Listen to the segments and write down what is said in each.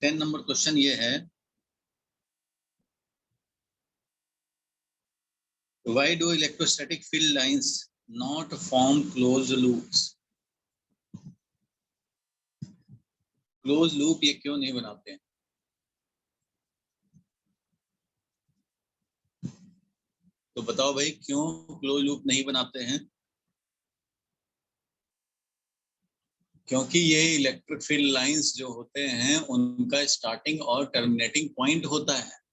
10 number question ये है, why do electrostatic field lines not form closed loops? Close loop ये क्यों नहीं बनाते हैं? तो बताओ भाई, क्यों क्लोज लूप नहीं बनाते हैं? क्योंकि ये इलेक्ट्रिक फील्ड लाइंस जो होते हैं उनका स्टार्टिंग और टर्मिनेटिंग पॉइंट होता है।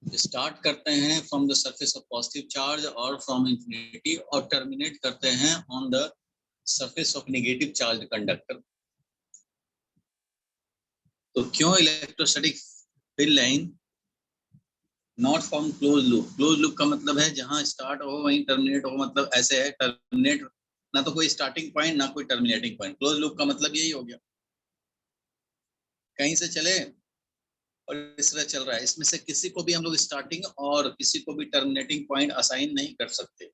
स्टार्ट करते हैं from the surface of positive charge और फ्रॉम इंफिनिटी, और टर्मिनेट करते हैं on the surface of negative charge conductor. तो क्यों electrostatic field line not form close loop? Close loop का मतलब है जहां स्टार्ट हो वहीं टर्मिनेट हो, मतलब ऐसे है, टर्मिनेट ना तो कोई स्टार्टिंग पॉइंट ना कोई टर्मिनेटिंग पॉइंट। क्लोज लूप का मतलब यही हो गया, कहीं से चले और इस तरह चल रहा है, इसमें से किसी को भी हम लोग स्टार्टिंग और किसी को भी टर्मिनेटिंग पॉइंट असाइन नहीं कर सकते।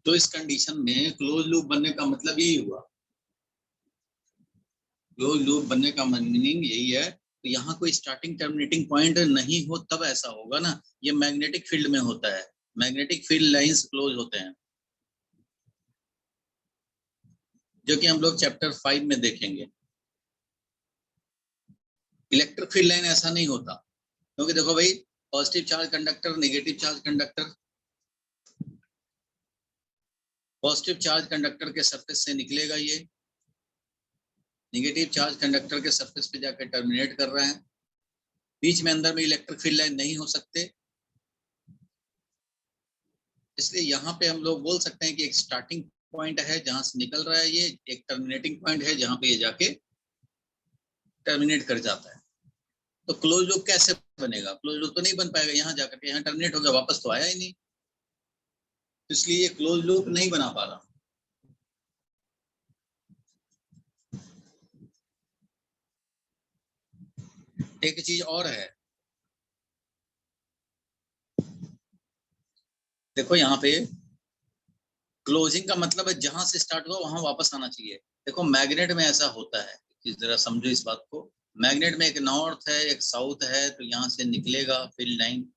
तो इस कंडीशन में क्लोज लूप बनने का मतलब यही हुआ। क्लोज लूप बनने का मीनिंग यही है, तो यहाँ कोई स्टार्टिंग टर्मिनेटिंग पॉइंट नहीं हो तब ऐसा होगा ना। ये मैग्नेटिक फील्ड में होता है, मैग्नेटिक फील्ड लाइंस क्लोज होते हैं, जो कि हम लोग चैप्टर 5 में देखेंगे। इलेक्ट्रिक फील्ड लाइन ऐसा नहीं होता, क्योंकि देखो भाई, positive charge conductor, negative charge conductor, positive charge conductor के सरफेस से निकलेगा, ये नेगेटिव चार्ज कंडक्टर के सरफेस पे जाकर टर्मिनेट कर रहा है। बीच में अंदर में इलेक्ट्रिक फील्ड लाइन नहीं हो सकते, इसलिए यहाँ पे हम लोग बोल सकते हैं कि एक स्टार्टिंग पॉइंट है जहां से निकल रहा है, ये एक टर्मिनेटिंग पॉइंट है जहां पे ये जाके टर्मिनेट कर जाता है। तो क्लोज लूप कैसे बनेगा? क्लोज लूप तो नहीं बन पाएगा, यहाँ जाकर के यहाँ टर्मिनेट हो गया, वापस तो आया ही नहीं, इसलिए ये क्लोज लूप नहीं बना पा रहा। एक चीज और है, देखो यहाँ पे क्लोजिंग का मतलब है जहां से स्टार्ट हुआ वहां वापस आना चाहिए। देखो मैग्नेट में ऐसा होता है, जरा समझो इस बात को। मैग्नेट में एक नॉर्थ है एक साउथ है, तो यहाँ से निकलेगा फील्ड लाइन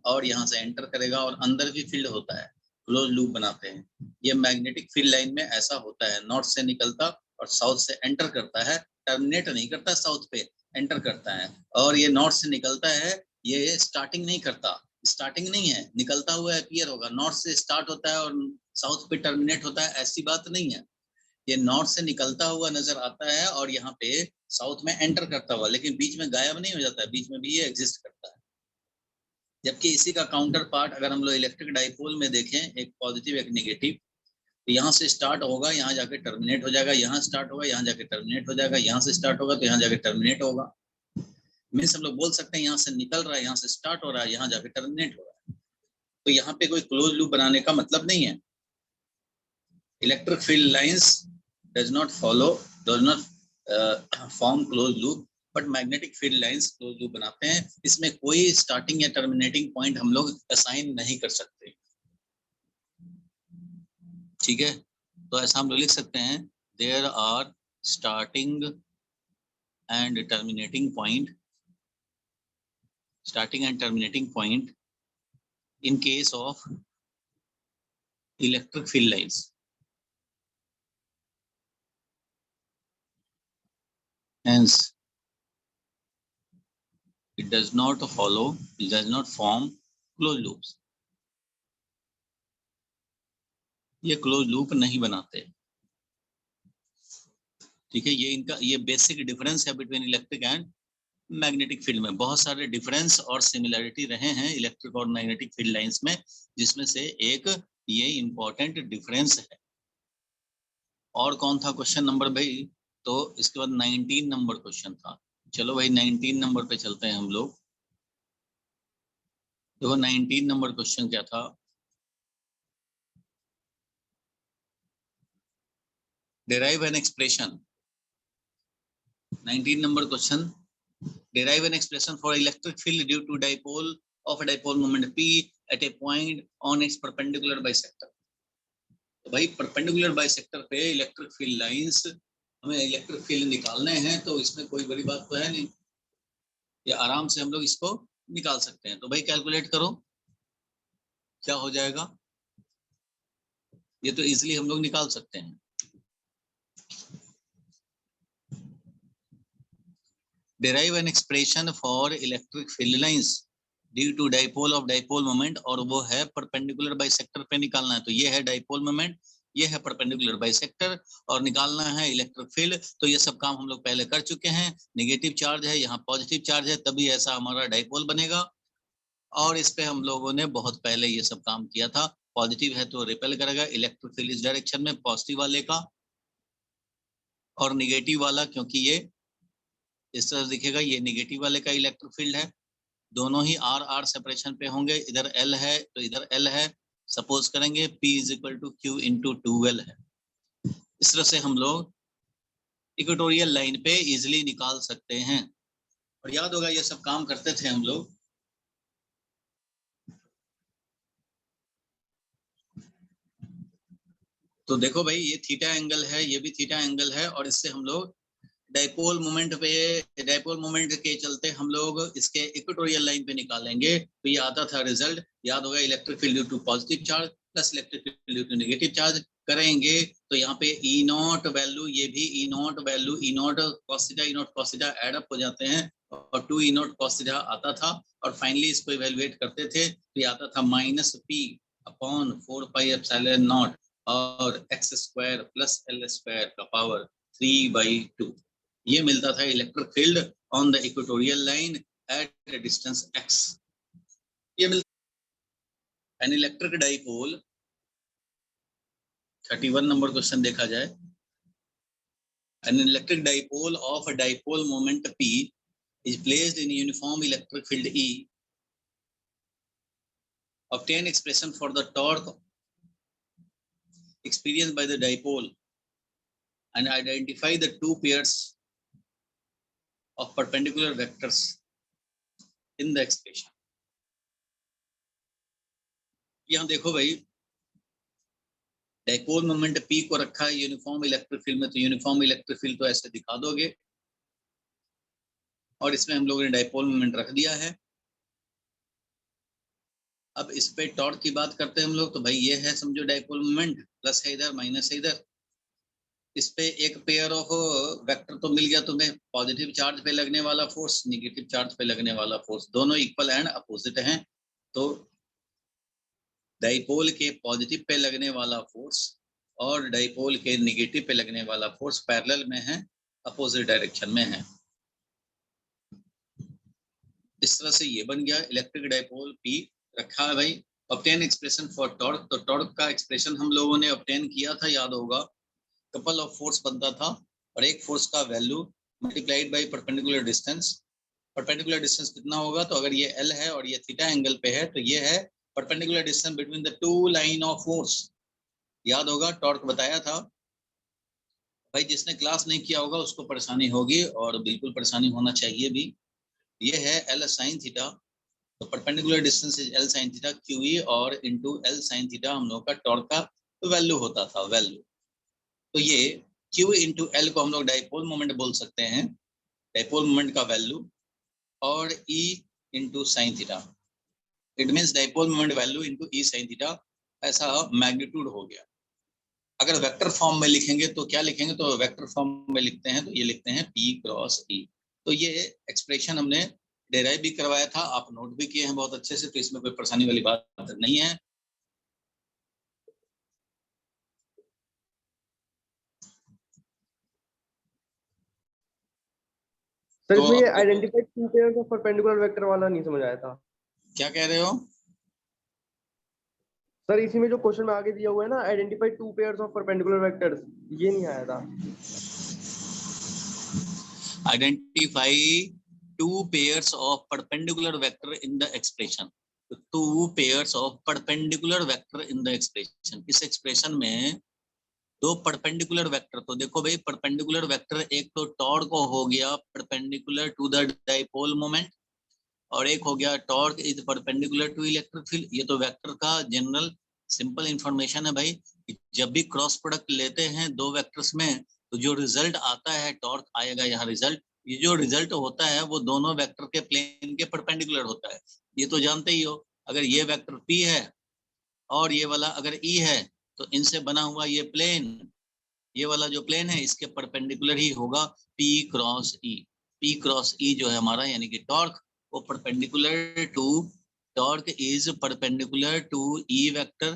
और यहाँ से एंटर करेगा, और अंदर भी फील्ड होता है, क्लोज लूप बनाते हैं। ये मैग्नेटिक फील्ड लाइन में ऐसा होता है, नॉर्थ से निकलता और साउथ से एंटर करता है, टर्मिनेट नहीं करता साउथ पे, एंटर करता है। और ये नॉर्थ से निकलता है, ये स्टार्टिंग नहीं करता, स्टार्टिंग नहीं है, निकलता हुआ अपीयर होगा। नॉर्थ से स्टार्ट होता है और साउथ पे टर्मिनेट होता है, ऐसी बात नहीं है। ये नॉर्थ से निकलता हुआ नजर आता है और यहाँ पे साउथ में एंटर करता हुआ, लेकिन बीच में गायब नहीं हो जाता है, बीच में भी ये एग्जिस्ट करता है। जबकि इसी का काउंटर पार्ट अगर हम लोग इलेक्ट्रिक डाइपोल में देखें, एक पॉजिटिव एक नेगेटिव, तो यहाँ से स्टार्ट होगा यहाँ जाके टर्मिनेट हो जाएगा, यहाँ स्टार्ट होगा यहाँ जाके टर्मिनेट हो जाएगा, यहाँ से स्टार्ट होगा तो यहाँ जाके टर्मिनेट होगा। मीन्स हम लोग बोल सकते हैं यहाँ से निकल रहा है, यहाँ से स्टार्ट हो रहा है, यहाँ जाके टर्मिनेट हो रहा है। तो यहाँ पे कोई क्लोज लूप बनाने का मतलब नहीं है। Electric field lines does not follow, does not form closed loop, but magnetic field lines close loop बनाते हैं। इसमें कोई स्टार्टिंग या टर्मिनेटिंग पॉइंट हम लोग असाइन नहीं कर सकते, ठीक है। तो ऐसा हम लोग लिख सकते हैं, there are starting and terminating point, starting and terminating point in case of electric field lines. Hence, it does not follow, it does not form closed loops. ये क्लोज लूप नहीं बनाते, ठीक है। ये इनका ये बेसिक डिफरेंस है between electric and magnetic field में। बहुत सारे डिफरेंस और सिमिलरिटी रहे हैं इलेक्ट्रिक और मैग्नेटिक फील्ड लाइंस में, जिसमें से एक ये इंपॉर्टेंट डिफरेंस है। और कौन था क्वेश्चन नंबर भाई? तो इसके बाद 19 नंबर क्वेश्चन था। चलो भाई 19 नंबर पे चलते हैं हम लोग। देखो 19 नंबर क्वेश्चन क्या था? derive an expression, 19 number question, derive an expression for electric field due to dipole of a dipole moment P at a point on its perpendicular bisector. तो भाई परपेंडिकुलर बाइसेक्टर पे इलेक्ट्रिक फील्ड लाइंस, हमें electric field निकालने हैं, तो इसमें कोई बड़ी बात तो है नहीं, ये आराम से हम लोग इसको निकाल सकते हैं। तो भाई कैलकुलेट करो क्या हो जाएगा, ये तो इजीली हम लोग निकाल सकते हैं। Derive an expression for electric field lines due to dipole of dipole moment, और वो है परपेंडिकुलर बाइसेक्टर पे निकालना है। तो ये है डाइपोल मोमेंट, ये है परपेंडिकुलर बाइसेक्टर, और निकालना है इलेक्ट्रिक फील्ड। तो ये सब काम हम लोग पहले कर चुके हैं। नेगेटिव चार्ज है, यहाँ पॉजिटिव चार्ज है, तभी ऐसा हमारा डाइपोल बनेगा। और इस पे हम लोगों ने बहुत पहले ये सब काम किया था। पॉजिटिव है तो रिपेल करेगा इलेक्ट्रिक फील्ड इस डायरेक्शन में, पॉजिटिव वाले का, और निगेटिव वाला क्योंकि ये इस तरह दिखेगा, ये निगेटिव वाले का इलेक्ट्रिक फील्ड है। दोनों ही आर आर सेपरेशन पे होंगे, इधर एल है तो इधर एल है। सपोज करेंगे P is equal to Q into 2L है। इस तरह से हम लोग इक्वेटोरियल लाइन पे इजिली निकाल सकते हैं। और याद होगा ये सब काम करते थे हम लोग। तो देखो भाई ये थीटा एंगल है, ये भी थीटा एंगल है, और इससे हम लोग डाइपोल मोमेंट पे, डाइपोल मोमेंट के चलते हम लोग इसके इक्वेटोरियल लाइन पे निकालेंगे। तो ये आता था रिजल्ट, याद होगा, electric field due to positive charge plus electric field due to negative charge. करेंगे तो यहाँ पे E नॉट वैल्यू, ये भी E not value, E not cos theta, E not cos theta add up हो जाते हैं, और 2 E नॉट cos थीटा आता था। और फाइनली इसको इवेलुएट करते थे तो ये आता था -P upon 4 pi epsilon not और x square plus L square का पावर 3/2। ये मिलता था electric field on the equatorial line at distance x। ये मिलता an electric dipole. 31 number question देखा जाए। An electric dipole of a dipole moment P is placed in uniform electric field E. Obtain expression for the torque experienced by the dipole and identify the two pairs of perpendicular vectors in the expression. यहाँ देखो भाई, dipole moment P को रखा है uniform electric field में, तो uniform electric field तो ऐसे दिखा दोगे, और इसमें हम लोगों ने डाइपोल मोमेंट रख दिया है। अब इस पे टॉर्क की बात करते हैं हम लोग, तो भाई ये है समझो डाइपोल मोमेंट, प्लस है इधर माइनस है इधर। इस पे एक पेयर ऑफ वेक्टर तो मिल गया तुम्हें, पॉजिटिव चार्ज पे लगने वाला फोर्स, नेगेटिव चार्ज पे लगने वाला फोर्स, दोनों इक्वल एंड अपोजिट हैं। तो डाइपोल के पॉजिटिव पे लगने वाला फोर्स और डाइपोल के नेगेटिव पे लगने वाला फोर्स पैरेलल में है, अपोजिट डायरेक्शन में है। इस तरह से ये बन गया इलेक्ट्रिक डाइपोल P रखा है भाई। ऑब्टेन एक्सप्रेशन फॉर टॉर्क, तो टॉर्क का एक्सप्रेशन हम लोगों ने ऑब्टेन किया था, याद होगा, कपल ऑफ फोर्स बनता था, और एक फोर्स का value multiplied by perpendicular distance. Perpendicular distance कितना होगा, तो अगर ये L है और ये थीटा एंगल पे है, तो ये है perpendicular distance between the two line of force. याद होगा टॉर्क बताया था भाई, जिसने क्लास नहीं किया होगा उसको परेशानी होगी, और बिल्कुल परेशानी होना चाहिए भी। ये है L sin थीटा, तो perpendicular distance is L sin theta QE, और इनटू L sin थीटा हम लोग का टॉर्क का वैल्यू होता था, वैल्यू। तो ये Q इंटू L को हम लोग डाइपोल मोमेंट बोल सकते हैं, डाइपोल मोमेंट का वैल्यू, और E into sine theta, it means dipole moment value into E sin theta, ऐसा मैग्नीट्यूड हो गया। अगर वेक्टर फॉर्म में लिखेंगे तो क्या लिखेंगे, तो वेक्टर फॉर्म में लिखते हैं तो ये लिखते हैं P क्रॉस E। तो ये एक्सप्रेशन हमने डेराइव भी करवाया था, आप नोट भी किए हैं बहुत अच्छे से, तो इसमें कोई परेशानी वाली बात नहीं है। सर इसमें ये identified two pairs of perpendicular vector वाला नहीं समझ आया था। क्या कह रहे हो सर? इसी में जो क्वेश्चन में आगे दिया हुआ है ना, identified two pairs of perpendicular vectors, ये नहीं आया था। Identify two pairs of perpendicular vector in the expression, two pairs of perpendicular vector in the expression. इस एक्सप्रेशन में दो परपेंडिकुलर वेक्टर, तो देखो भाई परपेंडिकुलर वेक्टर एक तो टॉर्क हो गया perpendicular to the dipole moment, और एक हो गया torque is perpendicular to electric field. ये तो वेक्टर का जनरल सिंपल इंफॉर्मेशन है भाई कि जब भी क्रॉस प्रोडक्ट लेते हैं दो वेक्टर्स में तो जो रिजल्ट आता है टॉर्क आएगा यहाँ रिजल्ट। ये जो रिजल्ट होता है वो दोनों वेक्टर के प्लेन के परपेंडिकुलर होता है, ये तो जानते ही हो। अगर ये वेक्टर P है और ये वाला अगर E है तो इनसे बना हुआ ये प्लेन, ये वाला जो प्लेन है इसके परपेंडिकुलर ही होगा P cross E। P cross E जो है हमारा यानी कि टॉर्क, वो perpendicular to torque is perpendicular to E vector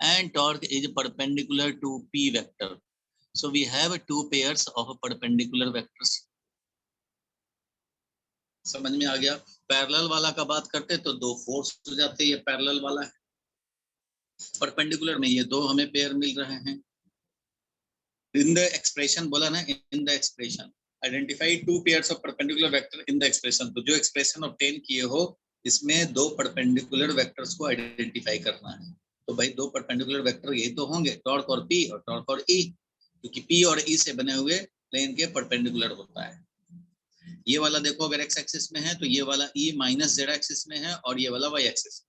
and torque is perpendicular to P vector. So we have two pairs of perpendicular vectors. समझ में आ गया। पैरेलल वाला का बात करते तो दो फोर्स हो जाते, ये पैरेलल वाला है। परपेंडिकुलर में ये दो हमें पेयर मिल रहे हैं। इन द एक्सप्रेशन बोला ना, in the expression identify two pairs of perpendicular vector in the expression. तो जो एक्सप्रेशन ऑब्टेन किए हो इसमें दो परपेंडिकुलर वेक्टर्स को आइडेंटिफाई करना है। तो भाई दो परपेंडिकुलर वेक्टर यही तो होंगे, टॉर्क और पी और टॉर्क और ई, क्योंकि पी और ई से बने हुए प्लेन के परपेंडिकुलर होता है। ये वाला देखो अगर एक्स एक्सिस में है तो ये वाला ई माइनस जेड एक्सिस में है और ये वाला वाई एक्सिस।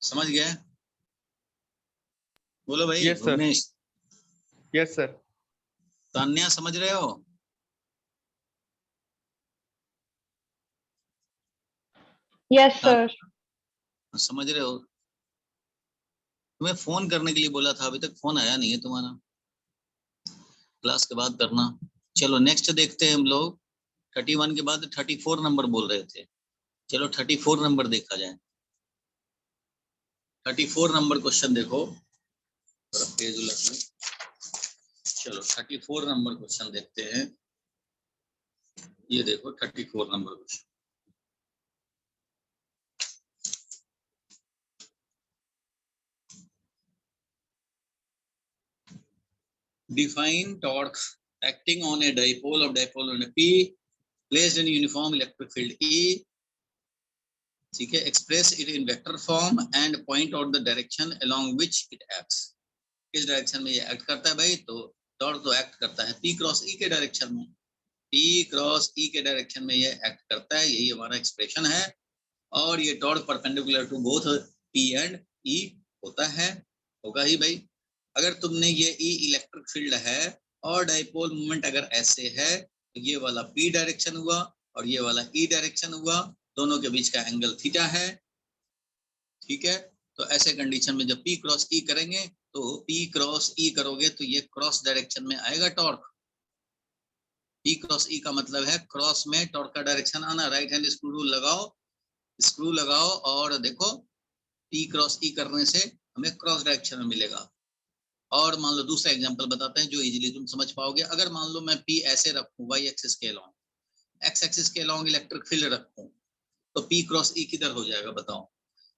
समझ गया? बोलो भाई। Yes sir, Bhuvnesh, yes sir. Tanya समझ रहे हो? Yes sir. समझ रहे हो? तुम्हें फोन करने के लिए बोला था, अभी तक फोन आया नहीं है तुम्हारा। क्लास के बाद करना। चलो नेक्स्ट देखते हैं हम लोग। 31 के बाद 34 नंबर बोल रहे थे। चलो 34 नंबर देखा जाए। 34 नंबर क्वेश्चन देखो, पेज उलट लो। चलो 34 नंबर क्वेश्चन देखते हैं। ये देखो 34 number question. Define torque acting on a dipole of dipole on a P placed in uniform electric field E. ठीक है, express it in vector form and point out the direction along which it acts. किस direction में ये act करता है भाई? तो torque तो एक्ट करता है P क्रॉस E के डायरेक्शन में। P क्रॉस E के डायरेक्शन में ये एक्ट करता है, यही हमारा एक्सप्रेशन है। और ये torque perpendicular to both P and E होता है, होगा ही भाई। अगर तुमने ये E इलेक्ट्रिक फील्ड है और डाइपोल मूवमेंट अगर ऐसे है तो ये वाला P डायरेक्शन हुआ और ये वाला E डायरेक्शन हुआ, दोनों के बीच का एंगल थीटा है। ठीक है, तो ऐसे कंडीशन में जब P क्रॉस E करेंगे तो P क्रॉस E करोगे तो ये क्रॉस डायरेक्शन में आएगा टॉर्क। P क्रॉस E का मतलब है क्रॉस में टॉर्क का डायरेक्शन आना। राइट हैंड स्क्रू रूल लगाओ, स्क्रू लगाओ और देखो P क्रॉस E करने से हमें क्रॉस डायरेक्शन में मिलेगा। और मान लो दूसरा एग्जांपल बताते हैं जो इजीली तुम समझ पाओगे। अगर मान लो मैं P ऐसे रखूं वाई एक्सिस के अलोंग, एक्स एक्सिस के अलोंग इलेक्ट्रिक फील्ड रखूं तो P क्रॉस E किधर हो जाएगा बताओ?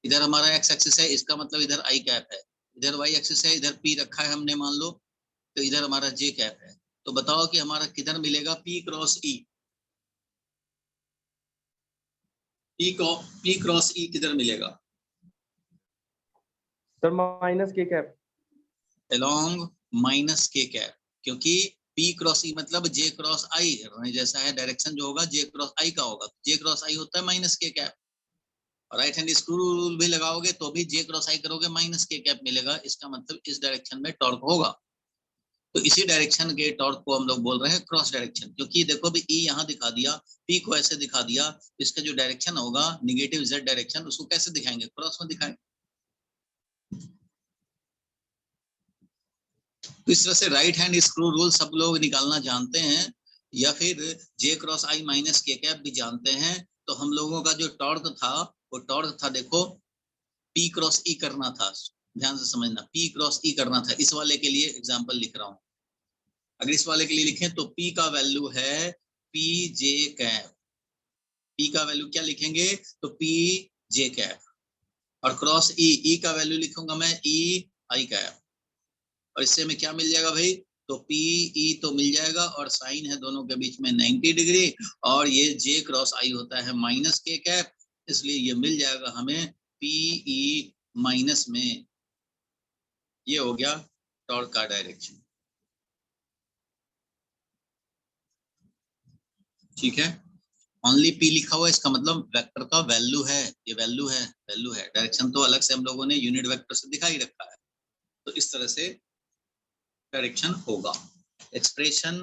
इधर हमारा एक्स एक्सिस है, इसका मतलब इधर आई कैप है। इधर वाई एक्सिस है, इधर P रखा है हमने मान लो, तो इधर हमारा जे कैप है। तो बताओ कि हमारा किधर मिलेगा P cross E? P cross E किधर मिलेगा? सर माइनस के कैप। अलोंग माइनस के कैप, क्योंकि P क्रॉस E मतलब J क्रॉस I जैसा है, डायरेक्शन जो होगा J क्रॉस I का होगा। J क्रॉस I होता है माइनस के cap. Right hand screw rule भी लगाओगे तो भी J क्रॉस I करोगे माइनस के कैप मिलेगा। इसका मतलब इस डायरेक्शन में टॉर्क होगा। तो इसी डायरेक्शन के टॉर्क को हम लोग बोल रहे हैं क्रॉस डायरेक्शन। क्योंकि देखो भी E यहाँ दिखा दिया, P को ऐसे दिखा दिया, इसका जो डायरेक्शन होगा निगेटिव Z डायरेक्शन, उसको कैसे दिखाएंगे? क्रॉस में दिखाएंगे। तो इस तरह से राइट हैंड स्क्रू रूल सब लोग निकालना जानते हैं, या फिर J क्रॉस I माइनस के कैप भी जानते हैं। तो हम लोगों का जो टॉर्क था वो टॉर्क था, देखो P क्रॉस E करना था। ध्यान से समझना, P क्रॉस E करना था। इस वाले के लिए एग्जांपल लिख रहा हूं। अगर इस वाले के लिए लिखें तो P का वैल्यू है P J कैप। P का वैल्यू क्या लिखेंगे? तो P J कैप। और क्रॉस E का वैल्यू लिखूंगा मैं E I कैप। और इससे हमें क्या मिल जाएगा भाई? तो PE तो मिल जाएगा और साइन है दोनों के बीच में 90 डिग्री, और ये J क्रॉस I होता है माइनस के कैप, इसलिए ये मिल जाएगा हमें PE माइनस में। ये हो गया टॉर्क का डायरेक्शन। ठीक है, ओनली पी लिखा हुआ है, इसका मतलब वेक्टर का वैल्यू है, ये वैल्यू है, डायरेक्शन तो अलग से हम लोगों ने यूनिट वेक्टर से दिखा ही रखा है। तो इस तरह से डायरेक्शन होगा। एक्सप्रेशन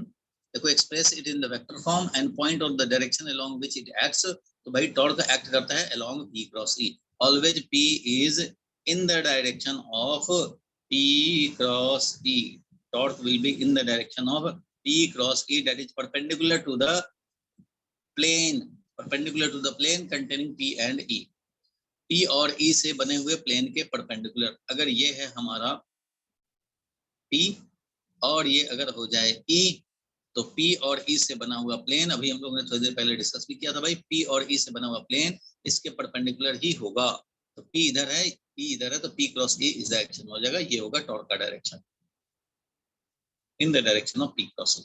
देखो, express it in the vector form and point out the direction along which it acts. तो भाई टॉर्क एक्ट करता है along P cross E। Always P is in the direction of P cross E। Torque will be in the direction of P cross E that is perpendicular to the plane containing P and E। P और E से बने हुए plane के perpendicular. अगर ये है हमारा P और ये अगर हो जाए E, तो P और E से बना हुआ प्लेन, अभी हम लोगों ने थोड़ी देर पहले डिस्कस भी किया था भाई, P और E से बना हुआ प्लेन इसके परपेंडिकुलर ही होगा। तो P इधर है, E इधर है, तो P क्रॉस E इस डायरेक्शन में हो जाएगा। ये होगा टॉर्क का direction in the direction of P cross E।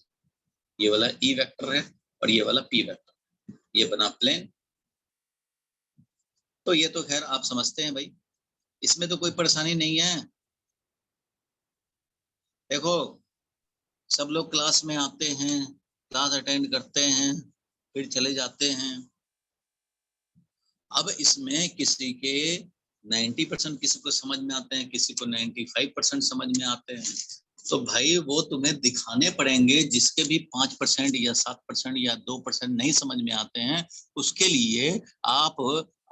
ये वाला E वेक्टर है और ये वाला P वेक्टर, ये बना प्लेन। तो ये तो खैर आप समझते हैं भाई, इसमें तो कोई परेशानी नहीं है। देखो सब लोग क्लास में आते हैं, क्लास अटेंड करते हैं, फिर चले जाते हैं। अब इसमें किसी के 90% किसी को समझ में आते हैं, किसी को 95% समझ में आते हैं। तो भाई वो तुम्हें दिखाने पड़ेंगे। जिसके भी 5% या 7% या 2% नहीं समझ में आते हैं, उसके लिए आप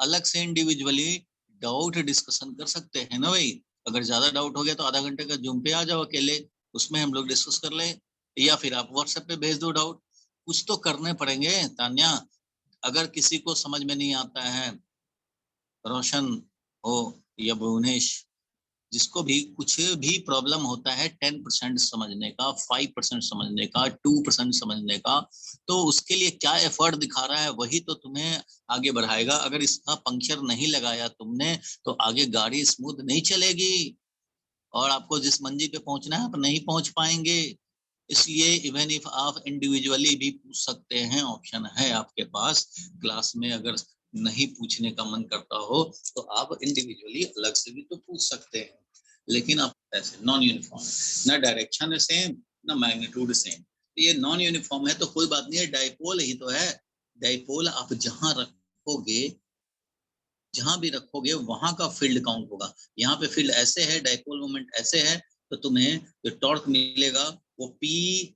अलग से इंडिविजुअली डाउट डिस्कशन कर सकते हैं ना भाई। अगर ज्यादा डाउट हो गया तो आधा घंटे का जूम पे आ जाओ अकेले, उसमें हम लोग डिस्कस कर ले, या फिर आप व्हाट्सएप पे भेज दो डाउट। कुछ तो करने पड़ेंगे तान्या। अगर किसी को समझ में नहीं आता है, रोशन हो या भुवनेश, जिसको भी कुछ भी प्रॉब्लम होता है 10% समझने का, 5% समझने का, 2% समझने का, तो उसके लिए क्या एफर्ट दिखा रहा है वही तो तुम्हें आगे बढ़ाएगा। अगर इसका पंक्चर नहीं लगाया तुमने तो आगे गाड़ी स्मूथ नहीं चलेगी और आपको जिस मंजिल पे पहुंचना है आप नहीं पहुंच पाएंगे। इसलिए इवन इफ आप इंडिविजुअली भी पूछ सकते हैं, ऑप्शन है आपके पास। क्लास में अगर नहीं पूछने का मन करता हो तो आप इंडिविजुअली अलग से भी तो पूछ सकते हैं। लेकिन आप ऐसे नॉन यूनिफॉर्म, ना डायरेक्शन सेम ना मैग्नीट्यूड सेम। तो ये नॉन यूनिफॉर्म है तो कोई बात नहीं है, डाइपोल ही तो है। डाइपोल आप जहां रखोगे, जहां भी रखोगे वहां का फील्ड काउंट होगा। यहाँ पे फील्ड ऐसे है, डाइपोल मोमेंट ऐसे है, तो तुम्हें जो टॉर्क मिलेगा वो P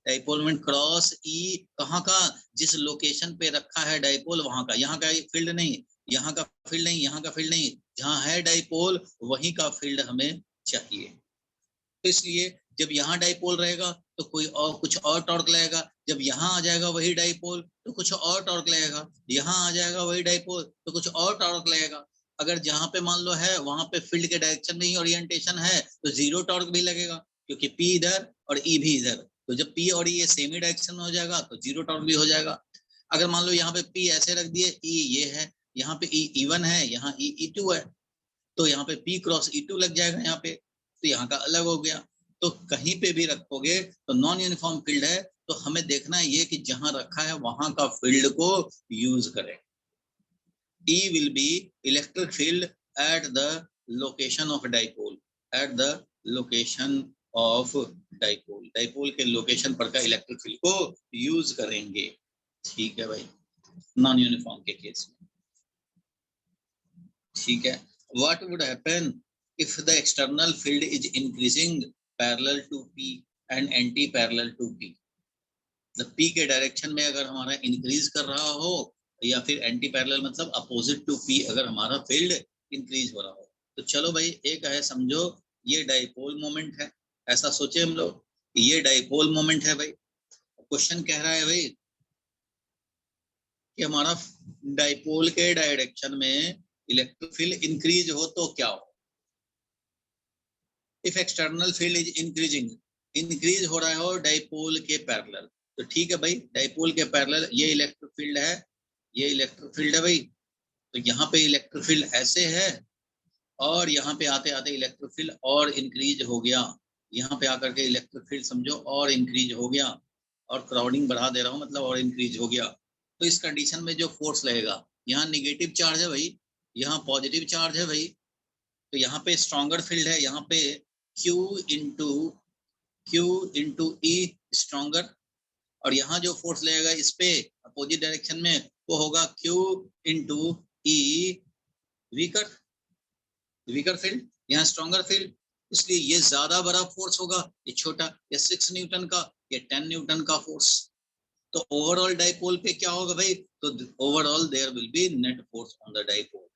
dipole moment cross E कहाँ का, जिस लोकेशन पे रखा है डाइपोल वहां का। यहाँ का फील्ड नहीं, यहाँ का फील्ड नहीं, यहाँ का फील्ड नहीं, जहाँ है डाइपोल वहीं का फील्ड हमें चाहिए। तो इसलिए जब यहाँ डाइपोल रहेगा तो कोई और कुछ और टॉर्क लगेगा, जब यहाँ आ जाएगा वही डाइपोल तो कुछ और टॉर्क लगेगा, यहाँ आ जाएगा वही डाइपोल तो कुछ और टॉर्क लगेगा। अगर जहाँ पे मान लो है वहां पे फील्ड के डायरेक्शन में ही ओरिएंटेशन है तो जीरो टॉर्क भी लगेगा, क्योंकि P इधर और E भी इधर। तो जब P और E सेम ही डायरेक्शन में हो जाएगा तो जीरो टॉर्क भी हो जाएगा। अगर मान लो यहाँ पे P ऐसे रख दिए, E ये है, यहाँ पे E E1 है, यहाँ E E2 है, तो यहाँ पे P क्रॉस E2 लग जाएगा यहाँ पे, तो यहाँ का अलग हो गया। तो कहीं पे भी रखोगे तो नॉन यूनिफॉर्म फील्ड है, तो हमें देखना ये कि जहां रखा है वहां का फील्ड को यूज करें। E will be electric field at the location of dipole, at the location of dipole, dipole के लोकेशन पर का इलेक्ट्रिक फील्ड को यूज करेंगे। ठीक है भाई, नॉन यूनिफॉर्म के केस में। ठीक है, what would happen if the external field is increasing parallel to P and anti-parallel to P? The P के डायरेक्शन में अगर हमारा इंक्रीज कर रहा हो, या फिर एंटी पैरेलल मतलब अपोजिट टू P अगर हमारा फील्ड इंक्रीज हो रहा हो, तो चलो भाई एक है, समझो ये डाइपोल मोमेंट है, ऐसा सोचे हम लोग, ये डाइपोल मोमेंट है भाई। क्वेश्चन कह रहा है भाई कि हमारा डाइपोल के डायरेक्शन में इलेक्ट्रिक फील्ड इंक्रीज हो तो क्या हो। If external field is increasing, increase हो रहा हो डाइपोल के पैरेलल, तो ठीक है भाई, डाइपोल के पैरेलल ये इलेक्ट्रिक फील्ड है, ये इलेक्ट्रिक फील्ड है भाई। तो यहाँ पे इलेक्ट्रिक फील्ड ऐसे है और यहाँ पे आते आते इलेक्ट्रिक फील्ड और इंक्रीज हो गया, यहाँ पे आकर के इलेक्ट्रिक फील्ड समझो और इंक्रीज हो गया, और क्राउडिंग बढ़ा दे रहा हूँ मतलब और इंक्रीज हो गया। तो इस कंडीशन में जो फोर्स लगेगा, यहाँ निगेटिव चार्ज है भाई, यहाँ पॉजिटिव चार्ज है भाई, तो यहाँ पे स्ट्रॉन्गर फील्ड है, यहाँ पे Q इंटू E स्ट्रॉन्गर, और यहाँ जो फोर्स लगेगा इस पे अपोजिट डायरेक्शन में वो होगा Q into E weaker field, यहाँ स्ट्रॉन्गर फील्ड, इसलिए ये ज्यादा बड़ा फोर्स होगा, ये छोटा, ये 6 न्यूटन का, ये 10 न्यूटन का फोर्स। तो ओवरऑल डाइपोल पे क्या होगा भाई, तो overall there will be net force on the dipole.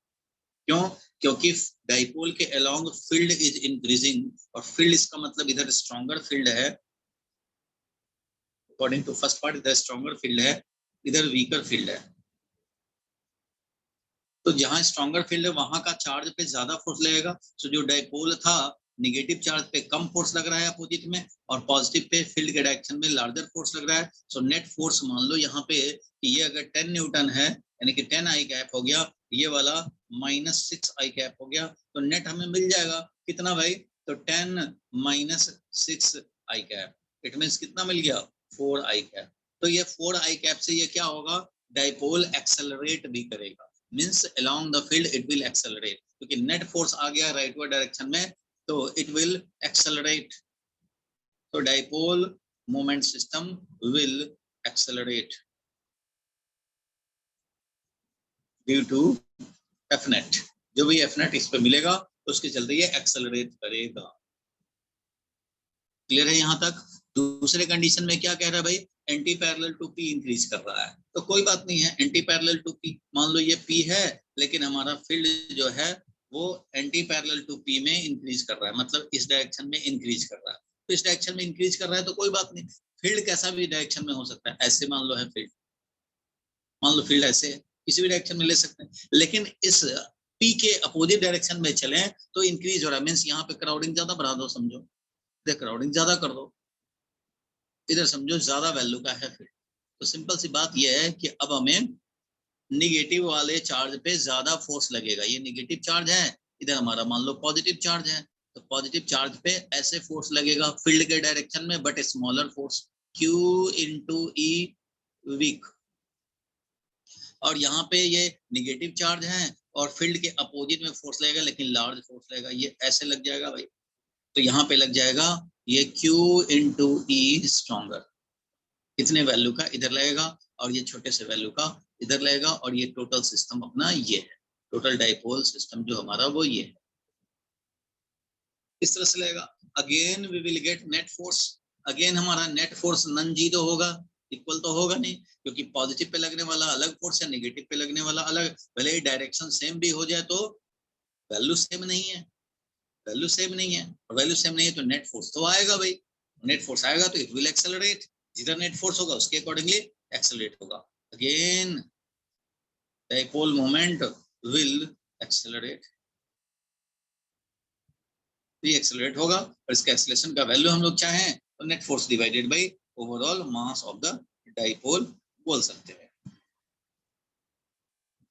क्यों? क्योंकि डाइपोल के अलोंग फील्ड इज इंक्रीजिंग, और फील्ड इसका मतलब इधर स्ट्रॉन्गर फील्ड है, अकॉर्डिंग टू फर्स्ट पार्ट इधर स्ट्रॉन्गर फील्ड है, इधर वीकर फील्ड है। तो जहां स्ट्रॉन्गर फील्ड है वहां का चार्ज पे ज्यादा फोर्स लगेगा, तो जो डाइपोल था निगेटिव चार्ज पे कम फोर्स लग रहा है अपोजिट में, और पॉजिटिव पे फील्ड के डायरेक्शन में लार्जर फोर्स लग रहा है। सो नेट फोर्स मान लो यहाँ पे कि ये अगर 10 न्यूटन है, यानी कि 10 आई कैप हो गया, ये वाला -6 आई कैप हो गया, तो नेट हमें मिल जाएगा कितना भाई, तो 10 - 6 आई कैप, इट मींस कितना मिल गया, 4 आई कैप। तो ये 4 आई कैप से ये क्या होगा, डाइपोल एक्सेलरेट भी करेगा, means along the field it will accelerate, क्योंकि नेट फोर्स आ गया राइटवर्ड डायरेक्शन में, तो इट विल एक्सेलरेट। तो dipole moment system will accelerate due to F net, जो भी एफ नेट इस पे मिलेगा तो उसके चलते ये एक्सेलरेट करेगा। क्लियर है यहाँ तक? दूसरे कंडीशन में क्या कह रहा है भाई, anti parallel to P increase कर रहा है, तो कोई बात नहीं है, एंटी पैरेलल टू पी, मान लो ये पी है, लेकिन हमारा फील्ड जो है वो एंटी पैरेलल टू पी में इंक्रीज कर रहा है, मतलब इस डायरेक्शन में इंक्रीज कर रहा है। तो इस डायरेक्शन में इंक्रीज कर रहा है तो कोई बात नहीं, फील्ड कैसा भी डायरेक्शन में हो सकता है, ऐसे मान लो है फील्ड, मान लो फील्ड ऐसे है, किसी भी डायरेक्शन में ले सकते हैं, लेकिन इस पी के अपोजिट डायरेक्शन में चले तो इंक्रीज हो रहा है, मीन्स यहाँ पे क्राउडिंग ज्यादा बढ़ा दो, समझो क्राउडिंग ज्यादा कर दो, इधर समझो ज्यादा वैल्यू का है फील्ड। तो सिंपल सी बात यह है कि अब हमें निगेटिव वाले चार्ज पे ज्यादा फोर्स लगेगा, ये निगेटिव चार्ज है, इधर हमारा मान लो पॉजिटिव चार्ज है, तो पॉजिटिव चार्ज पे ऐसे फोर्स लगेगा फील्ड के डायरेक्शन में, but smaller force, Q into E weak, और यहाँ पे ये निगेटिव चार्ज है और फील्ड के अपोजिट में फोर्स लगेगा, लेकिन लार्ज फोर्स लगेगा, ये ऐसे लग जाएगा भाई, तो यहाँ पे लग जाएगा ये Q into E स्ट्रॉन्गर, कितने वैल्यू का इधर लगेगा, और ये छोटे से वैल्यू का इधर लगेगा, और ये टोटल सिस्टम अपना ये है, टोटल डाइपोल सिस्टम जो हमारा वो ये है, इस तरह से लगेगा। Again we will get net force, again हमारा नेट फोर्स नॉन जीरो होगा, इक्वल तो होगा नहीं, क्योंकि पॉजिटिव पे लगने वाला अलग फोर्स है, नेगेटिव पे लगने वाला अलग, भले ही डायरेक्शन सेम भी हो जाए तो वैल्यू सेम नहीं है, वैल्यू सेम नहीं है, और वैल्यू सेम नहीं है तो नेट फोर्स तो आएगा भाई, नेट फोर्स आएगा तो इट विल एक्सेलरेट, जिधर नेट फोर्स होगा उसके अकॉर्डिंगली एक्सेलरेट होगा। Again dipole moment will accelerate, ये एक्सेलरेट होगा, और इसका एक्सेलरेशन का वैल्यू हम लोग चाहें तो net force divided by overall mass of the dipole बोल सकते हैं।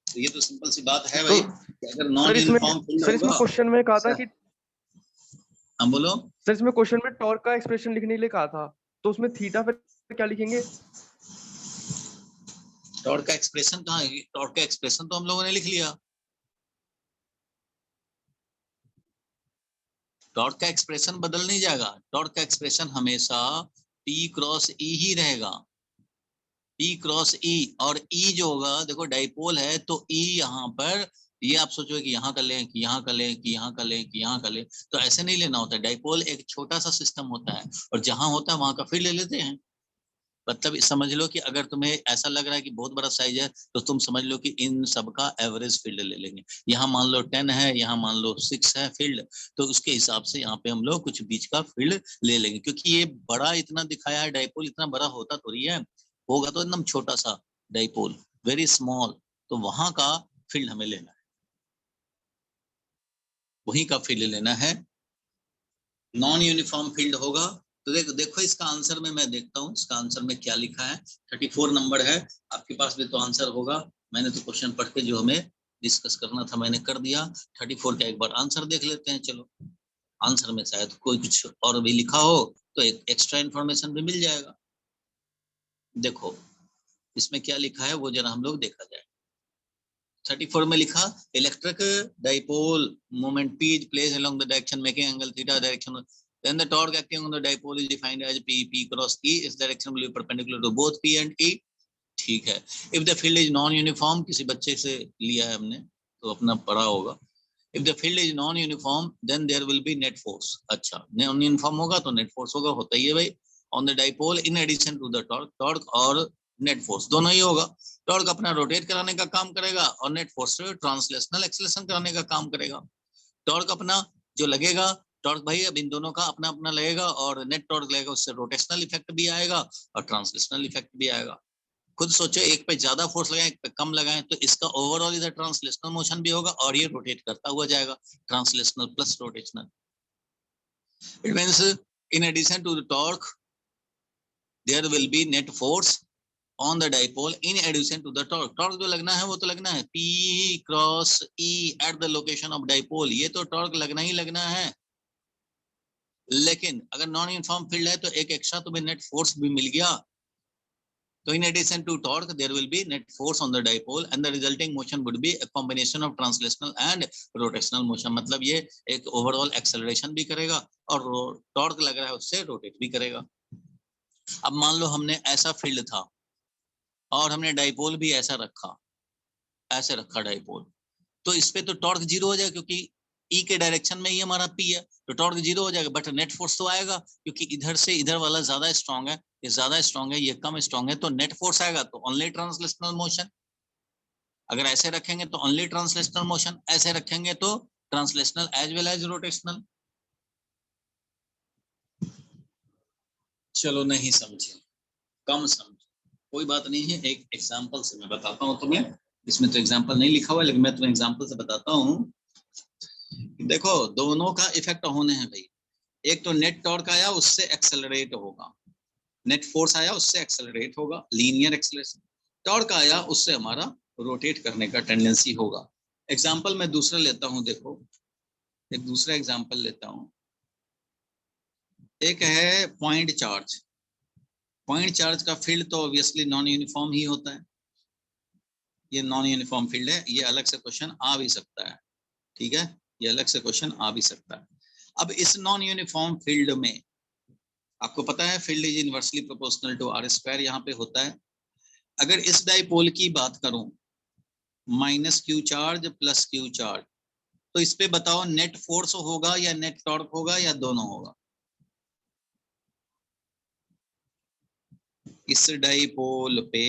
तो ये तो सिंपल सी बात है भाई, कि अगर नॉन यूनिफॉर्म फील्ड होगा, इसमें क्वेश्चन में कहा था कि, हम बोलो सर इसमें क्वेश्चन में टॉर्क का एक्सप्रेशन लिखने के लिए कहा था, तो उसमें थीटा फिर क्या लिखेंगे? टॉर्क का एक्सप्रेशन कहाँ है? टॉर्क का एक्सप्रेशन तो हम लोगों ने लिख लिया, टॉर्क का एक्सप्रेशन बदल नहीं जाएगा, टॉर्क का एक्सप्रेशन हमेशा P क्रॉस E ही रहेगा, P क्रॉस E, और E जो होगा देखो डाइपोल है तो E यहाँ पर, ये आप सोचो कि यहाँ कर लें कि यहाँ कर लें कि यहाँ कर लें कि यहाँ कर लें, तो ऐसे नहीं लेना होता है, डाइपोल एक छोटा सा सिस्टम होता है, और जहां होता है वहां का फील्ड ले लेते हैं, मतलब समझ लो कि अगर तुम्हें ऐसा लग रहा है कि बहुत बड़ा साइज है तो तुम समझ लो कि इन सब का एवरेज फील्ड ले लेंगे, यहाँ मान लो 10 है, यहाँ मान लो 6 है फील्ड, तो उसके हिसाब से यहाँ पे हम लोग कुछ बीच का फील्ड ले लेंगे, क्योंकि ये बड़ा इतना दिखाया है, डाइपोल इतना बड़ा होता थोड़ी है, होगा तो एकदम छोटा सा डाइपोल, वेरी स्मॉल, तो वहां का फील्ड हमें लेना है, वहीं का फील्ड लेना है। नॉन यूनिफॉर्म फील्ड होगा तो देखो इसका आंसर में मैं देखता हूँ, इसका आंसर में क्या लिखा है, 34 नंबर है, आपके पास भी तो आंसर होगा, मैंने तो क्वेश्चन पढ़ के जो हमें डिस्कस करना था मैंने कर दिया, 34 का एक बार आंसर देख लेते हैं। चलो आंसर में शायद कोई कुछ और भी लिखा हो तो एक एक्स्ट्रा इन्फॉर्मेशन भी मिल जाएगा। देखो इसमें क्या लिखा है वो जरा हम लोग देखा जाए। 34 में लिखा electric dipole moment P is placed along the direction making angle theta direction, then the torque acting on the dipole is defined as P cross E, its direction will be perpendicular to both P and E, ठीक है। If the field is non uniform, किसी बच्चे से लिया है हमने तो अपना पढ़ा होगा। If the field is non uniform then there will be net force. अच्छा, नॉन यूनिफॉर्म होगा तो नेट फोर्स होगा, होता ही है भाई। On the dipole in addition to the torque, torque और नेट फोर्स दोनों ही होगा। टॉर्क अपना रोटेट कराने का काम करेगा और नेट फोर्स ट्रांसलेशनल एक्सेलरेशन कराने का काम करेगा। टॉर्क अपना जो लगेगा, टॉर्क भाई अब इन दोनों का अपना अपना लगेगा, और नेट टॉर्क लगेगा, उससे रोटेशनल इफेक्ट भी आएगा और ट्रांसलेशनल इफेक्ट भी आएगा। खुद सोचो, एक पे ज्यादा फोर्स लगाएं, एक पे कम लगाएं, तो इसका ओवरऑल इधर ट्रांसलेशनल मोशन भी होगा और ये रोटेट करता हुआ जाएगा, translational plus rotational. It means in addition to the torque there will be net force on the dipole in addition to the torque. Torque जो लगना है वो तो लगना है P cross E at the location of dipole, ये तो torque लगना ही लगना है। लेकिन अगर नॉन यूनिफॉर्म फील्ड है तो एक एक्स्ट्रा तुम्हें नेट फोर्स भी मिल गया। So in addition to torque, there will be net force on the dipole, and the resulting motion would be a combination of translational and rotational motion. मतलब ये एक overall acceleration भी करेगा और torque लग रहा है उससे rotate भी करेगा। अब मान लो हमने ऐसा फील्ड था और हमने डाइपोल भी ऐसा रखा, ऐसे रखा डाइपोल, तो इस पे तो टॉर्क जीरो हो जाएगा क्योंकि ई के डायरेक्शन में ही हमारा पी है, तो टॉर्क जीरो हो जाएगा। बट नेट फोर्स तो आएगा क्योंकि इधर से इधर वाला ज्यादा स्ट्रांग है, ये ज्यादा स्ट्रांग है, ये कम स्ट्रांग है, तो नेट फोर्स आएगा। तो ओनली ट्रांसलेशनल मोशन। अगर ऐसे रखेंगे तो ओनली ट्रांसलेशनल मोशन, ऐसे रखेंगे तो translational as well as rotational. चलो नहीं समझे, कम समझे, कोई बात नहीं है। एक एग्जाम्पल से मैं बताता हूँ तुम्हें, इसमें तो एग्जाम्पल नहीं लिखा हुआ लेकिन मैं तुम्हें एग्जाम्पल से बताता हूँ। देखो दोनों का इफेक्ट होने हैं भाई। एक तो नेट टॉर्क आया उससे एक्सेलरेट होगा, नेट फोर्स आया उससे एक्सेलरेट होगा, लीनियर एक्सेलरेशन। टॉर्क आया उससे हमारा रोटेट करने का टेंडेंसी होगा। एग्जांपल मैं दूसरा लेता हूं, देखो एक दूसरा एग्जांपल लेता हूं। एक है पॉइंट चार्ज। पॉइंट चार्ज का फील्ड तो ऑब्वियसली नॉन यूनिफॉर्म ही होता है, ये नॉन यूनिफॉर्म फील्ड है, ये अलग से क्वेश्चन आ भी सकता है, ठीक है, ये अलग से क्वेश्चन आ भी सकता है। अब इस नॉन यूनिफॉर्म फील्ड में आपको पता है field is inversely proportional to R square यहाँ पे होता है। अगर इस डाइपोल की बात करूं, minus Q charge plus Q charge, तो इस पे बताओ नेट फोर्स होगा या नेट टॉर्क होगा या दोनों होगा? इस डाइपोल पे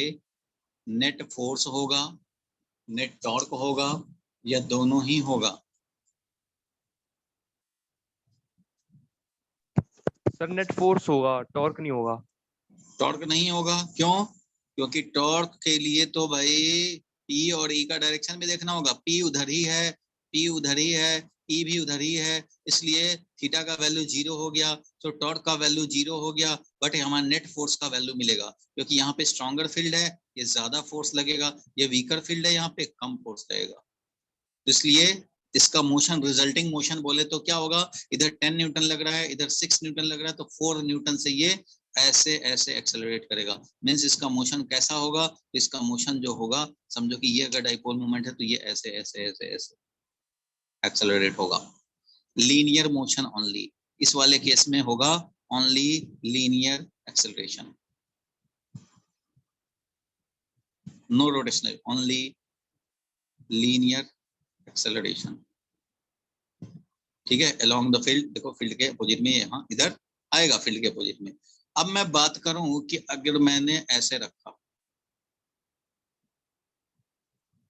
नेट फोर्स होगा, नेट टॉर्क होगा या दोनों ही होगा? सर नेट फोर्स होगा, टॉर्क नहीं होगा। टॉर्क नहीं होगा, क्यों? क्योंकि टॉर्क के लिए तो भाई P और E का डायरेक्शन भी देखना होगा। P उधर ही है, P उधर ही है, E भी उधर ही है, इसलिए थीटा का वैल्यू जीरो हो गया, तो टॉर्क का वैल्यू जीरो हो गया। बट हमारा नेट फोर्स का वैल्यू मिलेगा क्योंकि यहाँ पे स्ट्रॉन्गर फील्ड है, ये ज्यादा फोर्स लगेगा, ये वीकर फील्ड है, यहाँ पे कम फोर्स लगेगा। इसलिए इसका मोशन, रिजल्टिंग मोशन बोले तो क्या होगा, इधर 10 न्यूटन लग रहा है, इधर 6 न्यूटन लग रहा है, तो 4 न्यूटन से ये ऐसे ऐसे एक्सेलरेट करेगा। मींस इसका मोशन कैसा होगा, इसका मोशन जो होगा, समझो कि ये अगर डाइपोल मोमेंट है तो ये ऐसे ऐसे ऐसे ऐसे एक्सेलरेट होगा। लीनियर मोशन ओनली, इस वाले केस में होगा only linear acceleration, no rotational, only linear acceleration, ठीक है, अलोंग द फील्ड। देखो फील्ड के अपोजिट में यहाँ इधर आएगा, फील्ड के अपोजिट में। अब मैं बात करूं कि अगर मैंने ऐसे रखा,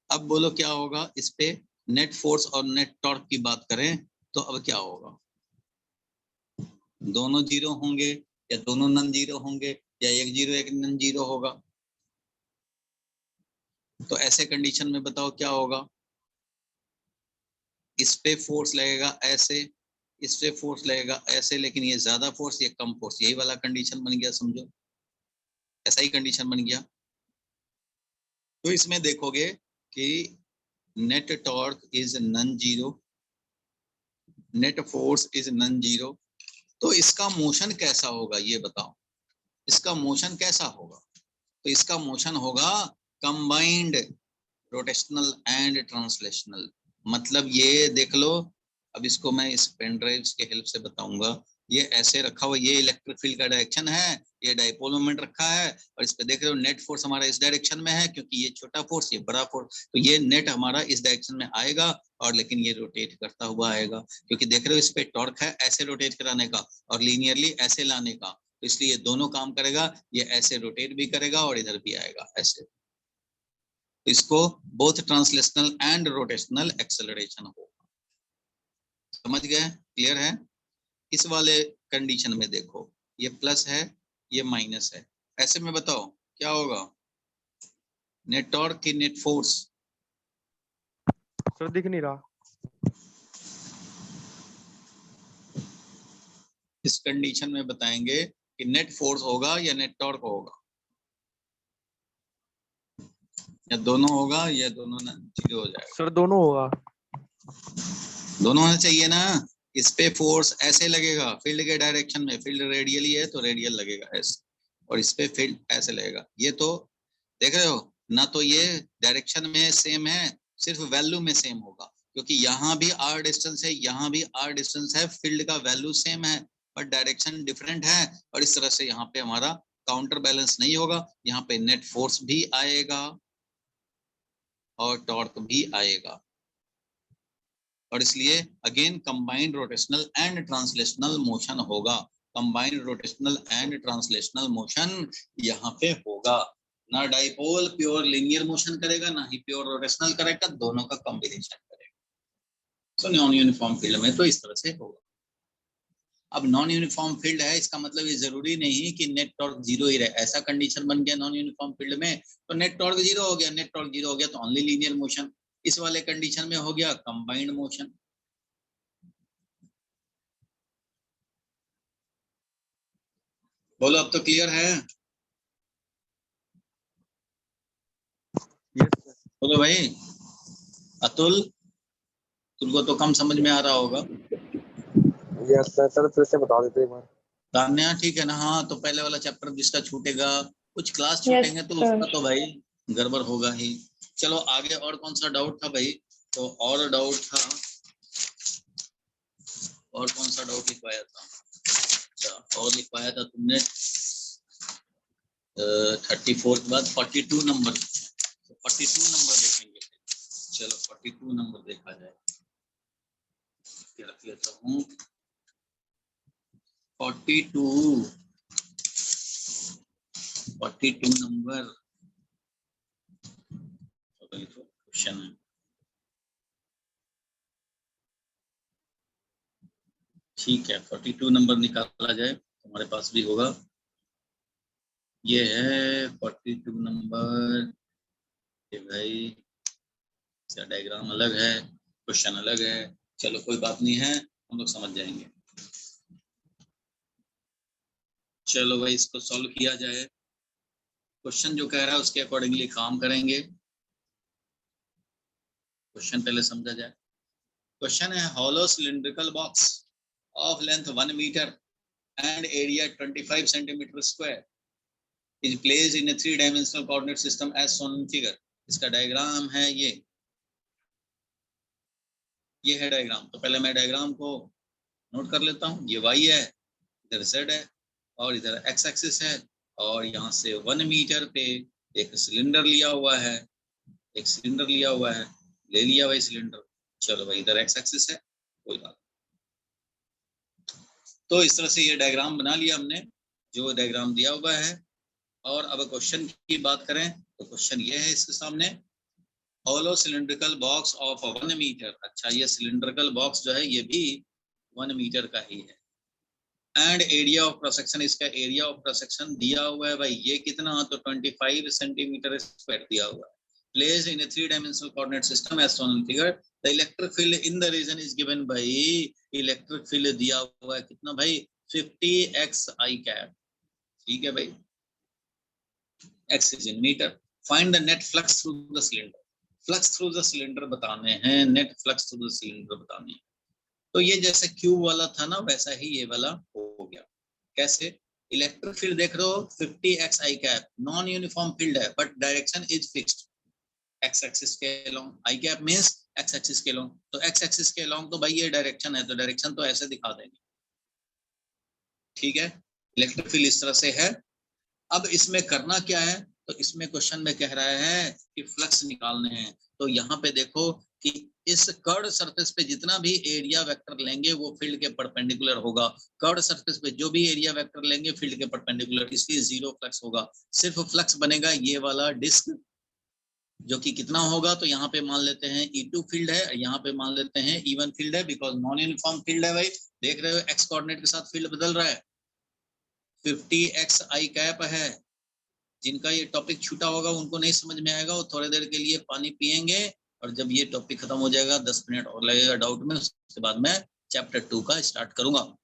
अब बोलो क्या होगा इस पे? नेट फोर्स और नेट टॉर्क की बात करें तो अब क्या होगा? दोनों जीरो होंगे या दोनों नॉन जीरो होंगे या एक जीरो एक नॉन जीरो होगा? तो ऐसे कंडीशन में बताओ क्या होगा? इस पे फोर्स लगेगा ऐसे, इस पे फोर्स लगेगा ऐसे, लेकिन ये ज्यादा फोर्स ये कम फोर्स, यही वाला कंडीशन बन गया, समझो ऐसा ही कंडीशन बन गया। तो इसमें देखोगे कि net torque is non zero, net force is non zero, तो इसका मोशन कैसा होगा ये बताओ? इसका मोशन कैसा होगा? तो इसका मोशन होगा कंबाइंड रोटेशनल एंड ट्रांसलेशनल। मतलब ये देख लो, अब इसको मैं इस पेन ड्राइव के हेल्प से बताऊंगा। ये ऐसे रखा हुआ, ये इलेक्ट्रिक फील्ड का डायरेक्शन है, ये डाइपोल मोमेंट रखा है, और इस पे देख रहे हो नेट फोर्स हमारा इस डायरेक्शन में है, क्योंकि ये छोटा फोर्स ये बड़ा फोर्स, तो ये नेट हमारा इस डायरेक्शन में आएगा, और लेकिन ये रोटेट करता हुआ आएगा, क्योंकि देख रहे हो इस पे टॉर्क है ऐसे रोटेट कराने का और लीनियरली ऐसे लाने का, तो इसलिए ये दोनों काम करेगा, ये ऐसे रोटेट भी करेगा और इधर भी आएगा ऐसे। इसको both translational and rotational acceleration होगा। समझ गए? क्लियर है? इस वाले कंडीशन में देखो, ये प्लस है, ये माइनस है, ऐसे में बताओ क्या होगा? नेट टॉर्क की नेट फोर्स? सर दिख नहीं रहा। इस कंडीशन में बताएंगे कि नेट फोर्स होगा या नेट टॉर्क होगा, या दोनों होगा, या दोनों जीरो हो जाएगा? सर दोनों होगा। दोनों होना चाहिए ना। इस पे फोर्स ऐसे लगेगा फील्ड के डायरेक्शन में, फील्ड रेडियली है तो रेडियल लगेगा ऐसे, और इस पे फील्ड ऐसे लगेगा। ये तो देख रहे हो ना, तो ये डायरेक्शन में सेम है, सिर्फ वैल्यू में सेम होगा, क्योंकि यहाँ भी r डिस्टेंस है, यहाँ भी r डिस्टेंस है, फील्ड का वैल्यू सेम है, बट डायरेक्शन डिफरेंट है, और इस तरह से यहाँ पे हमारा काउंटर बैलेंस नहीं होगा, यहाँ पे नेट फोर्स भी आएगा और टॉर्क भी आएगा, और इसलिए again combined rotational and translational motion होगा। Combined rotational and translational motion यहाँ पे होगा, ना डाइपोल प्योर लिनियर मोशन करेगा, ना ही प्योर रोटेशनल करेगा, दोनों का कॉम्बिनेशन करेगा। सो नॉन यूनिफॉर्म फील्ड में तो इस तरह से होगा। अब नॉन यूनिफॉर्म फील्ड है, इसका मतलब ये जरूरी नहीं कि नेट टॉर्क जीरो ही रहे, ऐसा कंडीशन बन गया नॉन यूनिफॉर्म फील्ड में तो नेट टॉर्क जीरो हो गया, नेट टॉर्क जीरो हो गया तो ओनली लीनियर मोशन। इस वाले कंडीशन में हो गया कंबाइंड मोशन। बोलो अब तो क्लियर है? बोलो भाई। अतुल, तुमको तो कम समझ में आ रहा होगा। यस सर, फिर से बता देते एक बार। तान्या ठीक है ना? हाँ, तो पहले वाला चैप्टर जिसका छूटेगा, कुछ क्लास Yes, छूटेंगे तो sir. उसका तो भाई गड़बड़ होगा ही। चलो आगे और कौन सा डाउट था भाई? तो और डाउट था, और कौन सा डाउट लिखवाया था? अच्छा, और लिखवाया था तुमने 34 के बाद 42 नंबर, तो 42 नंबर देखेंगे। चलो 42 नंबर देखा जाए, रख लेता हूँ 42 नंबर। क्वेश्चन है, ठीक है 42 नंबर निकाला जाए, तुम्हारे पास भी होगा। ये है 42 नंबर। ये भाई इसका डायग्राम अलग है, क्वेश्चन अलग है, चलो कोई बात नहीं है, हम लोग समझ जाएंगे। चलो भाई इसको सॉल्व किया जाए, क्वेश्चन जो कह रहा है उसके अकॉर्डिंगली काम करेंगे। क्वेश्चन पहले समझा जाए। क्वेश्चन है hollow cylindrical box of length 1 metre and area 25 centimetre square is placed in a 3-dimensional coordinate system as shown in figure। इसका डायग्राम है ये है डायग्राम। तो पहले मैं डायग्राम को नोट कर लेता हूँ। ये y है, इधर z है, और इधर x एक्सिस है, और यहाँ से 1 मीटर पे एक सिलेंडर लिया हुआ है, ले लिया भाई सिलेंडर। चलो भाई इधर x एक्सिस है, कोई बात। तो इस तरह से ये डायग्राम बना लिया हमने, जो डायग्राम दिया हुआ है। और अब क्वेश्चन की बात करें तो क्वेश्चन ये है इसके सामने, hollow cylindrical box of 1 metre. अच्छा, ये सिलिंड्रिकल बॉक्स जो है ये भी 1 मीटर का ही है, and area of cross section, इसका एरिया ऑफ क्रॉस सेक्शन दिया हुआ है भाई, ये कितना, तो 25 सेंटीमीटर स्क्वायर दिया हुआ है। Placed in a 3-dimensional coordinate system as shown in figure, the electric field in the region is given by, electric field दिया हुआ है कितना भाई, 50x I cap। ठीक है भाई, x is in meter। Find the net flux through the cylinder। Flux through the cylinder बताने हैं, net flux through the cylinder बताने हैं। तो ये जैसे क्यूब वाला था ना, वैसा ही ये वाला हो गया। कैसे? इलेक्ट्रिक फील्ड देख रहे हो 50x I cap, non uniform field है but direction is fixed x axis के along. I cap means x axis के अलोंग, तो x एक्सिस के अलोंग तो भाई ये डायरेक्शन है, तो डायरेक्शन तो ऐसे दिखा देंगे। ठीक है, इलेक्ट्रिक फील्ड इस तरह से है। अब इसमें करना क्या है, तो इसमें क्वेश्चन में कह रहा है कि फ्लक्स निकालने हैं। तो यहाँ पे देखो कि इस कर्ड सरफेस पे जितना भी एरिया वेक्टर लेंगे वो फील्ड के परपेंडिकुलर होगा। कर्ड सरफेस पे जो भी एरिया वेक्टर लेंगे फील्ड के परपेंडिकुलर, इसलिए जीरो फ्लक्स होगा। सिर्फ फ्लक्स बनेगा ये वाला डिस्क, जो कि कितना होगा, तो यहाँ पे मान लेते हैं E2 फील्ड है, यहाँ पे मान लेते हैं E1 फील्ड है, बिकॉज नॉन यूनिफॉर्म फील्ड है भाई। देख रहे हो एक्स कोऑर्डिनेट के साथ फील्ड बदल रहा है। 50x i कैप है। जिनका ये टॉपिक छूटा होगा उनको नहीं समझ में आएगा, वो थोड़ी देर के लिए पानी पिएंगे, और जब ये टॉपिक खत्म हो जाएगा 10 मिनट और लगेगा डाउट में, उसके बाद मैं चैप्टर 2 का स्टार्ट करूंगा।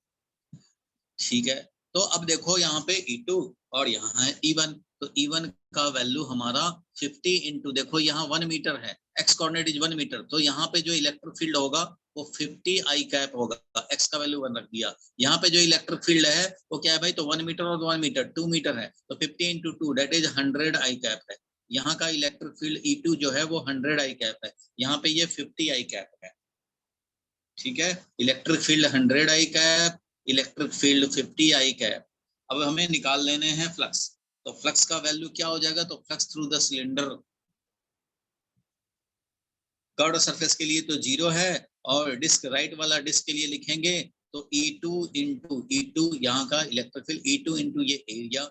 ठीक है, तो अब देखो यहाँ पे E2 और यहाँ है E1। तो E1 का वैल्यू हमारा 50 इंटू, देखो यहाँ 1 मीटर है, एक्स कोऑर्डिनेट इज 1 मीटर, तो यहाँ पे जो इलेक्ट्रिक फील्ड होगा वो 50 i कैप होगा। एक्स का वैल्यू 1 रख दिया। यहाँ पे जो इलेक्ट्रिक फील्ड है वो क्या है भाई, तो 1 मीटर और 1 मीटर 2 मीटर है, तो 50 into 2 that is 100 i cap है। यहाँ का इलेक्ट्रिक फील्ड E2 जो है वो 100 i कैप है, यहाँ पे ये 50 i कैप है। ठीक है, electric field 100 i cap, electric field 50 i cap. अब हमें निकाल लेने हैं फ्लक्स। तो फ्लक्स का वैल्यू क्या हो जाएगा, तो flux through the cylinder curve surface के लिए तो 0 है, और डिस्क राइट वाला डिस्क के लिए लिखेंगे तो E2 इंटू E2, यहाँ का इलेक्ट्रिक फील्ड E2 इंटू ये एरिया,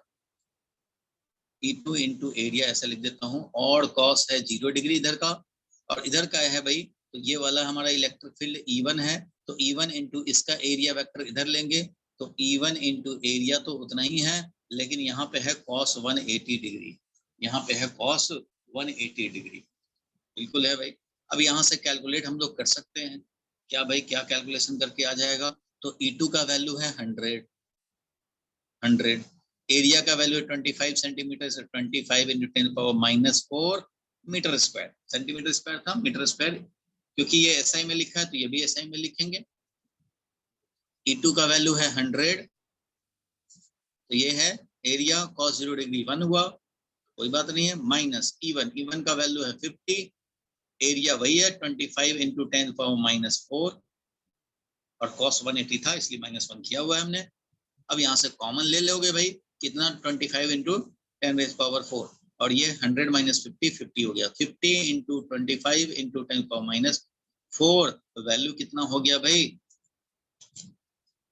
E2 इंटू एरिया ऐसा लिख देता हूँ, और कॉस है 0 डिग्री इधर का, और इधर का है भाई, तो ये वाला हमारा इलेक्ट्रिक फील्ड E1 है, तो E1 इंटू इसका एरिया वेक्टर इधर लेंगे, तो E1 इंटू एरिया तो उतना ही है, लेकिन यहाँ पे है cos 180 डिग्री, यहाँ पे है cos 180 डिग्री, बिल्कुल है भाई। अब यहाँ से कैलकुलेट हम लोग कर सकते हैं क्या भाई, क्या कैलकुलेशन करके आ जाएगा, तो E2 का वैल्यू है 100, एरिया का वैल्यू 25 सेंटीमीटर, से 25 into 10⁻⁴ metre square, centimetre square था, मीटर स्क्वायर, क्योंकि ये SI में लिखा है तो ये भी SI में लिखेंगे। E2 का वैल्यू है 100, तो ये है एरिया, cos 0 डिग्री 1 हुआ, कोई बात नहीं है, माइनस E1 का वैल्यू है 50, एरिया वही है 25 इंटू 10⁻⁴, और cos 180 था इसलिए -1 किया हुआ है हमने। अब यहाँ से कॉमन ले लोगे भाई, कितना, 25 इंटू 10⁻⁴, और ये 100 माइनस 50 हो गया, 50 इंटू 25 इंटू 10⁻⁴, तो वैल्यू कितना हो गया भाई,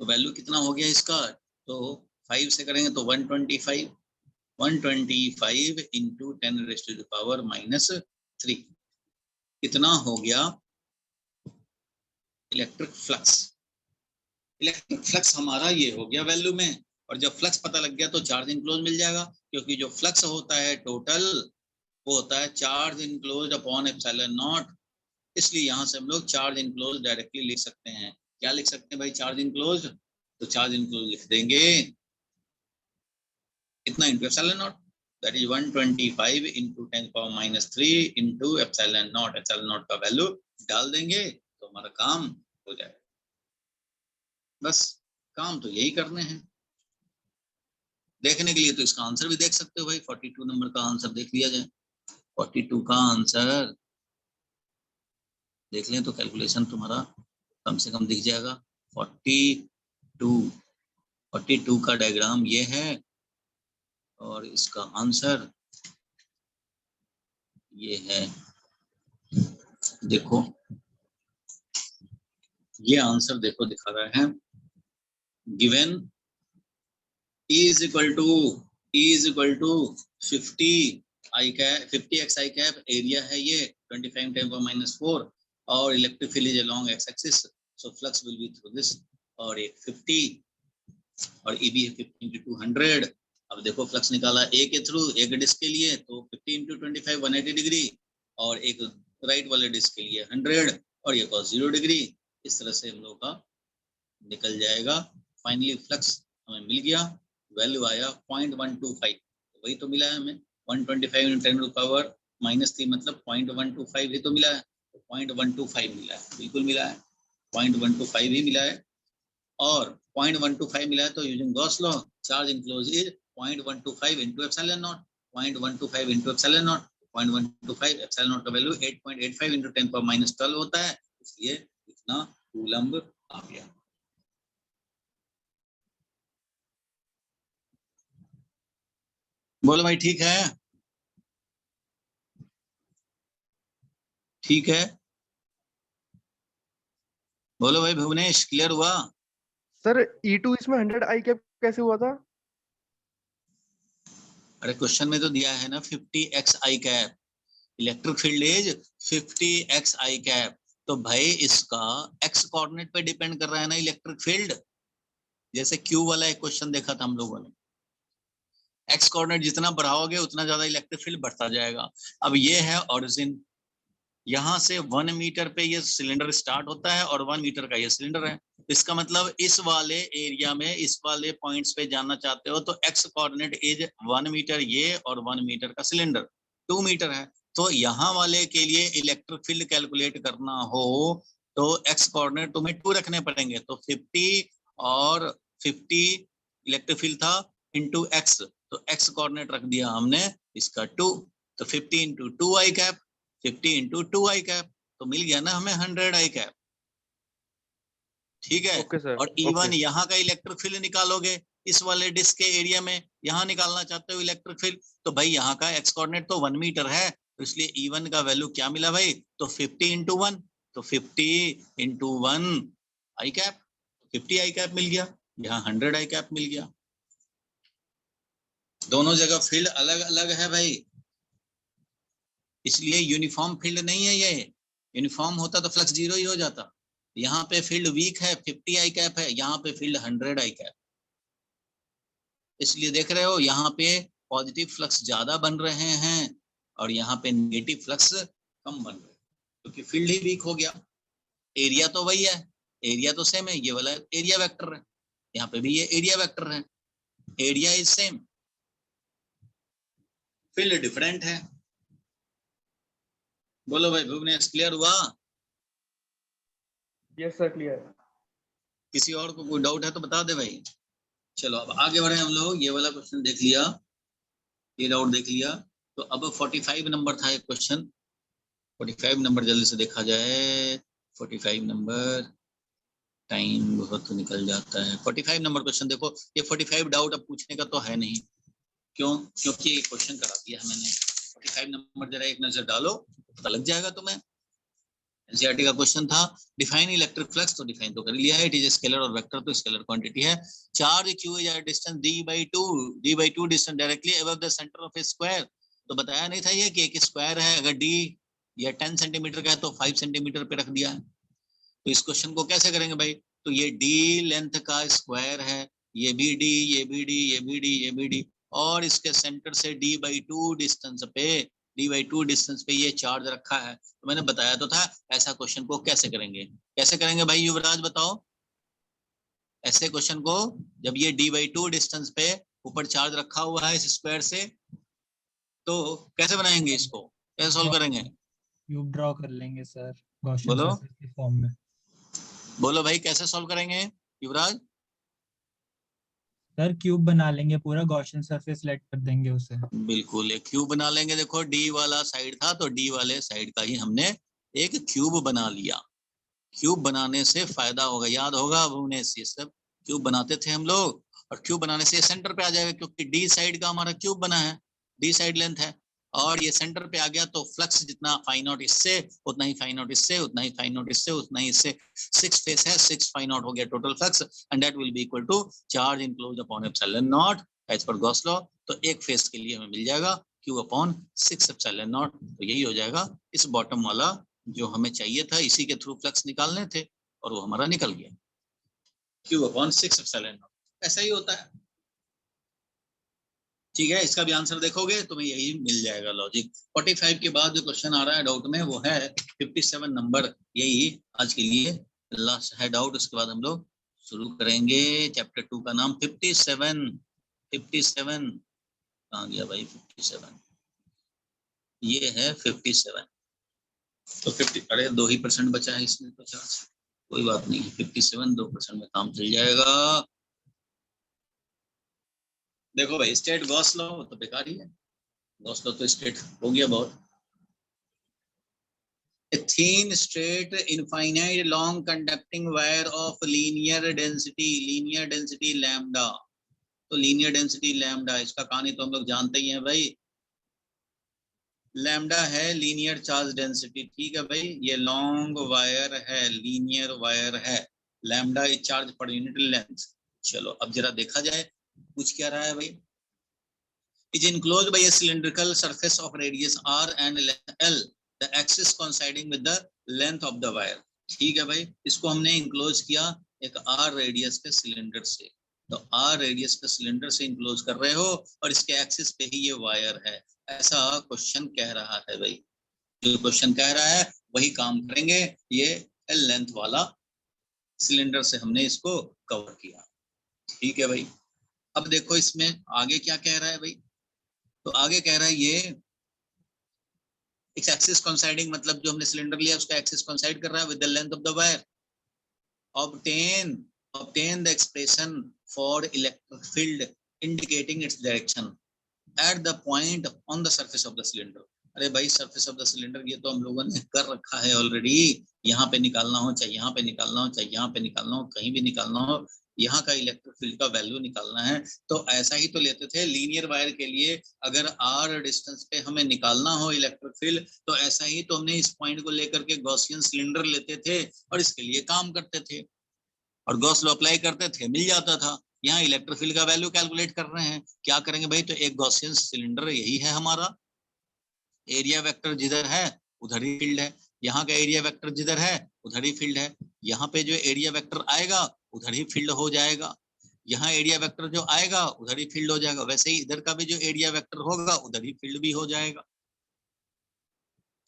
तो वैल्यू कितना हो गया इसका, तो 5 से करेंगे तो 125 इंटू 10⁻⁻³ कितना हो गया इलेक्ट्रिक फ्लक्स। इलेक्ट्रिक फ्लक्स हमारा ये हो गया वैल्यू में, और जब फ्लक्स पता लग गया तो चार्ज इनक्लोज मिल जाएगा, क्योंकि जो फ्लक्स होता है टोटल वो होता है charge enclosed upon epsilon not, इसलिए यहाँ से हम लोग चार्ज इनक्लोज डायरेक्टली लिख सकते हैं। क्या लिख सकते हैं भाई, चार्ज इनक्लोज, तो चार्ज इनक्लोज लिख देंगे इतना into epsilon not, that is 125 into 10⁻³ into epsilon not का वैल्यू डाल देंगे तो हमारा काम हो जाएगा। बस काम तो यही करने हैं। देखने के लिए तो इसका आंसर भी देख सकते हो भाई, 42 नंबर का आंसर देख लिया जाए। 42 का आंसर देख लें तो कैलकुलेशन तुम्हारा कम से कम दिख जाएगा। 42 का डायग्राम ये है, और इसका आंसर ये है। देखो ये आंसर देखो दिखा रहा है, given E is equal to 50x i cap, area है ये 25 10⁻⁴, और electric field is along x axis, so flux will be through this, और एक 50 और EB है 50 इंटू 200। अब देखो फ्लक्स निकाला A के थ्रू, एक डिस्क के लिए तो 50 इंटू 25 180 डिग्री, और एक राइट वाले डिस्क के लिए 100, और ये cos 0 डिग्री। इस तरह से हम लोग का निकल जाएगा। फाइनली फ्लक्स हमें मिल गया, वैल्यू आया 0.125, तो वही तो मिला है हमें, 125 इंटू 10⁻³ मतलब 0.125 ही तो मिला है, तो 0.125 मिला है, बिल्कुल मिला है, 0.125 ही मिला है। और 0.125 मिला है तो using Gauss law charge enclose is 0.125 into epsilon not, 0.125 into epsilon not, 0.125 epsilon not का वैल्यू 8.85 इंटू 10⁻12 होता है, इसलिए इतना कूलम्ब आ गया। बोलो भाई ठीक है, ठीक है, बोलो भाई भुवनेश, क्लियर हुआ? सर E2 इसमें 100 आई कैप कैसे हुआ था? अरे क्वेश्चन में तो दिया है ना 50x I cap, electric field is 50x I cap. तो भाई इसका x कोऑर्डिनेट पे डिपेंड कर रहा है ना इलेक्ट्रिक फील्ड। जैसे Q वाला एक क्वेश्चन देखा था हम लोगों ने, x कोऑर्डिनेट जितना बढ़ाओगे उतना ज्यादा इलेक्ट्रिक फील्ड बढ़ता जाएगा। अब ये है ऑरिजिन, यहाँ से 1 मीटर पे ये सिलेंडर स्टार्ट होता है और 1 मीटर का ये सिलेंडर है। इसका मतलब इस वाले एरिया में इस वाले पॉइंट्स पे जाना चाहते हो तो x कोऑर्डिनेट इज 1 मीटर ये, और 1 मीटर का सिलेंडर 2 मीटर है। तो यहाँ वाले के लिए इलेक्ट्रिक फील्ड कैलकुलेट करना हो तो x कोऑर्डिनेट तुम्हें 2 रखने पड़ेंगे। तो 50 और 50 इलेक्ट्रिक फील्ड था इंटू x, तो x कोऑर्डिनेट रख दिया हमने इसका 2, तो 50 इंटू 2 आई कैप, 50 इंटू 2 आई कैप, तो मिल गया ना हमें 100 आई कैप। ठीक है। ओके सर, और इवन यहाँ का इलेक्ट्रिक फील्ड निकालोगे इस वाले डिस्क के एरिया में, यहाँ निकालना चाहते हो इलेक्ट्रिक फील्ड, तो भाई यहाँ का एक्स कोऑर्डिनेट तो 1 मीटर है, तो इसलिए E1 का वैल्यू क्या मिला भाई, तो 50 इंटू 1, तो 50 इंटू 1 आई कैप, 50 आई कैप मिल गया, यहाँ 100 आई कैप मिल गया। दोनों जगह फील्ड अलग अलग है भाई, इसलिए यूनिफॉर्म फील्ड नहीं है ये। यूनिफॉर्म होता तो फ्लक्स 0 ही हो जाता। यहाँ पे फील्ड वीक है, 50 आई कैप है, यहाँ पे फील्ड 100 आई कैप। इसलिए देख रहे हो यहाँ पे पॉजिटिव फ्लक्स ज्यादा बन रहे हैं और यहाँ पे नेगेटिव फ्लक्स कम बन रहे हैं, क्योंकि फील्ड ही वीक हो गया। एरिया तो वही है, एरिया तो सेम है, ये वाला एरिया वेक्टर है, यहाँ पे भी ये एरिया वेक्टर है, area is same, field different है। बोलो भाई भुवनेश, क्लियर हुआ? Yes sir clear. किसी और को कोई डाउट है तो बता दे भाई। चलो अब आगे बढ़े हम लोग, ये वाला क्वेश्चन देख लिया, ये डाउट देख लिया, तो अब 45 नंबर था एक क्वेश्चन। 45 नंबर जल्दी से देखा जाए, 45 नंबर, टाइम बहुत निकल जाता है। 45 नंबर क्वेश्चन देखो, ये 45 डाउट अब पूछने का तो है नहीं, क्यों? क्योंकि ये क्वेश्चन करा दिया है मैंने। 45 नंबर जरा एक नजर डालो, पता लग जाएगा तुम्हें। एनसीईआरटी का क्वेश्चन था डिफाइन इलेक्ट्रिक फ्लक्स, तो डिफाइन तो कर लिया है, इट इज स्केलर और वेक्टर तो स्केलर क्वांटिटी है। Charge Q is at distance d/2 distance directly above the centre of A square. तो बताया नहीं था ये कि एक स्क्वायर है, अगर d या 10 सेंटीमीटर का है तो 5 सेंटीमीटर पे रख दिया है। तो इस क्वेश्चन को कैसे करेंगे भाई, तो ये d लेंथ का स्क्वायर है, ये भी d, ये भी d, ये भी d, ये भी d, और इसके सेंटर से d/2 डिस्टेंस पे ये चार्ज रखा है। तो मैंने बताया तो था ऐसा क्वेश्चन को कैसे करेंगे। कैसे करेंगे भाई युवराज बताओ? ऐसे क्वेश्चन को जब ये d/2 डिस्टेंस पे ऊपर चार्ज रखा हुआ है इस स्क्वायर से, तो कैसे बनाएंगे इसको, कैसे सॉल्व करेंगे? क्यूब ड्रॉ कर लेंगे सर, गॉसियन बोलो सरफेस के फॉर्म में। बोलो भाई कैसे सॉल्व करेंगे युवराज? सर क्यूब बना लेंगे पूरा, गॉसियन सरफेस लेट कर देंगे उसे। बिल्कुल एक क्यूब बना लेंगे। देखो d वाला साइड था तो d वाले साइड का ही हमने एक क्यूब बना लिया। क्यूब बनाने से फायदा होगा, याद होगा भुवनेश, ये सब क्यूब बनाते थे हम लोग, और क्यूब बनाने से सेंटर पे आ जाएगा क्योंकि डी साइड का हमारा क्यूब बना है, डी साइड लेंथ है, और ये सेंटर पे आ गया तो फ्लक्स जितना फाई नॉट इससे उतना ही फाई नॉट इससे उतना ही फाई नॉट इससे उतना ही इससे, 6 फेस है, 6 फाई नॉट हो गया total flux, and that will be equal to charge enclosed upon epsilon naught as per Gauss law. तो एक फेस के लिए हमें मिल जाएगा Q अपॉन 6 एप्सिलॉन नॉट, तो यही हो जाएगा इस बॉटम वाला जो हमें चाहिए था, इसी के थ्रू फ्लक्स निकालने थे और वो हमारा निकल गया, Q अपॉन 6 एप्सिलॉन नॉट। ऐसा ही होता है। ठीक है, इसका भी आंसर देखोगे तुम्हें यही मिल जाएगा लॉजिक। 45 के बाद जो क्वेश्चन आ रहा है डाउट में वो है 57 नंबर, यही आज के लिए लास्ट है डाउट। उसके बाद हम लोग शुरू करेंगे चैप्टर 2 का नाम 57। 57 कहाँ गया भाई? 57 ये है 57। तो 50, अरे 2% बचा है इसमें, 50, कोई बात नहीं, 57 2% में काम चल जाएगा। देखो भाई स्टेट गॉस लॉ तो बेकार ही है, गॉस लॉ तो स्टेट हो गया बहुत। A thin straight infinite long conducting wire of linear density lambda तो लीनियर डेंसिटी लैम्डा, इसका कहानी तो हम लोग जानते ही हैं भाई, लैम्डा है लीनियर चार्ज डेंसिटी। ठीक है भाई, ये लॉन्ग वायर है, लीनियर वायर है, lambda is charge per unit length. चलो अब जरा देखा जाए पूछ क्या रहा है भाई। Is enclosed bye a cylindrical surface of radius r and l, the axis coinciding with the length of the wire. ठीक है भाई, इसको हमने इनक्लोज किया एक r रेडियस के सिलेंडर से, तो r रेडियस के सिलेंडर से इनक्लोज कर रहे हो और इसके एक्सिस पे ही ये वायर है, ऐसा क्वेश्चन कह रहा है भाई। जो क्वेश्चन कह रहा है वही काम करेंगे, ये l लेंथ वाला सिलेंडर से हमने इसको कवर किया। ठीक है भाई, अब देखो इसमें आगे क्या कह रहा है भाई, तो आगे कह रहा है ये एक्सिस कोइंसाइडिंग, मतलब जो हमने सिलेंडर लिया उसका एक्सिस कोइंसाइड कर रहा है with the length of the wire. obtain the expression for electric field indicating its direction at the point on the surface of the cylinder। अरे भाई सरफेस ऑफ द सिलेंडर ये तो हम लोगों ने कर रखा है ऑलरेडी, यहाँ पे निकालना हो चाहे यहाँ पे निकालना हो चाहे यहाँ पे निकालना हो, कहीं भी निकालना हो, यहाँ का इलेक्ट्रिक फील्ड का वैल्यू निकालना है। तो ऐसा ही तो लेते थे लीनियर वायर के लिए, अगर r डिस्टेंस पे हमें निकालना हो इलेक्ट्रिक फील्ड तो ऐसा ही तो हमने इस पॉइंट को लेकर के गॉसियन सिलेंडर लेते थे और इसके लिए काम करते थे और गॉस लॉ अप्लाई करते थे, मिल जाता था। यहाँ इलेक्ट्रिक फील्ड का वैल्यू कैलकुलेट कर रहे हैं, क्या करेंगे भाई, तो एक गॉसियन सिलेंडर यही है हमारा, एरिया वेक्टर जिधर है उधर ही फील्ड है, यहाँ का एरिया वेक्टर जिधर है उधर ही फील्ड है, यहाँ पे जो एरिया वेक्टर आएगा उधर ही फील्ड हो जाएगा, यहाँ एरिया वेक्टर जो आएगा उधर ही फील्ड हो जाएगा, वैसे ही इधर का भी जो एरिया वेक्टर होगा उधर ही फील्ड भी हो जाएगा।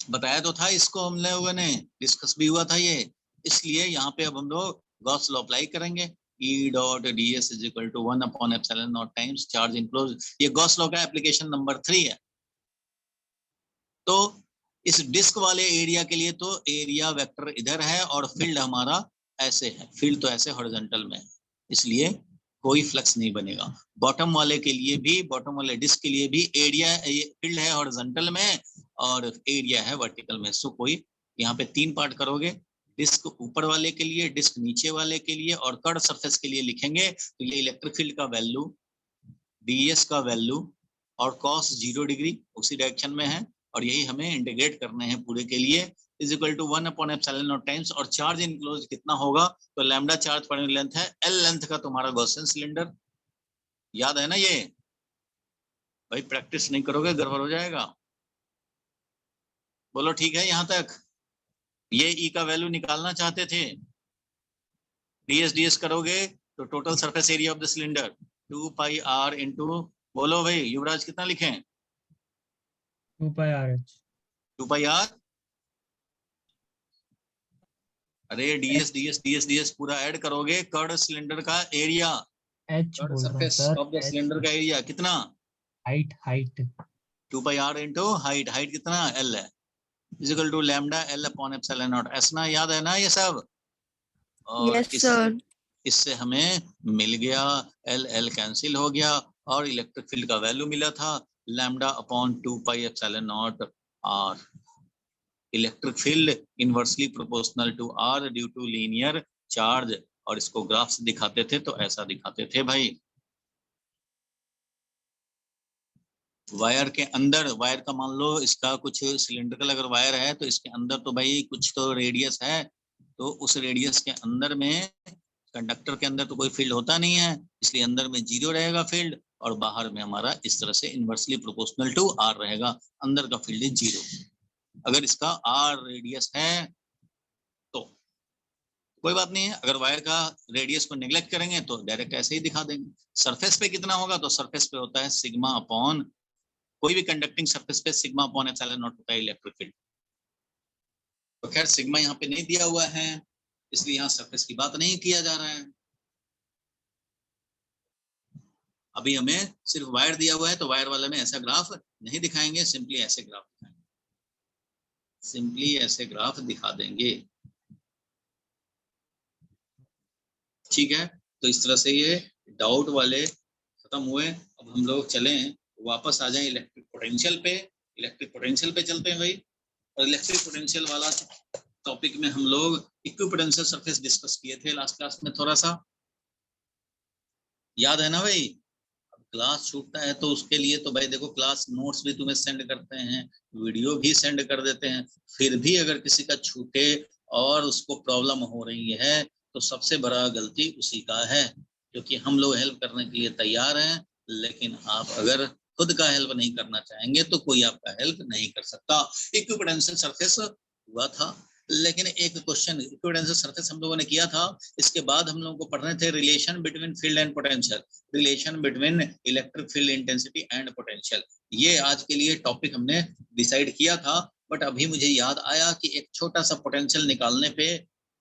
बताया तो था इसको हम लोगों ने, डिस्कस भी हुआ था ये, इसलिए यहाँ पे अब हम लोग गॉस लॉ अप्लाई करेंगे। E dot ds is equal to 1 upon epsilon naught times charge enclosed, ये गॉस लॉ का एप्लीकेशन नंबर 3 है। तो इस डिस्क वाले एरिया के लिए तो एरिया वेक्टर इधर है और फील्ड हमारा ऐसे है, फील्ड तो ऐसे हॉरिजॉन्टल में है, इसलिए कोई फ्लक्स नहीं बनेगा। बॉटम वाले के लिए भी, बॉटम वाले डिस्क के लिए भी एरिया फील्ड है हॉरिजॉन्टल में और एरिया है वर्टिकल में। सो कोई यहाँ पे 3 पार्ट करोगे, डिस्क ऊपर वाले के लिए, डिस्क नीचे वाले के लिए और कर्व सरफेस के लिए लिखेंगे तो ये इलेक्ट्रिक फील्ड का वैल्यू, ds का वैल्यू और cos 0 डिग्री उसी डायरेक्शन में है और यही हमें इंटीग्रेट करने हैं पूरे के लिए, is equal to 1 upon epsilon naught times, और चार्ज इनक्लोज कितना होगा तो lambda charge per unit length है, l लेंथ का तुम्हारा गॉसियन सिलेंडर, याद है ना ये भाई, प्रैक्टिस नहीं करोगे गड़बड़ हो जाएगा। बोलो ठीक है यहाँ तक, ये E का वैल्यू निकालना चाहते थे, ds करोगे तो total surface area of the cylinder 2 pi r into, बोलो भाई युवराज कितना लिखें, 2 पाई RH, 2 पाई r, अरे ds पूरा ऐड करोगे, कर्ड सिलेंडर का एरिया, H कर्ड बोल रहा हूँ surface sir, of the cylinder का एरिया कितना, height 2 pi r into height कितना l है, is equal to lambda l upon epsilon naught, ऐसा याद है ना ये सब। और इससे हमें मिल गया l कैंसिल हो गया और इलेक्ट्रिक फील्ड का वैल्यू मिला था lambda upon 2 pi epsilon naught r। Electric field inversely proportional to r due to linear charge, और इसको ग्राफ से दिखाते थे तो ऐसा दिखाते थे भाई, वायर के अंदर, वायर का मान लो इसका कुछ सिलेंड्रिकल अगर वायर है तो इसके अंदर तो भाई कुछ तो रेडियस है, तो उस रेडियस के अंदर में कंडक्टर के अंदर तो कोई फील्ड होता नहीं है, इसलिए अंदर में 0 रहेगा फील्ड और बाहर में हमारा इस तरह से इनवर्सली प्रोपोर्शनल टू r रहेगा, अंदर का फील्ड है 0। अगर इसका r रेडियस है तो कोई बात नहीं है, अगर वायर का रेडियस को नेग्लेक्ट करेंगे तो डायरेक्ट ऐसे ही दिखा देंगे। सरफेस पे कितना होगा तो सरफेस पे होता है सिग्मा अपॉन, कोई भी कंडक्टिंग सरफेस पे सिग्मा अपॉन एप्सिलॉन नॉट होता है इलेक्ट्रिक फील्ड। तो खैर सिग्मा यहाँ पे नहीं दिया हुआ है इसलिए यहाँ सरफेस की बात नहीं किया जा रहा है, अभी हमें सिर्फ वायर दिया हुआ है तो वायर वाले में ऐसा ग्राफ नहीं दिखाएंगे, सिंपली ऐसे ग्राफ दिखाएंगे, सिंपली ऐसे ग्राफ दिखा देंगे। ठीक है, तो इस तरह से ये डाउट वाले खत्म हुए। अब हम लोग चलें वापस आ जाएं इलेक्ट्रिक पोटेंशियल पे, इलेक्ट्रिक पोटेंशियल पे चलते हैं भाई। और इलेक्ट्रिक पोटेंशियल वाला टॉपिक में हम लोग इक्विपोटेंशियल सरफेस डिस्कस किए थे लास्ट क्लास में, थोड़ा सा याद है ना भाई, क्लास छूटता है तो उसके लिए तो भाई देखो क्लास नोट्स भी तुम्हें सेंड करते हैं, वीडियो भी सेंड कर देते हैं, फिर भी अगर किसी का छूटे और उसको प्रॉब्लम हो रही है तो सबसे बड़ा गलती उसी का है, क्योंकि हम लोग हेल्प करने के लिए तैयार हैं, लेकिन आप अगर खुद का हेल्प नहीं करना चाहेंगे तो कोई आपका हेल्प नहीं कर सकता। इक्विपोटेंशियल सरफेस हुआ था, लेकिन एक क्वेश्चन इक्विपोटेंशियल सरफेस हम लोगों ने किया था, इसके बाद हम लोगों को पढ़ने थे relation between field and potential, relation between electric field intensity and potential. ये आज के लिए टॉपिक हमने डिसाइड किया था, बट अभी मुझे याद आया कि एक छोटा सा पोटेंशियल निकालने पे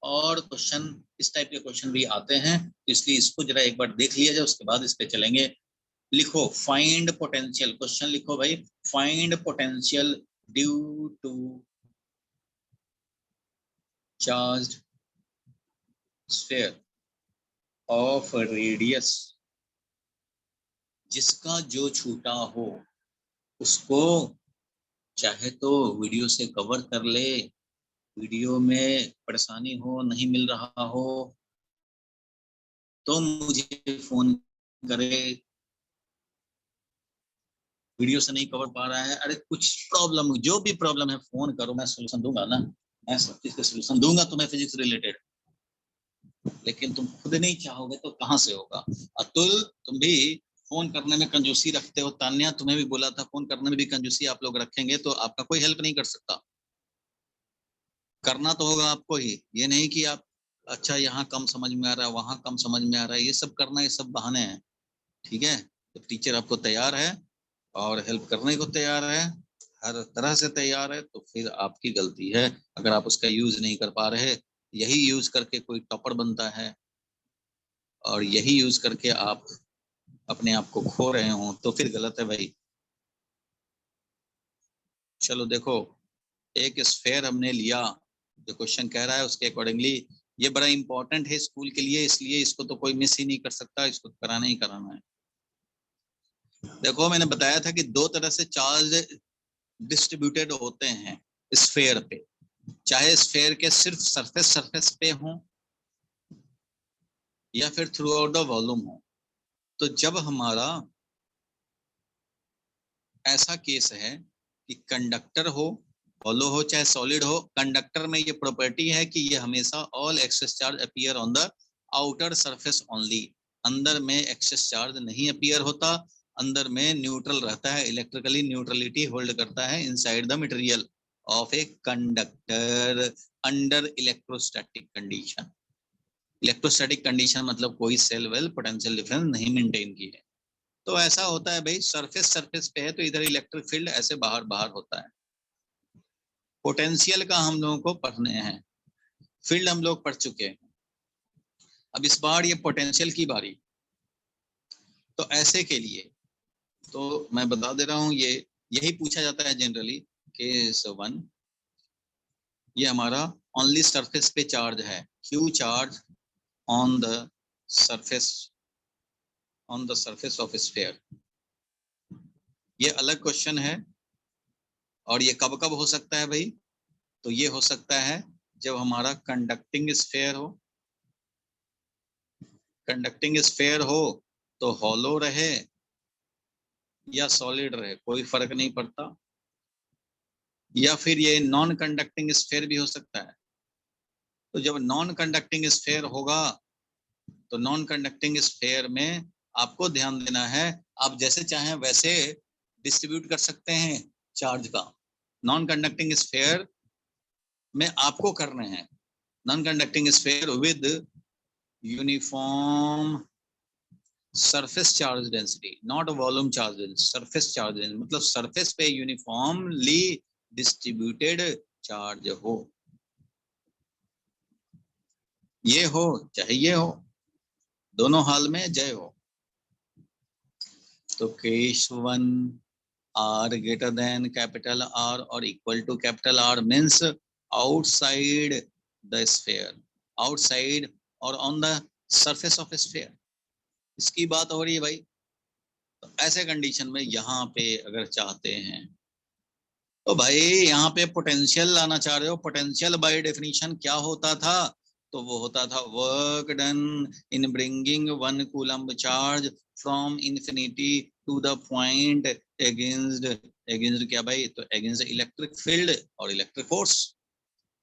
और क्वेश्चन इस टाइप के क्वेश्चन भी आते हैं, इसलिए इसको जरा एक बार देख लिया जाए, उसके बाद इस पे चलेंगे। लिखो फाइंड पोटेंशियल, क्वेश्चन लिखो भाई, find potential due to charged sphere of radius, जिसका जो छूटा हो उसको चाहे तो वीडियो से कवर कर ले, वीडियो में परेशानी हो, नहीं मिल रहा हो तो मुझे फोन करे, वीडियो से नहीं कवर पा रहा है, अरे कुछ प्रॉब्लम, जो भी प्रॉब्लम है फोन करो, मैं सॉल्यूशन दूंगा ना, मैं सब चीज का सॉल्यूशन दूंगा तुम्हें फिजिक्स रिलेटेड। लेकिन तुम खुद नहीं चाहोगे तो कहाँ से होगा। अतुल तुम भी फोन करने में कंजूसी रखते हो, तान्या तुम्हें भी बोला था फोन करने में भी कंजूसी आप लोग रखेंगे तो आपका कोई हेल्प नहीं कर सकता। करना तो होगा आपको ही, ये नहीं कि आप अच्छा यहाँ कम समझ में आ रहा है वहां कम समझ में आ रहा है, ये सब करना ये सब बहाने हैं। ठीक है, तो टीचर आपको तैयार है और हेल्प करने को तैयार है, हर तरह से तैयार है, तो फिर आपकी गलती है अगर आप उसका यूज नहीं कर पा रहे। यही यूज करके कोई टॉपर बनता है और यही यूज करके आप अपने आप को खो रहे हो तो फिर गलत है भाई। चलो देखो, एक स्फेयर हमने लिया, जो क्वेश्चन कह रहा है उसके अकॉर्डिंगली, ये बड़ा इंपॉर्टेंट है स्कूल के लिए, इसलिए इसको तो कोई मिस ही नहीं कर सकता, इसको कराना ही कराना है। देखो मैंने बताया था कि दो तरह से चार्ज डिस्ट्रीब्यूटेड होते हैं स्फेयर पे, चाहे स्फेयर के सिर्फ सरफेस पे हो या फिर थ्रू आउट द वॉल्यूम हो। तो जब हमारा ऐसा केस है कि कंडक्टर हो, हॉलो हो चाहे सॉलिड हो, कंडक्टर में ये प्रॉपर्टी है कि ये हमेशा all excess charge appear on the outer surface only, अंदर में एक्सेस चार्ज नहीं अपीयर होता, अंदर में न्यूट्रल रहता है, इलेक्ट्रिकली न्यूट्रलिटी होल्ड करता है inside the material of a conductor under electrostatic condition. Electrostatic condition मतलब कोई सेल वेल पोटेंशियल डिफरेंस नहीं मेंटेन की है। तो ऐसा होता है भाई, सरफेस पे है तो इधर इलेक्ट्रिक फील्ड ऐसे बाहर बाहर होता है। पोटेंशियल का हम लोगों को पढ़ने हैं, फील्ड हम लोग पढ़ चुके हैं, अब इस बार ये पोटेंशियल की बारी। तो ऐसे के लिए तो मैं बता दे रहा हूँ, ये यही पूछा जाता है जनरली, केस 1 ये हमारा ओनली सरफेस पे चार्ज है, Q charge on the surface of sphere. ये अलग क्वेश्चन है और ये कब कब हो सकता है भाई, तो ये हो सकता है जब हमारा कंडक्टिंग स्फीयर हो, कंडक्टिंग स्फीयर हो तो हॉलो रहे या सॉलिड रहे कोई फर्क नहीं पड़ता, या फिर ये नॉन कंडक्टिंग स्फीयर भी हो सकता है। तो जब नॉन कंडक्टिंग स्फीयर होगा तो नॉन कंडक्टिंग स्फीयर में आपको ध्यान देना है, आप जैसे चाहें वैसे डिस्ट्रीब्यूट कर सकते हैं चार्ज का। नॉन कंडक्टिंग स्फीयर में आपको करने हैं non conducting sphere with uniform surface charge density, not volume charge density, surface charge density मतलब सरफेस पे यूनिफॉर्मली डिस्ट्रीब्यूटेड चार्ज हो, ये हो चाहे ये हो, दोनों हाल में जय हो। तो case 1 R greater than capital R or equal to capital R means outside the sphere, outside or on the surface of sphere, इसकी बात हो रही है भाई। तो ऐसे कंडीशन में यहाँ पे अगर चाहते हैं तो भाई यहाँ पे पोटेंशियल लाना चाह रहे हो, पोटेंशियल बाय डेफिनेशन क्या होता था, तो वो होता था work done in bringing 1 coulomb charge from infinity to the point against क्या भाई, तो अगेंस्ट इलेक्ट्रिक फील्ड और इलेक्ट्रिक फोर्स।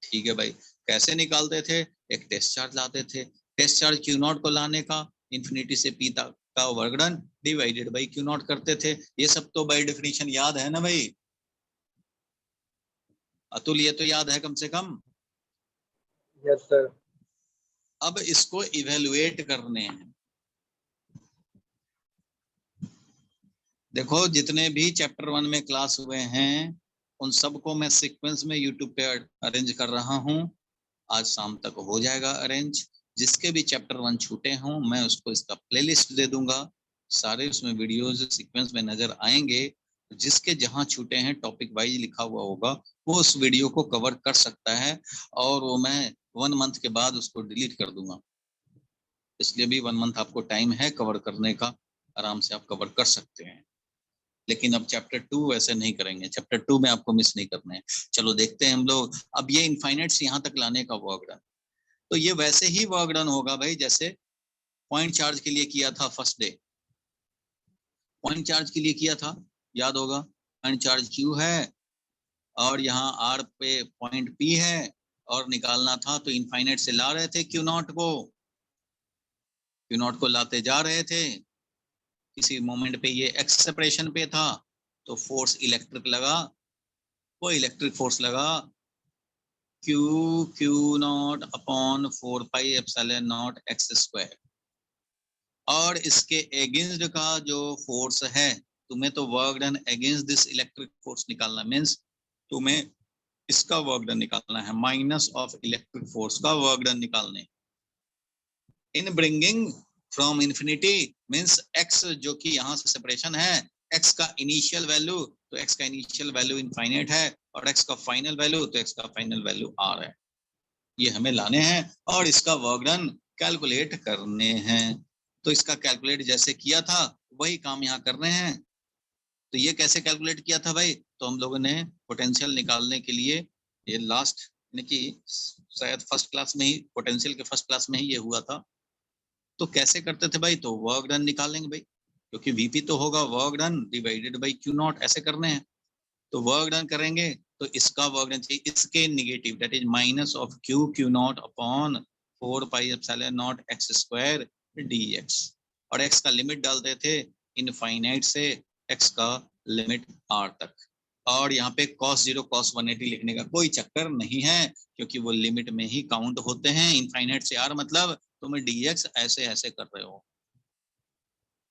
ठीक है भाई, कैसे निकालते थे, एक टेस्ट चार्ज लाते थे, टेस्ट चार्ज क्यू नॉट को लाने का इन्फिनिटी से पी तक का work done divided by Q not करते थे। ये सब तो बाय डेफिनेशन याद है ना भाई, अतुल ये तो याद है कम से कम। Yes sir. अब इसको इवेलुएट करने हैं। देखो जितने भी चैप्टर 1 में क्लास हुए हैं उन सबको मैं सीक्वेंस में यूट्यूब पे अरेंज कर रहा हूँ, आज शाम तक हो जाएगा अरेंज। जिसके भी चैप्टर 1 छूटे हों मैं उसको इसका प्लेलिस्ट दे दूंगा, सारे उसमें वीडियोस सीक्वेंस में नजर आएंगे। जिसके जहां छूटे हैं टॉपिक वाइज लिखा हुआ होगा वो उस वीडियो को कवर कर सकता है, और वो मैं 1 मंथ के बाद उसको डिलीट कर दूंगा। इसलिए भी 1 मंथ आपको टाइम है कवर करने का, आराम से आप कवर कर सकते हैं। लेकिन अब चैप्टर 2 वैसे नहीं करेंगे, चैप्टर 2 में आपको मिस नहीं करना है। चलो देखते हैं हम लोग। अब ये इनफाइनाइट से यहाँ तक लाने का वर्क डन, तो ये वैसे ही वर्क डन होगा भाई जैसे पॉइंट चार्ज के लिए किया था फर्स्ट डे। पॉइंट चार्ज के लिए किया था, याद होगा, पॉइंट चार्ज क्यू है और यहाँ आर पे पॉइंट पी है, और निकालना था तो इनफाइनाइट से ला रहे थे क्यू नॉट को लाते जा रहे थे। किसी मोमेंट पे ये एक्स सेपरेशन पे था तो फोर्स इलेक्ट्रिक लगा, वो इलेक्ट्रिक फोर्स लगा Q naught upon 4 pi epsilon naught X square. और इसके अगेंस्ट का जो फोर्स है, तुम्हें तो work done against this electric force निकालना, मीन्स तुम्हें इसका वर्क डन निकालना है, माइनस ऑफ इलेक्ट्रिक फोर्स का वर्क डन निकालने। In bringing from infinity means x जो कि यहाँ से सेपरेशन है, एक्स का इनिशियल वैल्यू, तो एक्स का इनिशियल वैल्यू इनफाइनाइट है, और एक्स का फाइनल वैल्यू, तो एक्स का फाइनल वैल्यू आर है। ये हमें लाने हैं और इसका वर्क डन कैलकुलेट करने हैं। तो इसका कैलकुलेट जैसे किया था वही काम यहाँ कर रहे हैं। तो ये कैसे कैलकुलेट किया था भाई, तो हम लोगों ने पोटेंशियल निकालने के लिए, ये लास्ट यानी कि शायद फर्स्ट क्लास में ही, पोटेंशियल के फर्स्ट क्लास में ही ये हुआ था। तो कैसे करते थे भाई, तो वर्क डन निकालेंगे भाई, क्योंकि वीपी तो होगा work done divided by Q not, ऐसे करने हैं। तो वर्क डन करेंगे तो इसका वर्क डन चाहिए, इसके negative, that is minus of Q naught upon 4 pi epsilon naught X square dx. और एक्स का लिमिट डालते थे इनफाइनाइट से एक्स का लिमिट आर तक। और यहाँ पे cos 0 cos 180 लिखने का कोई चक्कर नहीं है, क्योंकि वो लिमिट में ही काउंट होते हैं। इनफाइनाइट से आर मतलब तुम dx ऐसे ऐसे कर रहे हो,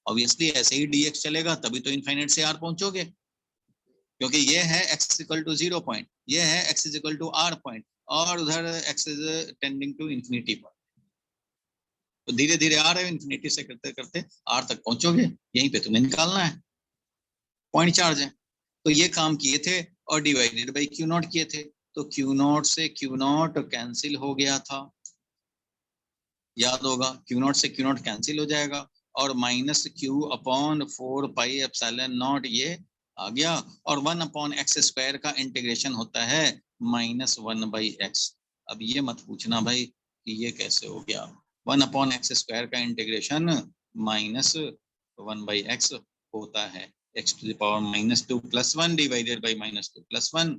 ऑब्वियसली ऐसे ही dx चलेगा तभी तो इनफाइनाइट से आर पहुंचोगे, क्योंकि ये है x इक्वल टू 0 पॉइंट, ये है x equal to r point, और उधर x is tending to infinity point. तो धीरे धीरे आ रहे हो, इन्फिनिटी से करते करते r तक पहुंचोगे, यहीं पे तुम्हें निकालना है, पॉइंट चार्ज है। तो ये काम किए थे और डिवाइडेड बाई क्यू नॉट किए थे, तो क्यू नॉट से क्यू नॉट कैंसिल हो गया था, याद होगा, क्यू नॉट से क्यू नॉट कैंसिल हो जाएगा, और minus Q upon 4 pi epsilon not ये आ गया, और 1 अपॉन एक्स स्क्वायर का इंटीग्रेशन होता है -1 बाई एक्स। अब ये मत पूछना भाई कि ये कैसे हो गया, 1 अपॉन एक्स स्क्वायर का इंटीग्रेशन -1 बाई एक्स होता है, x to the power -2 plus 1 divided by -2 plus 1,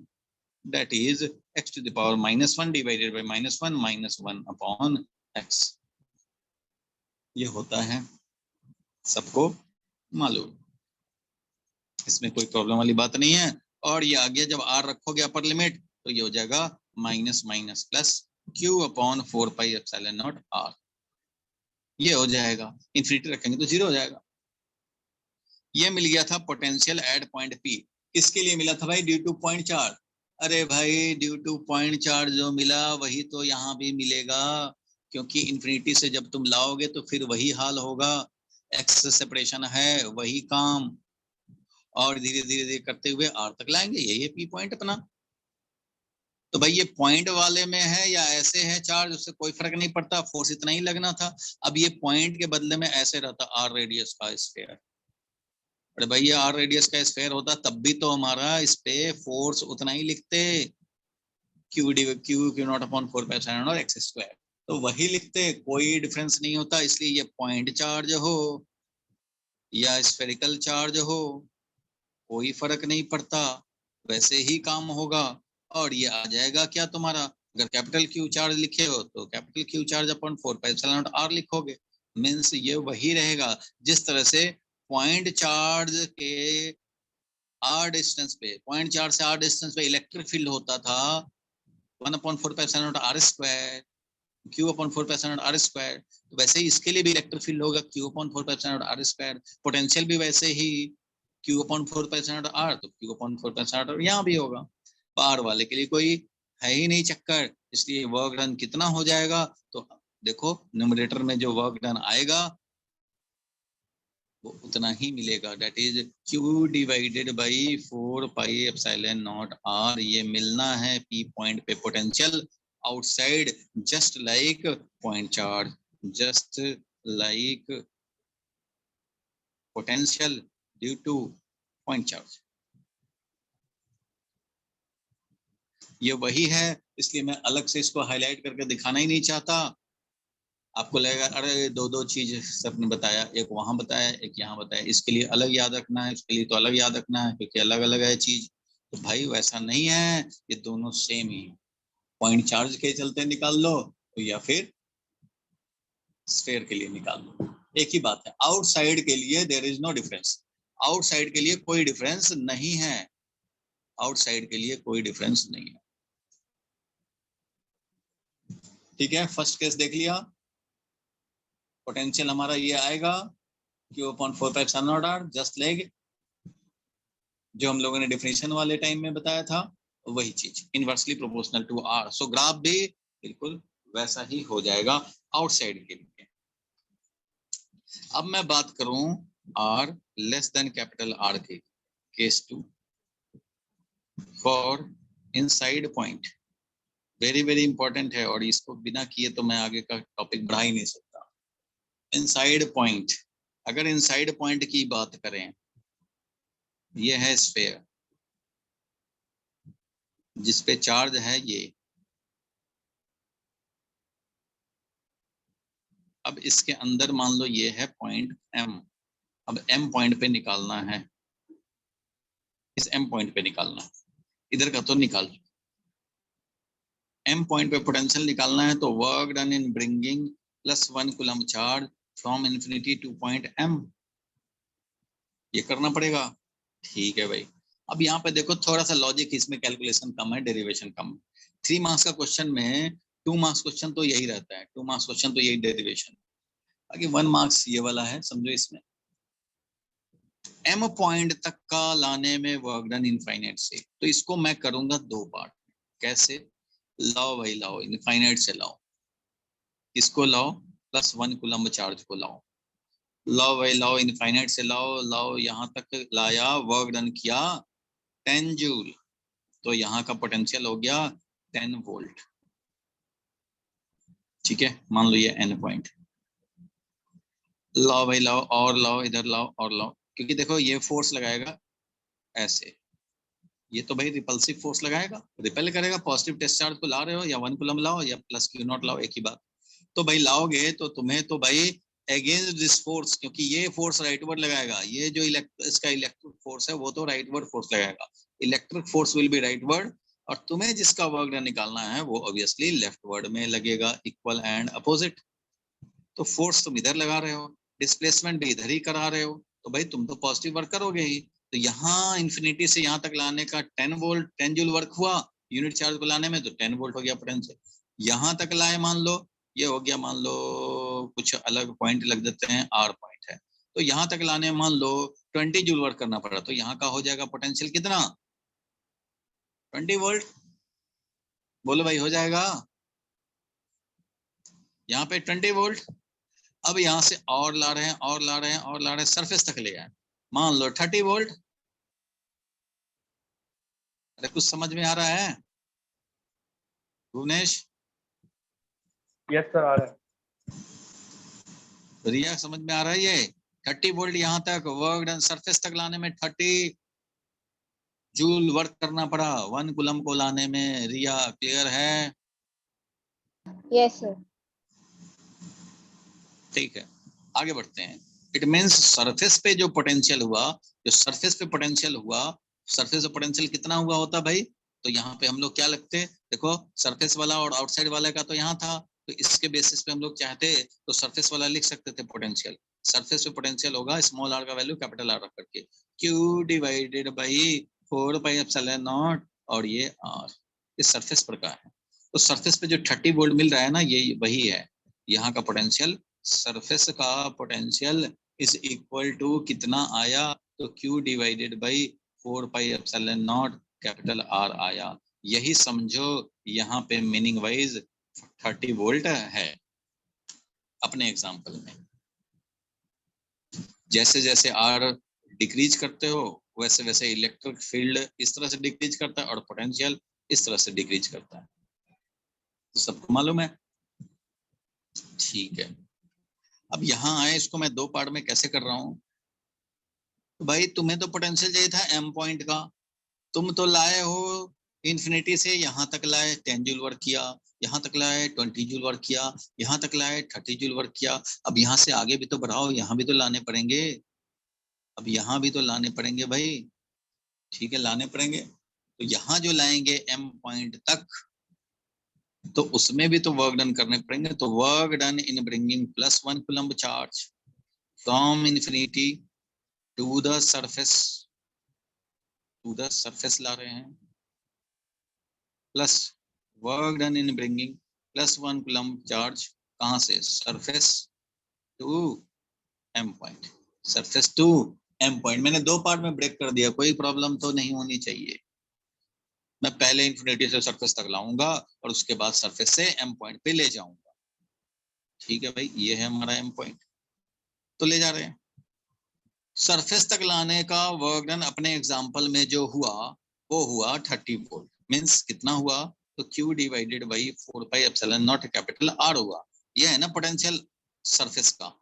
that is x to the power -1 divided by -1 minus 1 upon x। ये होता है, सबको मालूम, इसमें कोई प्रॉब्लम वाली बात नहीं है। और ये आ गया, जब r रखोगे अपर लिमिट तो ये हो जाएगा minus minus plus q upon 4 pi epsilon naught r, ये हो जाएगा। इन्फिनिटी रखेंगे तो 0 हो जाएगा। ये मिल गया था पोटेंशियल एट पॉइंट पी। किसके लिए मिला था भाई, ड्यू टू पॉइंट चार्ज। अरे भाई ड्यू टू पॉइंट चार्ज जो मिला वही तो यहाँ भी मिलेगा, क्योंकि इन्फिनिटी से जब तुम लाओगे तो फिर वही हाल होगा, एक्स सेपरेशन है वही काम, और धीरे धीरे धीरे करते हुए आर तक लाएंगे, यही है पी पॉइंट अपना। तो भाई ये पॉइंट वाले में है या ऐसे है चार्ज, उससे कोई फर्क नहीं पड़ता, फोर्स इतना ही लगना था। अब ये पॉइंट के बदले में ऐसे रहता आर रेडियस का स्फीयर, अरे भाई ये आर रेडियस का स्फीयर होता तब भी तो हमारा इस पे फोर्स उतना ही लिखते, Q naught upon 4 pi epsilon और एक्स स्क्वायर, तो वही लिखते, कोई डिफरेंस नहीं होता, इसलिए ये पॉइंट चार्ज हो। या स्फेरिकल चार्ज हो, कोई फर्क नहीं पड़ता, वैसे ही काम होगा। और ये आ जाएगा क्या तुम्हारा, अगर कैपिटल क्यू चार्ज लिखे हो तो capital Q charge upon 4πε0r लिखोगे, मीन्स ये वही रहेगा जिस तरह से पॉइंट चार्ज के आर डिस्टेंस पे, पॉइंट चार्ज से आर डिस्टेंस पे इलेक्ट्रिक फील्ड होता था 1/4πε0r², Q/4πε0r², तो वैसे ही इसके लिए भी इलेक्ट्रिक फील्ड होगा Q/4πε0r², पोटेंशियल भी वैसे ही Q/4πε0r, तो Q/4πε0r यहाँ भी होगा। पार वाले के लिए कोई है ही नहीं चक्कर, इसलिए वर्क डन कितना हो जाएगा, तो देखो न्यूमरेटर में जो वर्क डन आएगा वो उतना ही मिलेगा, दैट इज Q/4πε0r। ये मिलना है P पॉइंट पे potential outside, just like point charge, just like potential due two point charge. ये वही है, इसलिए मैं अलग से इसको हाईलाइट करके दिखाना ही नहीं चाहता। आपको लगेगा अरे दो दो चीज सबने बताया, एक वहां बताया एक यहाँ बताया, इसके लिए अलग याद रखना है, इसके लिए तो अलग याद रखना है क्योंकि अलग अलग है चीज। तो भाई वैसा नहीं है, ये दोनों सेम ही, पॉइंट चार्ज के चलते निकाल लो तो या फिर स्फीयर के लिए निकाल लो, एक ही बात है। आउटसाइड के लिए there is no difference, outside के लिए कोई डिफरेंस नहीं है, आउटसाइड के लिए कोई डिफरेंस नहीं है। ठीक है, फर्स्ट केस देख लिया, पोटेंशियल हमारा ये आएगा Q/4πε0r, जस्ट लाइक जो हम लोगों ने डेफिनेशन वाले टाइम में बताया था वही चीज, inversely proportional to r। So graph भी बिल्कुल वैसा ही हो जाएगा आउटसाइड के लिए। अब मैं बात करूं r less than capital R के case 2 for inside point, very very important है और इसको बिना किए तो मैं आगे का टॉपिक बढ़ा ही नहीं सकता। इनसाइड पॉइंट, अगर इनसाइड पॉइंट की बात करें, ये है स्फीयर जिसपे चार्ज है ये, अब इसके अंदर मान लो ये है पॉइंट M, अब M पॉइंट पे निकालना है, इस M पॉइंट पे निकालना है, इधर का तो निकाल, M पॉइंट पे पोटेंशियल निकालना है, तो work done in bringing +1 coulomb charge from infinity two point M, ये करना पड़ेगा। ठीक है भाई, अब यहाँ पे देखो थोड़ा सा लॉजिक, इसमें कैलकुलेशन कम है, डेरिवेशन कम है। 3 मार्क्स का क्वेश्चन में 2 मार्क्स क्वेश्चन तो यही रहता है, 2 मार्क्स क्वेश्चन तो यही डेरिवेशन, बाकी 1 मार्क्स ये वाला है, समझो। इसमें M पॉइंट तक का लाने में वर्क डन इनफाइनाइट से, तो इसको मैं करूंगा 2 पार्ट। कैसे लाओ भाई, लाओ इनफाइनाइट से लाओ, इसको लाओ +1 कूलम चार्ज को लाओ, लाओ भाई लाओ इनफाइनाइट से लाओ, लाओ यहाँ तक लाया, वर्क डन किया 10 जूल, तो यहाँ का पोटेंशियल हो गया 10 वोल्ट। ठीक है, मान लो ये N पॉइंट, लाओ भाई लाओ, और लाओ इधर लाओ और लाओ, क्योंकि देखो ये फोर्स लगाएगा ऐसे, ये तो भाई रिपल्सिव फोर्स लगाएगा, रिपेल करेगा, पॉजिटिव टेस्ट चार्ज को ला रहे हो या 1 कूलम लाओ या +Q0 लाओ, एक ही बात। तो भाई लाओगे तो तुम्हें तो भाई अगेंस्ट दिस फोर्स, क्योंकि ये फोर्स राइटवर्ड लगाएगा, ये जो इसका इलेक्ट्रिक फोर्स है वो तो राइटवर्ड फोर्स लगाएगा, electric force will be rightward, और तुम्हें जिसका वर्क डन निकालना है वो ऑब्वियसली लेफ्टवर्ड में लगेगा, इक्वल एंड अपोजिट। तो फोर्स तुम इधर लगा रहे हो, डिस्प्लेसमेंट भी इधर ही करा रहे हो, तो भाई तुम तो पॉजिटिव वर्क करोगे ही। तो यहाँ इन्फिनिटी से यहाँ तक लाने का 10 वोल्ट 10 जूल वर्क हुआ, यूनिट चार्ज को लाने में तो 10 वोल्ट हो गया पोटेंशियल। यहाँ तक लाए, मान लो ये हो गया, मान लो कुछ अलग पॉइंट लग देते हैं, R पॉइंट है, तो यहाँ तक लाने मान लो 20 जूल वर्क करना पड़ा, तो यहाँ का हो जाएगा पोटेंशियल कितना, 20 वोल्ट। बोलो भाई हो जाएगा, यहाँ पे 20 वोल्ट। अब यहाँ से और ला रहे हैं और ला रहे हैं और ला रहे हैं, सरफेस तक ले आए, मान लो 30 वोल्ट। अरे कुछ समझ में आ रहा है भुवनेश? यस सर, आ रहा है। रिया समझ में आ रहा है? ये 30 वोल्ट यहाँ तक वर्क डन, सरफेस तक लाने में 30 जूल वर्क करना पड़ा, 1 कूलम को लाने में। रिया क्लियर है? Yes, sir. ठीक है, आगे बढ़ते हैं। इट मींस सरफेस पे जो पोटेंशियल हुआ, जो सरफेस पे पोटेंशियल हुआ, सरफेस पे पोटेंशियल कितना हुआ होता भाई, तो यहाँ पे हम लोग क्या लगते, देखो सरफेस वाला और आउटसाइड वाला का तो यहाँ था, तो इसके बेसिस पे हम लोग चाहते तो सरफेस वाला लिख सकते थे पोटेंशियल। सरफेस पे पोटेंशियल होगा स्मॉल r का वैल्यू कैपिटल R रख करके, Q डिवाइडेड बाई 4πε0 और ये R, इस सरफेस पर का है। तो सरफेस पे जो 30 वोल्ट मिल रहा है ना, ये वही है यहाँ का पोटेंशियल। सरफेस का पोटेंशियल इज इक्वल टू कितना आया, तो Q divided by 4πε0 capital R आया। यही समझो यहाँ पे मीनिंग वाइज 30 वोल्ट है। अपने एग्जांपल में जैसे जैसे R डिक्रीज करते हो वैसे वैसे इलेक्ट्रिक फील्ड इस तरह से डिक्रीज करता है और पोटेंशियल इस तरह से डिक्रीज करता है, तो सबको मालूम है। ठीक है, अब यहाँ आए, इसको मैं 2 पार्ट में कैसे कर रहा हूँ। तो भाई तुम्हें तो पोटेंशियल चाहिए था m पॉइंट का, तुम तो लाए हो इन्फिनिटी से यहाँ तक लाए 10 जूल वर्क किया, यहाँ तक लाए 20 जूल वर्क किया, यहाँ तक लाए 30 जूल वर्क किया। अब यहाँ से आगे भी तो बढ़ाओ, यहाँ भी तो लाने पड़ेंगे, अब यहाँ भी तो लाने पड़ेंगे भाई। ठीक है, लाने पड़ेंगे। तो यहाँ जो लाएंगे m पॉइंट तक, तो उसमें भी तो वर्क डन करने पड़ेंगे। तो work done in bringing +1 coulomb charge from infinity to the surface, ला रहे हैं, plus work done in bringing +1 coulomb charge कहाँ से, surface to m point, surface to m point. मैंने 2 पार्ट में ब्रेक कर दिया, कोई प्रॉब्लम तो नहीं होनी चाहिए। मैं पहले इन्फिनिटी से सरफेस तक लाऊंगा और उसके बाद सरफेस से m पॉइंट पे ले जाऊंगा। ठीक है भाई, ये है हमारा m पॉइंट, तो ले जा रहे हैं। सरफेस तक लाने का वर्क डन अपने एग्जांपल में जो हुआ वो हुआ 30 वोल्ट, मींस कितना हुआ, तो Q divided by 4πε0 capital R हुआ। ये है ना पोटेंशियल सरफेस का,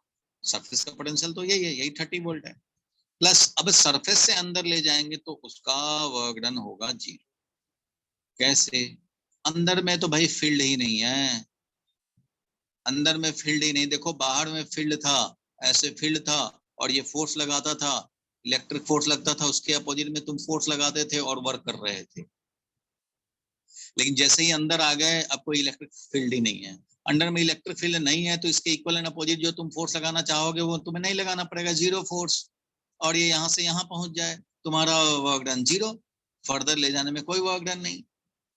सरफेस का पोटेंशियल तो यही है, यही 30 वोल्ट है। प्लस अब सरफेस से अंदर ले जाएंगे तो उसका वर्क डन होगा 0। कैसे, अंदर में तो भाई फील्ड ही नहीं है, अंदर में फील्ड ही नहीं। देखो बाहर में फील्ड था, ऐसे फील्ड था और ये फोर्स लगाता था, इलेक्ट्रिक फोर्स लगता था, उसके अपोजिट में तुम फोर्स लगाते थे और वर्क कर रहे थे। लेकिन जैसे ही अंदर आ गए अब कोई इलेक्ट्रिक फील्ड ही नहीं है, अंदर में इलेक्ट्रिक फील्ड नहीं है, तो इसके इक्वल एंड अपोजिट जो तुम फोर्स लगाना चाहोगे वो तुम्हें नहीं लगाना पड़ेगा, 0 फोर्स, और ये यहाँ से यहाँ पहुंच जाए, तुम्हारा वर्क डन 0, फर्दर ले जाने में कोई वर्क डन नहीं।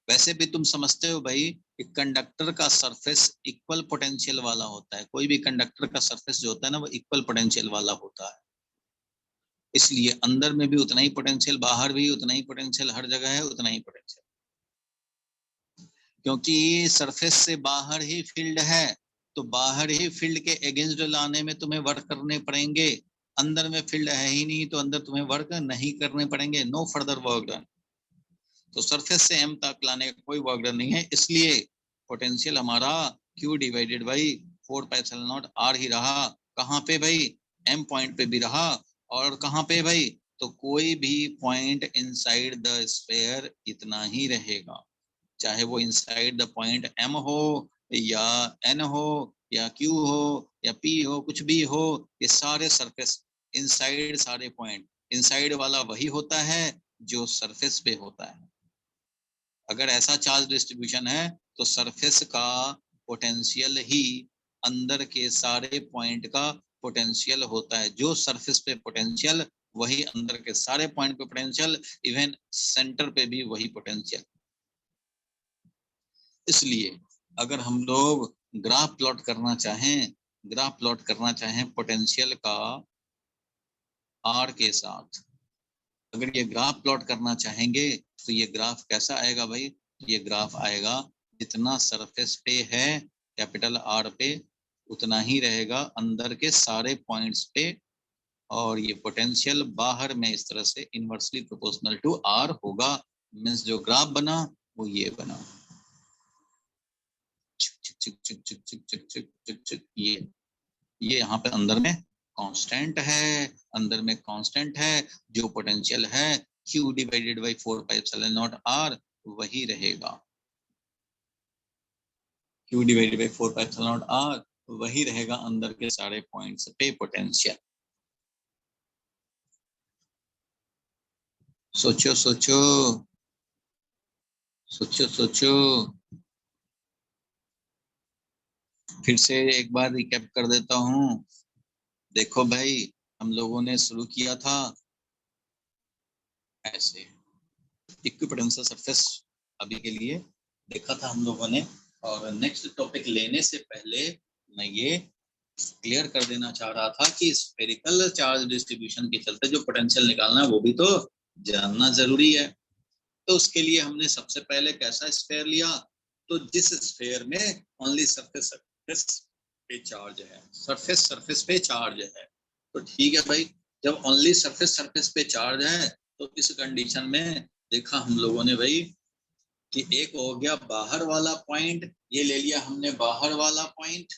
वैसे भी तुम समझते हो भाई कि कंडक्टर का सरफेस इक्वल पोटेंशियल वाला होता है, कोई भी कंडक्टर का सरफेस जो होता है ना वो इक्वल पोटेंशियल वाला होता है। इसलिए अंदर में भी उतना ही पोटेंशियल, बाहर भी उतना ही पोटेंशियल, हर जगह है उतना ही पोटेंशियल, क्योंकि सरफेस से बाहर ही फील्ड है, तो बाहर ही फील्ड के अगेंस्ट लाने में तुम्हें वर्क करने पड़ेंगे। अंदर में फील्ड है ही नहीं तो अंदर तुम्हें वर्क नहीं करने पड़ेंगे, नो फर्दर वर्क डन। तो सरफेस से m तक लाने का कोई वर्क डन नहीं है, इसलिए पोटेंशियल हमारा Q डिवाइडेड बाई 4πε0 R ही रहा। कहाँ पे भाई, m पॉइंट पे भी रहा, और कहाँ पे भाई, तो कोई भी पॉइंट इनसाइड द स्फीयर इतना ही रहेगा, चाहे वो इनसाइड द पॉइंट m हो या n हो या q हो या p हो, कुछ भी हो, ये सारे सरफेस इनसाइड, सारे पॉइंट इनसाइड वाला वही होता है जो सरफेस पे होता है। अगर ऐसा चार्ज डिस्ट्रीब्यूशन है तो सरफेस का पोटेंशियल ही अंदर के सारे पॉइंट का पोटेंशियल होता है, जो सरफेस पे पोटेंशियल वही अंदर के सारे पॉइंट पे पोटेंशियल, इवन सेंटर पे भी वही पोटेंशियल। इसलिए अगर हम लोग ग्राफ प्लॉट करना चाहें पोटेंशियल का R के साथ, अगर ये ग्राफ प्लॉट करना चाहेंगे तो ये ग्राफ कैसा आएगा भाई, ये ग्राफ आएगा जितना सरफेस पे है कैपिटल R पे उतना ही रहेगा अंदर के सारे पॉइंट्स पे, और ये पोटेंशियल बाहर में इस तरह से इनवर्सली प्रोपोर्शनल टू R होगा। मींस जो ग्राफ बना वो ये बना, ये यहाँ पे अंदर में कांस्टेंट है, अंदर में कांस्टेंट है, जो पोटेंशियल है Q डिवाइडेड बाई 4πε0 R वही रहेगा, Q डिवाइडेड बाई 4πε0 R वही रहेगा अंदर के सारे पॉइंट्स पे पोटेंशियल। सोचो सोचो सोचो सोचो। फिर से एक बार रिकैप कर देता हूँ। देखो भाई, हम लोगों ने शुरू किया था ऐसे, इक्विपोटेंशियल सरफेस अभी के लिए देखा था हम लोगों ने। और नेक्स्ट टॉपिक लेने से पहले मैं ये क्लियर कर देना चाह रहा था कि स्फेरिकल चार्ज डिस्ट्रीब्यूशन के चलते जो पोटेंशियल निकालना है वो भी तो जानना जरूरी है। तो उसके लिए हमने सबसे पहले कैसा स्फेयर लिया, तो जिस स्फेयर में ओनली सरफेस सरफेस पे चार्ज है, सरफेस सरफेस पे चार्ज है। तो ठीक है भाई, जब ओनली सरफेस सरफेस पे चार्ज है तो इस कंडीशन में देखा हम लोगों ने भाई कि एक हो गया बाहर वाला पॉइंट, ये ले लिया हमने बाहर वाला पॉइंट,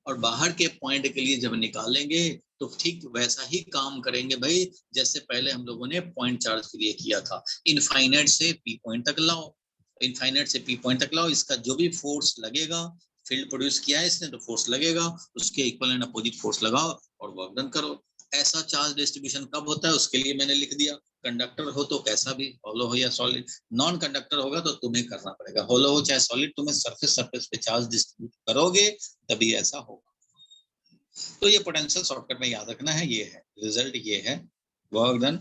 और बाहर के पॉइंट के लिए जब निकालेंगे तो ठीक वैसा ही काम करेंगे भाई जैसे पहले हम लोगों ने पॉइंट चार्ज के लिए किया था। इनफाइनाइट से पी पॉइंट तक लाओ, इनफाइनाइट से पी पॉइंट तक लाओ, इसका जो भी फोर्स लगेगा, फील्ड प्रोड्यूस किया है इसने तो फोर्स लगेगा, उसके इक्वल एंड अपोजिट फोर्स लगाओ और वर्क डन करो। ऐसा चार्ज डिस्ट्रीब्यूशन कब होता है उसके लिए मैंने लिख दिया, कंडक्टर हो तो कैसा भी, हॉलो हो या सॉलिड। नॉन कंडक्टर होगा तो तुम्हें करना पड़ेगा, हॉलो हो चाहे सॉलिड, तुम्हें सरफेस सरफेस पे चार्ज डिस्ट्रीब्यूट करोगे तभी ऐसा होगा। तो ये पोटेंशियल शॉर्टकट में याद रखना है, ये है रिजल्ट, ये है वर्क डन।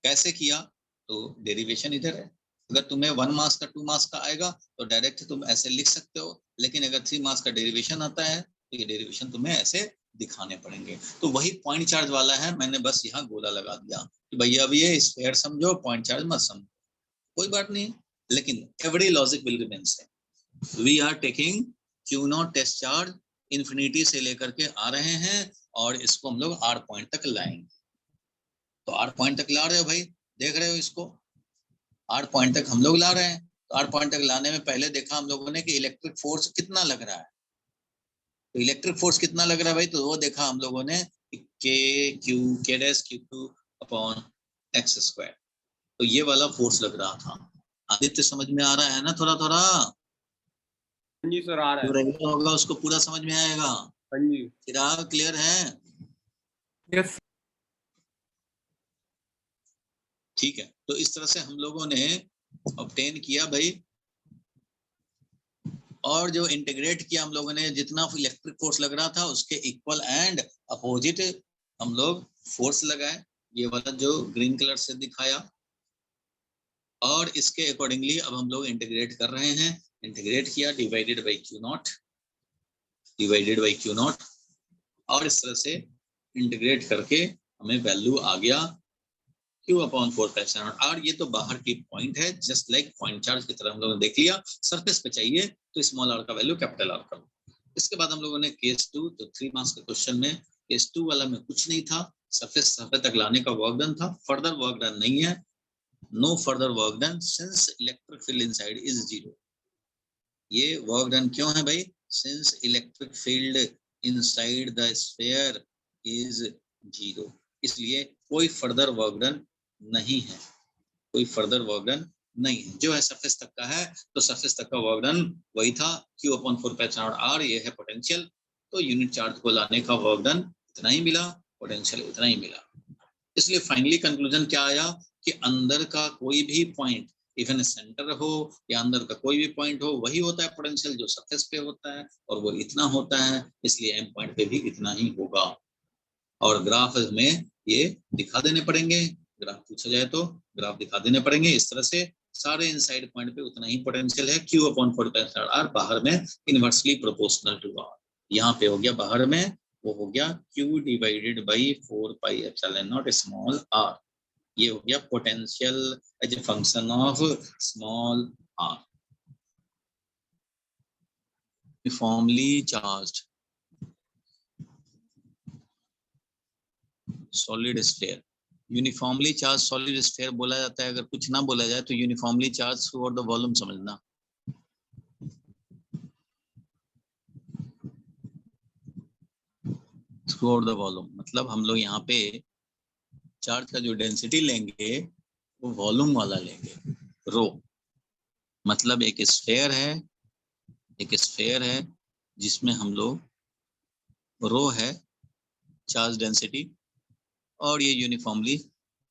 कैसे किया, तो डेरिवेशन इधर है। अगर तुम्हें 1 मास का 2 मास का आएगा तो डायरेक्ट तुम ऐसे लिख सकते हो, लेकिन अगर 3 मास का डेरिवेशन आता है तो ये डेरिवेशन तुम्हें ऐसे दिखाने पड़ेंगे। तो वही पॉइंट चार्ज वाला है, मैंने बस यहाँ गोला लगा दिया कि भैया अब ये स्फीयर समझो, पॉइंट चार्ज मत समझो, कोई बात नहीं, लेकिन every logic will remain same. We are taking Q naught test charge infinity से लेकर के आ रहे हैं और इसको हम लोग आर पॉइंट तक लाएंगे। तो आर पॉइंट तक ला रहे हो भाई, देख रहे हो इसको, आर पॉइंट तक हम लोग ला रहे हैं। तो आर पॉइंट तक लाने में पहले देखा हम लोगों ने कि इलेक्ट्रिक फोर्स कितना लग रहा है। तो इलेक्ट्रिक फोर्स कितना लग रहा है भाई, तो वो देखा हम लोगों ने के क्यू के dash Q two upon x square. तो ये वाला फोर्स लग रहा था। आदित्य समझ में आ रहा है ना थोड़ा थोड़ा? जी सर आ रहा जो है। रेगुलर होगा उसको पूरा समझ में आएगा। हाँ जी। चिराग क्लियर है? यस। ठीक है, तो इस तरह से हम लोगों ने ऑब्टेन किया भाई, और जो इंटीग्रेट किया हम लोगों ने, जितना इलेक्ट्रिक फोर्स लग रहा था उसके इक्वल एंड अपोजिट हम लोग फोर्स लगाए, ये वाला जो ग्रीन कलर से दिखाया। और इसके अकॉर्डिंगली अब हम लोग इंटीग्रेट कर रहे हैं, इंटीग्रेट किया divided by Q not, divided by Q not, और इस तरह से इंटीग्रेट करके हमें वैल्यू आ गया Q अपॉन 4π/0 r। ये तो बाहर की पॉइंट है, जस्ट लाइक पॉइंट चार्ज की तरह हम लोगों ने देख लिया। सरफेस पे चाहिए तो स्मॉल r का वैल्यू कैपिटल R कर लो। इसके बाद हम लोगों ने केस 2, तो 3 मार्क्स के क्वेश्चन में केस 2 वाला में कुछ नहीं था, सरफेस तक लाने का वर्क डन था, फर्दर वर्क डन नहीं है, no further work done since electric field inside is 0। ये वर्क डन क्यों है भाई, since electric field inside the sphere is 0, इसलिए कोई फर्दर वर्क डन नहीं है, कोई फर्दर वर्क डन नहीं है। जो है सरफेस तक का है, तो सरफेस तक का वर्क डन वही था Q अपॉन 4π/0 r, ये है पोटेंशियल। तो यूनिट चार्ज को लाने का वर्क डन इतना ही मिला, पोटेंशियल उतना ही मिला। इसलिए फाइनली कंक्लूजन क्या आया कि अंदर का कोई भी पॉइंट, इवन सेंटर हो या अंदर का कोई भी पॉइंट हो, वही होता है पोटेंशियल जो सरफेस पे होता है, और वो इतना होता है, इसलिए एम पॉइंट पे भी इतना ही होगा। और ग्राफ में ये दिखा देने पड़ेंगे, ग्राफ पूछा जाए तो ग्राफ दिखा देने पड़ेंगे इस तरह से। सारे इनसाइड पॉइंट पे उतना ही पोटेंशियल है, Q अपॉन 4π/0 r, बाहर में इनवर्सली प्रोपोर्शनल टू r। यहाँ पे हो गया बाहर में, वो हो गया Q divided by 4πε0 small r। ये हो गया potential as a function of small r। Uniformly charged solid sphere, uniformly charge solid sphere बोला जाता है। अगर कुछ ना बोला जाए तो uniformly charge throughout the volume समझना। थ्रू आउट द वॉल्यूम मतलब हम लोग यहाँ पे चार्ज का जो डेंसिटी लेंगे वो वॉल्यूम वाला लेंगे, रो। मतलब एक स्फीयर है, एक स्फीयर है जिसमें हम लोग रो है चार्ज डेंसिटी, और ये यूनिफॉर्मली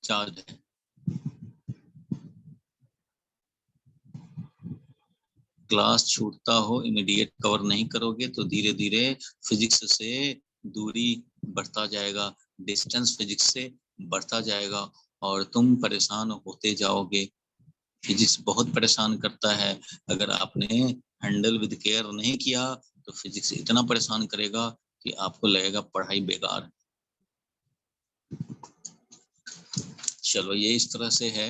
चार्ज है। क्लास छूटता हो, इमीडिएट कवर नहीं करोगे तो धीरे धीरे फिजिक्स से दूरी बढ़ता जाएगा, डिस्टेंस फिजिक्स से बढ़ता जाएगा और तुम परेशान होते जाओगे। फिजिक्स बहुत परेशान करता है, अगर आपने हैंडल विद केयर नहीं किया तो फिजिक्स इतना परेशान करेगा कि आपको लगेगा पढ़ाई बेकार। चलो ये इस तरह से है,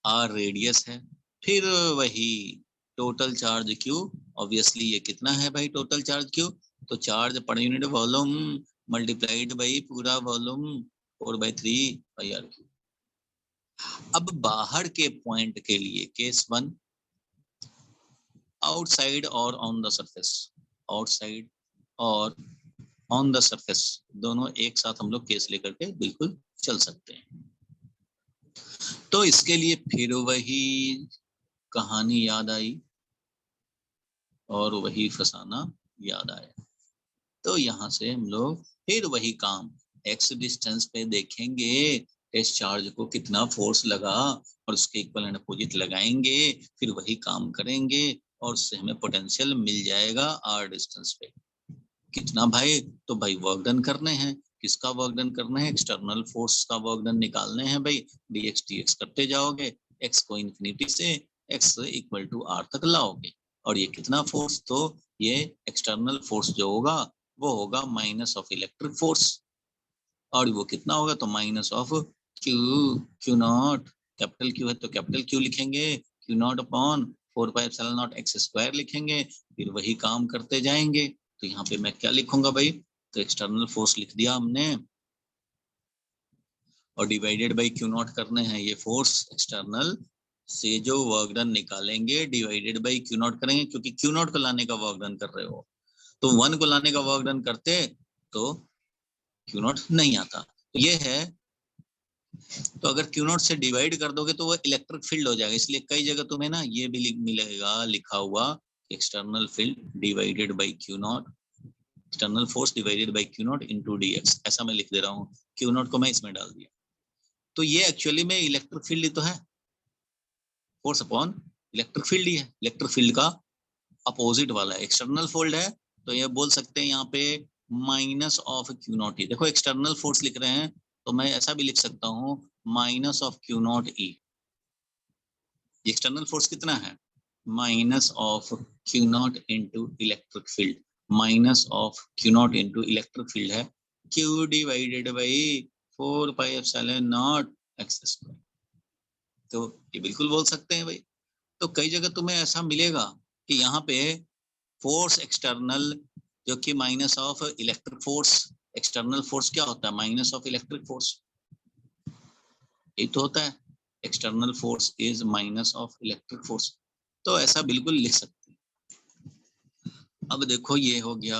आर रेडियस है, फिर वही टोटल चार्ज क्यू, ऑब्वियसली ये कितना है भाई टोटल चार्ज क्यू, तो charge per unit volume multiplied by पूरा वॉल्यूम 4/3 पाई आर क्यू। अब बाहर के पॉइंट के लिए केस 1, आउटसाइड और ऑन द सरफेस, आउटसाइड और ऑन द सरफेस दोनों एक साथ हम लोग केस लेकर के बिल्कुल चल सकते हैं। तो इसके लिए फिर वही कहानी याद आई और वही फसाना याद आया। तो यहाँ से हम लोग फिर वही काम एक्स डिस्टेंस पे देखेंगे इस चार्ज को कितना फोर्स लगा और उसके इक्वल एंड अपोजिट लगाएंगे, फिर वही काम करेंगे और उससे हमें पोटेंशियल मिल जाएगा आर डिस्टेंस पे। कितना भाई, तो भाई वर्क डन करने हैं, किसका वर्क डन करना है, एक्सटर्नल फोर्स का वर्क डन निकालने हैं भाई। dx dx करते जाओगे, x को इन्फिनिटी से x इक्वल टू r तक लाओगे और ये कितना फोर्स, तो ये एक्सटर्नल फोर्स जो होगा वो होगा माइनस ऑफ इलेक्ट्रिक फोर्स और वो कितना होगा, तो minus of Q naught, capital Q है तो कैपिटल क्यू लिखेंगे, Q naught upon 4πε0 x square लिखेंगे, फिर वही काम करते जाएंगे। तो यहाँ पे मैं क्या लिखूंगा भाई, तो एक्सटर्नल फोर्स लिख दिया हमने और डिवाइडेड बाई क्यू नॉट करने हैं ये फोर्स एक्सटर्नल से जो वर्क डन निकालेंगे डिवाइडेड बाई क्यू नॉट करेंगे, क्योंकि क्यू नॉट को लाने का वर्क डन कर रहे हो, तो 1 को लाने का वर्क डन करते तो क्यू नॉट नहीं आता। तो ये है, तो अगर क्यू नॉट से डिवाइड कर दोगे तो वो इलेक्ट्रिक फील्ड हो जाएगा, इसलिए कई जगह तुम्हें ना ये भी मिलेगा लिखा हुआ external field divided by Q not, external force divided by Q not into dx, ऐसा मैं लिख दे रहा हूँ, क्यू नॉट को मैं इसमें डाल दिया। तो ये एक्चुअली में इलेक्ट्रिक फील्ड ही तो है, फोर्स अपॉन इलेक्ट्रिक फील्ड ही है, इलेक्ट्रिक फील्ड का अपोजिट वाला है, एक्सटर्नल फोल्ड है तो ये बोल सकते हैं यहाँ पे माइनस ऑफ क्यू नॉट ई। देखो एक्सटर्नल फोर्स लिख रहे हैं तो मैं ऐसा भी लिख सकता हूँ minus of Q naught E. External force कितना है, minus of Q naught into electric field, minus of Q naught into electric field है Q divided by 4πε0 x square. तो ये बिल्कुल बोल सकते हैं भाई। तो कई जगह तुम्हें ऐसा मिलेगा कि यहाँ पे फोर्स एक्सटर्नल जो कि minus of electric force, external force क्या होता है, माइनस ऑफ इलेक्ट्रिक फोर्स, ये तो होता है external force is minus of electric force, तो ऐसा बिल्कुल लिख सकते हैं। अब देखो ये हो गया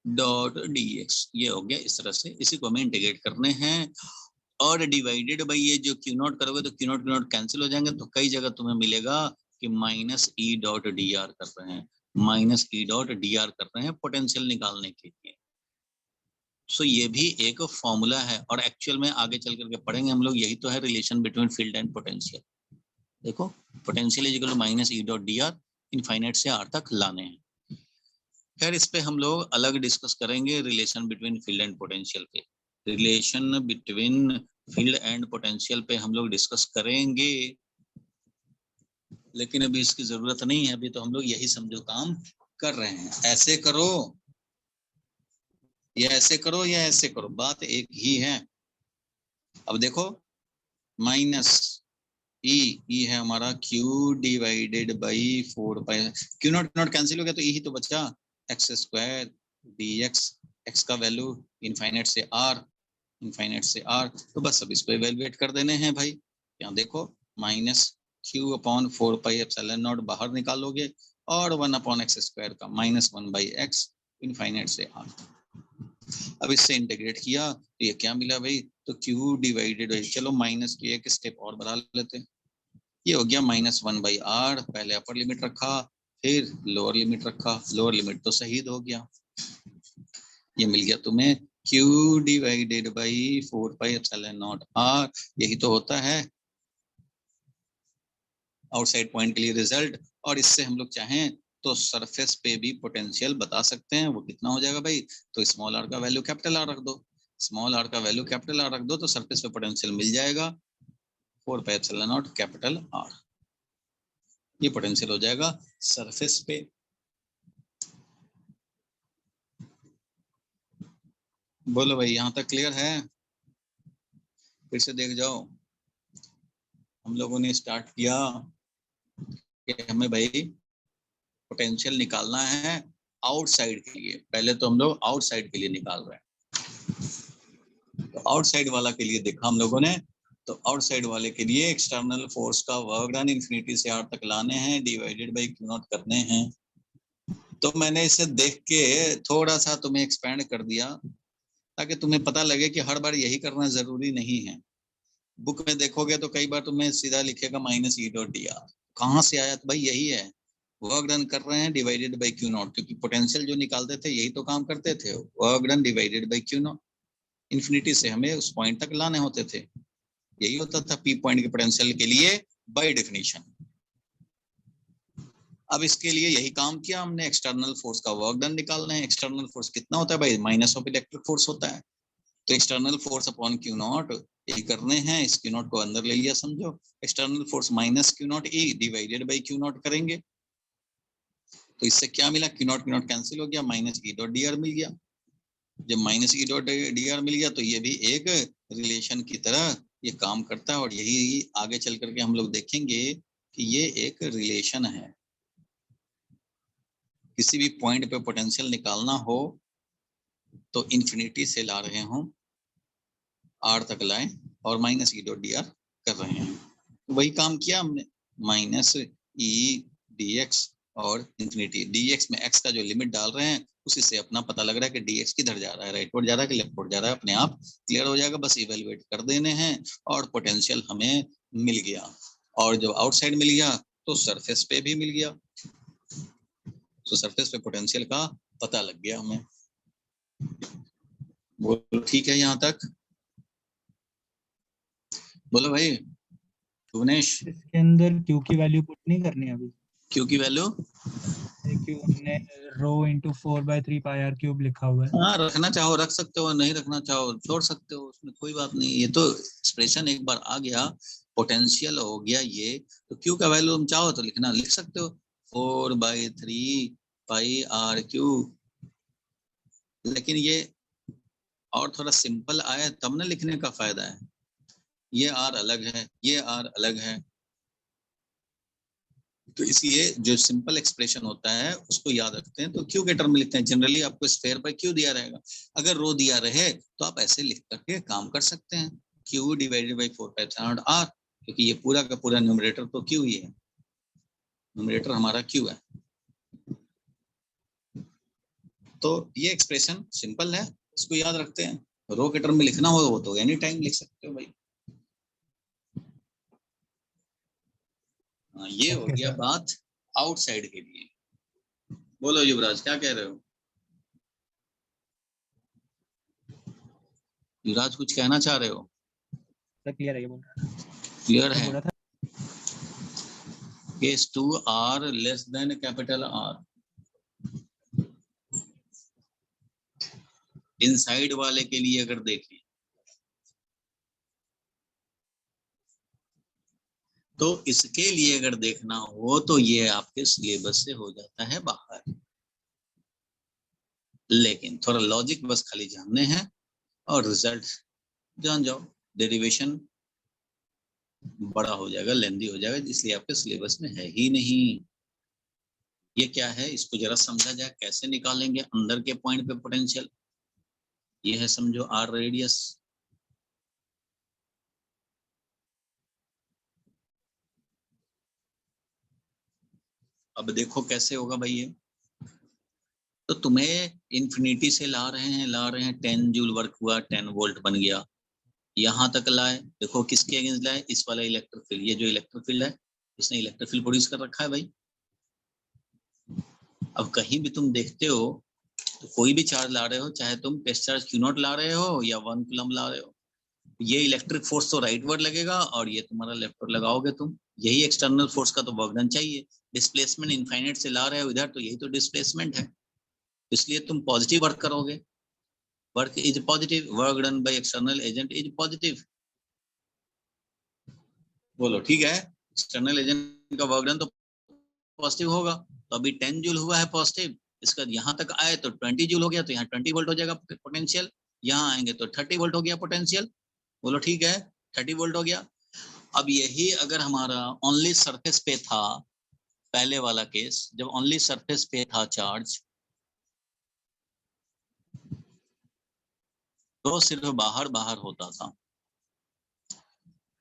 डॉट dx, ये हो गया इस तरह से, इसी को हमें इंटीग्रेट करने हैं और डिवाइडेड बाई ये जो क्यू नॉट करोगे तो क्यू नॉट कैंसिल हो जाएंगे, तो कई जगह तुम्हें मिलेगा कि minus E dot d are कर रहे हैं, minus E dot d are कर रहे हैं पोटेंशियल निकालने के लिए। सो ये भी एक फॉर्मूला है और एक्चुअल में आगे चल करके पढ़ेंगे हम लोग, यही तो है relation between field and potential. देखो potential is equal to minus E dot d r, infinite से आर तक लाने हैं। खैर इस पे हम लोग अलग डिस्कस करेंगे relation between field and potential पे, relation between field and potential पे हम लोग डिस्कस करेंगे, लेकिन अभी इसकी जरूरत नहीं है, अभी तो हम लोग यही समझो काम कर रहे हैं। ऐसे करो या ऐसे करो या ऐसे करो, बात एक ही है। अब देखो माइनस ई है हमारा Q divided by 4π, Q naught cancel हो गया तो ई ही तो बचा, एक्स स्क्वायर dx, एक्स का वैल्यू इनफाइनाइट से आर, इनफाइनाइट से आर, तो बस अब इसको इवेलुएट कर देने हैं भाई। यहाँ देखो माइनस क्यू अपॉन 4πε0 बाहर निकालोगे और 1 अपॉन एक्स स्क्वायर का माइनस 1/x इनफाइनाइट से आर। अब इससे इंटीग्रेट किया तो ये क्या मिला भाई, तो क्यू डिवाइडेड बाई, चलो माइनस की एक स्टेप और बढ़ा लेते हैं, ये हो गया माइनस 1/r, पहले अपर लिमिट रखा फिर लोअर लिमिट रखा, लोअर लिमिट तो शहीद हो गया, ये मिल गया तुम्हें q डिवाइडेड बाई 4πε0 r, यही तो होता है आउटसाइड पॉइंट के लिए रिजल्ट, और इससे हम लोग चाहें तो सरफेस पे भी पोटेंशियल बता सकते हैं। वो कितना हो जाएगा भाई, तो स्मॉल आर का वैल्यू कैपिटल आर रख दो, स्मॉल आर का वैल्यू कैपिटल आर रख दो, तो सरफेस पे पोटेंशियल मिल जाएगा 4πε0 कैपिटल आर। ये पोटेंशियल हो जाएगा सरफेस पे। बोलो भाई, यहाँ तक क्लियर है? फिर से देख जाओ, हम लोगों ने स्टार्ट किया कि हमें भाई पोटेंशियल निकालना है आउटसाइड के लिए। पहले तो हम लोग आउटसाइड के लिए निकाल रहे हैं, तो आउटसाइड वाला के लिए देखा हम लोगों ने। तो आउटसाइड वाले के लिए एक्सटर्नल फोर्स का वर्क डन इन्फिनिटी से आर तक लाने हैं, डिवाइडेड बाई क्यू नॉट करने हैं। तो मैंने इसे देख के थोड़ा सा तुम्हें एक्सपेंड कर दिया, ताकि तुम्हें पता लगे कि हर बार यही करना जरूरी नहीं है। बुक में देखोगे तो कई बार तुम्हें सीधा लिखेगा -E.dr, कहाँ से आया? तो भाई यही है, वर्क डन कर रहे हैं डिवाइडेड बाई क्यू नॉट, क्योंकि पोटेंशियल जो निकालते थे यही तो काम करते थे, work done divided by Q not. Infinity से हमें उस पॉइंट तक लाने होते थे, यही होता था पी पॉइंट के पोटेंशियल के लिए बाय डेफिनेशन। अब इसके लिए यही काम किया हमने, एक्सटर्नल फोर्स का वर्क डन निकालना है। एक्सटर्नल फोर्स कितना होता है भाई? माइनस ऑफ इलेक्ट्रिक फोर्स होता है। तो external force upon Q not यही करने हैं, इस क्यू नॉट को अंदर ले लिया समझो, external force minus Q naught E divided by Q not करेंगे। तो इससे क्या मिला? क्यू नॉट कैंसिल हो गया, -E.dr मिल गया। जब -E.dr मिल गया तो ये भी एक रिलेशन की तरह ये काम करता है, और यही आगे चल करके हम लोग देखेंगे कि ये एक रिलेशन है। किसी भी पॉइंट पे पोटेंशियल निकालना हो तो इन्फिनिटी से ला रहे हो, आर तक लाए और -E.dr कर रहे हैं। वही काम किया हमने, -E.dx और इन्फिनिटी। dx में x का जो लिमिट डाल रहे हैं उसी से अपना पता लग रहा है कि dx किधर जा रहा है, राइटवर्ड जा रहा है कि लेफ्टवर्ड जा रहा है, अपने आप क्लियर हो जाएगा। बस इवेलुएट कर देने हैं और पोटेंशियल हमें मिल गया। और जब आउटसाइड मिल गया तो सरफेस पे भी मिल गया, तो सरफेस पे पोटेंशियल का पता लग गया हमें। बोलो ठीक है यहाँ तक? बोलो भाई भुवनेश। इसके अंदर Q की वैल्यू पुट नहीं करनी है अभी, क्यू की वैल्यू क्योंकि हमने रो इंटू 4/3πr³ लिखा हुआ है। हाँ, रखना चाहो रख सकते हो, नहीं रखना चाहो छोड़ सकते हो, उसमें कोई बात नहीं। ये तो एक्सप्रेशन एक बार आ गया, पोटेंशियल हो गया ये, तो क्यू का वैल्यू तुम चाहो तो लिखना लिख सकते हो 4/3πr³। लेकिन ये और थोड़ा सिंपल आए तब ना लिखने का फायदा है। ये आर अलग है, ये आर अलग है, तो इसलिए जो सिंपल एक्सप्रेशन होता है उसको याद रखते हैं तो क्यू के टर्म में लिखते हैं। जनरली आपको स्फेयर पर क्यू दिया रहेगा, अगर रो दिया रहे तो आप ऐसे लिख करके काम कर सकते हैं, क्यू डिवाइडेड बाई 4πr, क्योंकि ये पूरा का पूरा न्यूमरेटर तो क्यू ही है, न्यूमरेटर हमारा क्यू है। तो ये एक्सप्रेशन सिंपल है, इसको याद रखते हैं। रो के टर्म में लिखना हो वो तो एनी टाइम लिख सकते हो भाई। ये हो गया बात आउटसाइड के लिए। बोलो युवराज क्या कह रहे हो? युवराज कुछ कहना चाह रहे हो? क्लियर है ये बोल क्लियर है? बोला था। Case 2 R less than capital R. Inside वाले के लिए अगर देखें तो इसके लिए अगर देखना हो तो ये आपके सिलेबस से हो जाता है बाहर, लेकिन थोड़ा लॉजिक बस खाली जानने हैं और रिजल्ट जान जाओ। डेरिवेशन बड़ा हो जाएगा, लेंदी हो जाएगा, इसलिए आपके सिलेबस में है ही नहीं। ये क्या है, इसको जरा समझा जाए, कैसे निकालेंगे अंदर के पॉइंट पे पोटेंशियल। ये है समझो आर रेडियस, अब देखो कैसे होगा भाई ये। तो तुम्हें इन्फिनिटी से ला रहे हैं 10 जूल वर्क हुआ, 10 वोल्ट बन गया, यहाँ तक लाए। देखो किसके अगेंस्ट लाए, इस वाला इलेक्ट्रिक फील्ड, ये जो इलेक्ट्रिक फील्ड है इसने इलेक्ट्रिक फील्ड प्रोड्यूस कर रखा है भाई। अब कहीं भी तुम देखते हो तो कोई भी चार्ज ला रहे हो, चाहे तुम टेस्ट चार्ज Q0 ला रहे हो या 1 कूलम ला रहे हो, ये इलेक्ट्रिक फोर्स तो राइट वर्ड लगेगा और ये तुम्हारा लेफ्ट वर्ड लगाओगे तुम, यही एक्सटर्नल फोर्स का तो वर्क डन चाहिए। डिस्प्लेसमेंट इनफाइनाइट से ला रहे हो इधर, तो यही तो डिस्प्लेसमेंट है, इसलिए तुम पॉजिटिव वर्क करोगे। Work is positive, work done by external agent is positive. बोलो ठीक है, एक्सटर्नल एजेंट का वर्क डन तो पॉजिटिव होगा। तो अभी 10 जूल हुआ है पॉजिटिव, इसका यहाँ तक आए तो 20 जूल हो गया, तो यहाँ 20 वोल्ट हो जाएगा पोटेंशियल, यहाँ आएंगे तो 30 वोल्ट हो गया पोटेंशियल। बोलो ठीक है, 30 वोल्ट हो गया। अब यही अगर हमारा ओनली सरफेस पे था, पहले वाला केस जब ओनली सरफेस पे था चार्ज, तो सिर्फ बाहर बाहर होता था,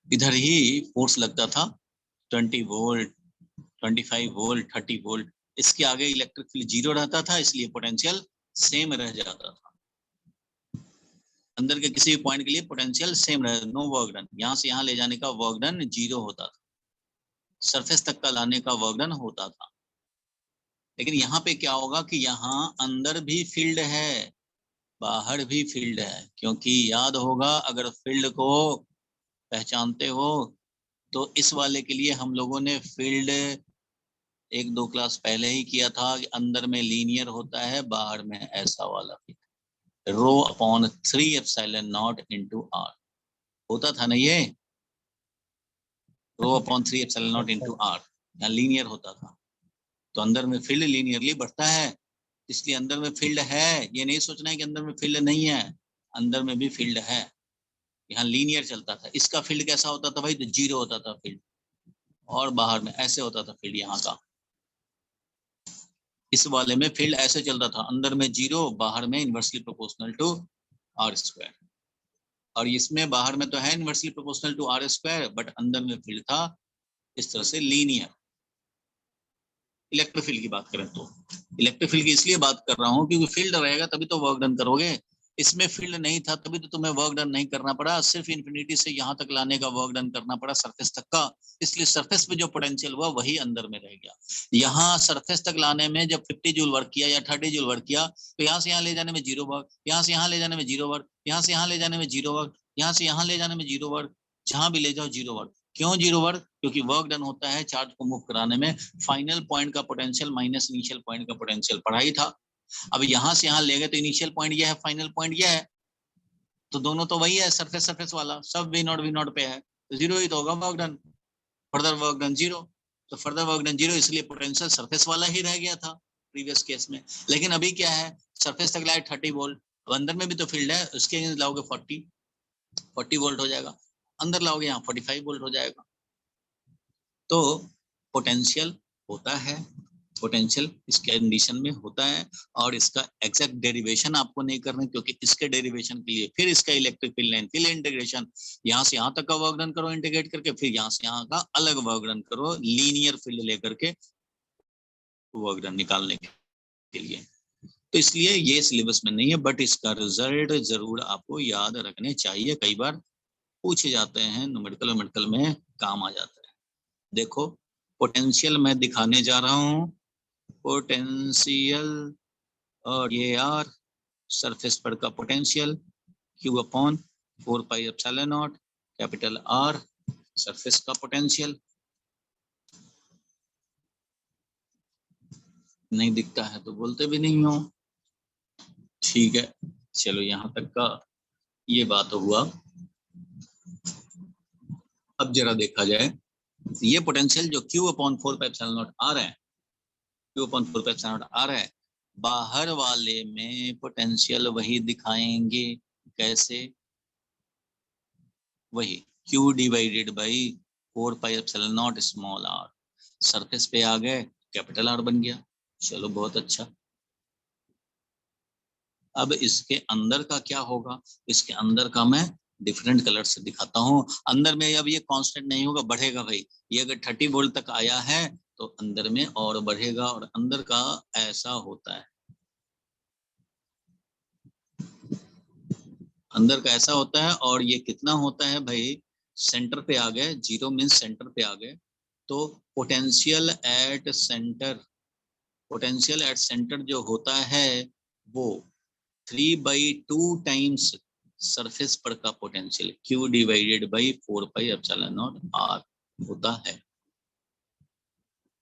इधर ही फोर्स लगता था 20 वोल्ट, 25 वोल्ट, 30 वोल्ट, इसके आगे इलेक्ट्रिक फील्ड जीरो रहता था, इसलिए पोटेंशियल सेम रह जाता था। अंदर के किसी भी पॉइंट के लिए पोटेंशियल सेम रहे, नो वर्क डन। यहाँ से यहाँ ले जाने का वर्क डन जीरो होता था, सरफेस तक का लाने का वर्क डन होता था। लेकिन यहाँ पे क्या होगा कि यहाँ अंदर भी फील्ड है, बाहर भी फील्ड है, क्योंकि याद होगा अगर फील्ड को पहचानते हो तो इस वाले के लिए हम लोगों ने फील्ड 1-2 क्लास पहले ही किया था कि अंदर में लीनियर होता है, बाहर में ऐसा वाला field, rho upon 3 epsilon naught into R होता था ना, ये rho upon 3 epsilon naught into R, यहाँ लीनियर होता था। तो अंदर में फील्ड लीनियरली बढ़ता है, इसलिए अंदर में फील्ड है, ये नहीं सोचना है कि अंदर में फील्ड नहीं है, अंदर में भी फील्ड है। यहाँ लीनियर चलता था, इसका फील्ड कैसा होता था भाई, तो जीरो होता था फील्ड, और बाहर में ऐसे होता था फील्ड यहाँ का। इस वाले में फील्ड ऐसे चलता था, अंदर में जीरो, बाहर में inversely proportional to R square. और इसमें बाहर में तो है inversely proportional to R square, but अंदर में फील्ड था इस तरह से लीनियर। इलेक्ट्रिक फील्ड की बात करें तो इलेक्ट्रिक फील्ड की इसलिए बात कर रहा हूँ क्योंकि फील्ड रहेगा तभी तो वर्क डन करोगे, इसमें फील्ड नहीं था तभी तो तुम्हें वर्क डन नहीं करना पड़ा, सिर्फ इन्फिनिटी से यहाँ तक लाने का वर्क डन करना पड़ा सरफेस तक का, इसलिए सरफेस पे जो पोटेंशियल हुआ वही अंदर में रह गया। यहाँ सरफेस तक लाने में जब 50 जूल वर्क किया या 30 जूल वर्क किया, तो यहाँ से यहाँ ले जाने में जीरो वर्क, यहाँ से यहाँ ले जाने में जीरो वर्क, यहाँ से यहाँ ले जाने में जीरो वर्क, यहाँ से यहाँ ले जाने में जीरो वर्क, जहां भी ले जाओ जीरो वर्क। क्यों जीरो वर्क? क्योंकि वर्क डन होता है चार्ज को मूव कराने में फाइनल पॉइंट का पोटेंशियल माइनस इनिशियल पॉइंट का पोटेंशियल पढ़ा ही था। अब यहाँ से यहाँ ले गए तो इनिशियल पॉइंट यह है, फाइनल पॉइंट यह है, तो दोनों तो वही है, सरफेस सरफेस वाला, सब वी नॉट पे है, तो जीरो ही तो होगा work done, further work done zero. तो फर्दर वर्क डन जीरो, इसलिए पोटेंशियल सरफेस वाला ही रह गया था प्रीवियस केस में। लेकिन अभी क्या है, सरफेस तक लाए 30 वोल्ट, अंदर में भी तो फील्ड है, उसके अगेंस्ट लाओगे 40 वोल्ट हो जाएगा, अंदर लाओगे यहाँ 45 वोल्ट हो जाएगा। तो पोटेंशियल होता है, पोटेंशियल इस कंडीशन में होता है, और इसका एग्जैक्ट डेरिवेशन आपको नहीं करना, क्योंकि इसके डेरिवेशन के लिए फिर इसका इलेक्ट्रिक फील्ड लाइन फिर इंटीग्रेशन, यहाँ से यहाँ तक का वर्क डन करो इंटीग्रेट करके, फिर यहाँ से यहाँ का अलग वर्क डन करो लीनियर फील्ड लेकर के वर्क डन निकालने के लिए। तो इसलिए ये सिलेबस में नहीं है, बट इसका रिजल्ट जरूर आपको याद रखने चाहिए, कई बार पूछे जाते हैं, न्यूमेरिकल में काम आ जाता है। देखो पोटेंशियल मैं दिखाने जा रहा हूँ, पोटेंशियल, और ये आर सरफेस पर का potential Q upon 4 pi epsilon not, capital R surface का पोटेंशियल। नहीं दिखता है तो बोलते भी नहीं हो, ठीक है, चलो यहाँ तक का ये बात हुआ। अब जरा देखा जाए, ये पोटेंशियल जो Q upon 4 pi epsilon naught आ रहा है, Q upon 4 pi epsilon naught आ रहा है, बाहर वाले में पोटेंशियल वही दिखाएंगे, कैसे, वही Q divided by 4 pi epsilon naught small R, surface पे आ गए कैपिटल आर बन गया, चलो बहुत अच्छा। अब इसके अंदर का क्या होगा, इसके अंदर का मैं डिफरेंट कलर से दिखाता हूँ। अंदर में अब ये कांस्टेंट नहीं होगा, बढ़ेगा भाई, ये अगर 30 वोल्ट तक आया है तो अंदर में और बढ़ेगा, और अंदर का ऐसा होता है, अंदर का ऐसा होता है, और ये कितना होता है भाई, सेंटर पे आ गए, जीरो मीन्स सेंटर पे आ गए, तो potential at centre, potential at centre जो होता है वो 3/2 टाइम्स सरफेस पर का potential Q divided by 4 pi epsilon naught R होता है।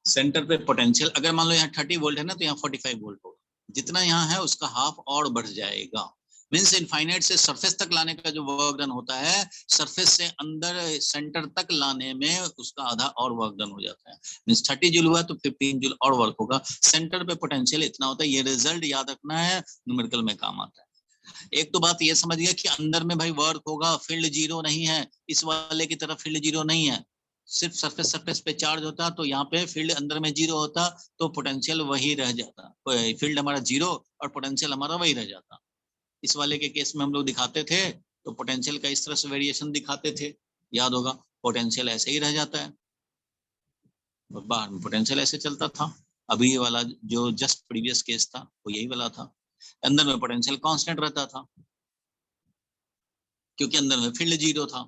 सेंटर पे पोटेंशियल अगर मान लो यहाँ 30 वोल्ट है ना, तो यहाँ 45 वोल्ट होगा, जितना यहाँ है उसका हाफ और बढ़ जाएगा। मीन्स इनफाइनाइट से सरफेस तक लाने का जो वर्क डन होता है, सरफेस से अंदर सेंटर तक लाने में उसका आधा और वर्क डन हो जाता है। मीन्स 30 जूल हुआ तो 15 जूल और वर्क होगा। सेंटर पे पोटेंशियल इतना होता है। ये रिजल्ट याद रखना है, न्यूमेरिकल में काम आता है। एक तो बात ये समझ गया कि अंदर में भाई वर्क होगा, फील्ड जीरो नहीं है, इस वाले की तरफ फील्ड जीरो नहीं है, सिर्फ सरफेस पे चार्ज होता, तो यहाँ पे फील्ड अंदर में जीरो होता, तो पोटेंशियल वही रह जाता, फील्ड हमारा जीरो और पोटेंशियल हमारा वही रह जाता। इस वाले के केस में हम लोग दिखाते थे तो पोटेंशियल का इस तरह से वेरिएशन दिखाते थे, याद होगा, पोटेंशियल ऐसे ही रह जाता है, बाहर में पोटेंशियल ऐसे चलता था। अभी ये वाला जो जस्ट प्रीवियस केस था वो यही वाला था, अंदर में पोटेंशियल कांस्टेंट रहता था क्योंकि अंदर में फील्ड जीरो था।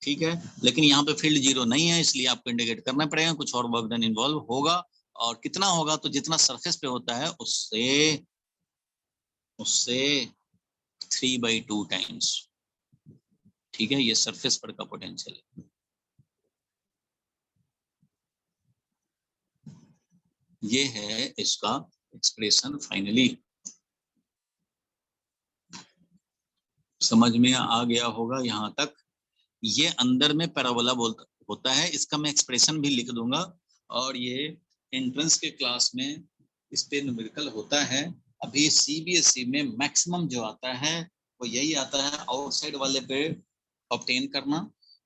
ठीक है, लेकिन यहाँ पे फील्ड जीरो नहीं है, इसलिए आपको इंडिकेट करना पड़ेगा, कुछ और वर्क डन इन्वॉल्व होगा। और कितना होगा, तो जितना सरफेस पे होता है उससे 3/2 टाइम्स। ठीक है, ये सरफेस पर का पोटेंशियल है। ये है इसका एक्सप्रेशन। फाइनली समझ में आ गया होगा यहाँ तक। ये अंदर में पैराबोला होता है, इसका मैं एक्सप्रेशन भी लिख दूंगा, और ये एंट्रेंस के क्लास में इस पे न्यूमेरिकल होता है। अभी सीबीएसई में मैक्सिमम जो आता है वो यही आता है, आउटसाइड वाले पे ऑब्टेन करना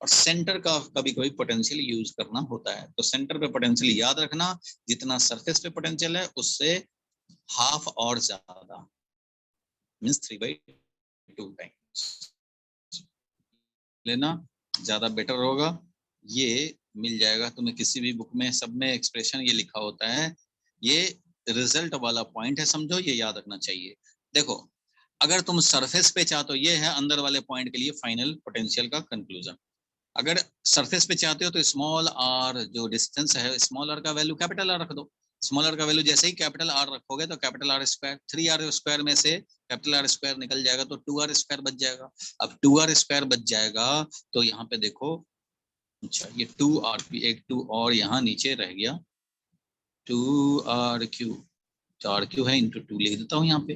और सेंटर का कभी कभी पोटेंशियल यूज करना होता है। तो सेंटर पे पोटेंशियल याद रखना, जितना सरफेस पे पोटेंशियल है उससे हाफ और ज्यादा, मींस 3/2 टाइम्स लेना ज्यादा बेटर होगा। ये मिल जाएगा तुम्हें किसी भी बुक में, सब में एक्सप्रेशन ये लिखा होता है। ये रिजल्ट वाला पॉइंट है, समझो, ये याद रखना चाहिए। देखो, अगर तुम सरफेस पे चाहते हो, ये है अंदर वाले पॉइंट के लिए फाइनल पोटेंशियल का कंक्लूजन। अगर सरफेस पे चाहते हो तो स्मॉल आर जो डिस्टेंस है, स्मॉल आर का वैल्यू कैपिटल आर रख दो। स्मॉल आर का वैल्यू जैसे ही कैपिटल आर रखोगे तो capital R square, 3r square में से कैपिटल आर स्क्वायर निकल जाएगा तो 2r स्क्वायर बच जाएगा। अब 2r स्क्वायर बच जाएगा तो यहाँ पे देखो, अच्छा ये 2r एक 2 और यहाँ नीचे रह गया, 2rq, तो rq है इंटू 2 लिख देता हूँ यहाँ पे।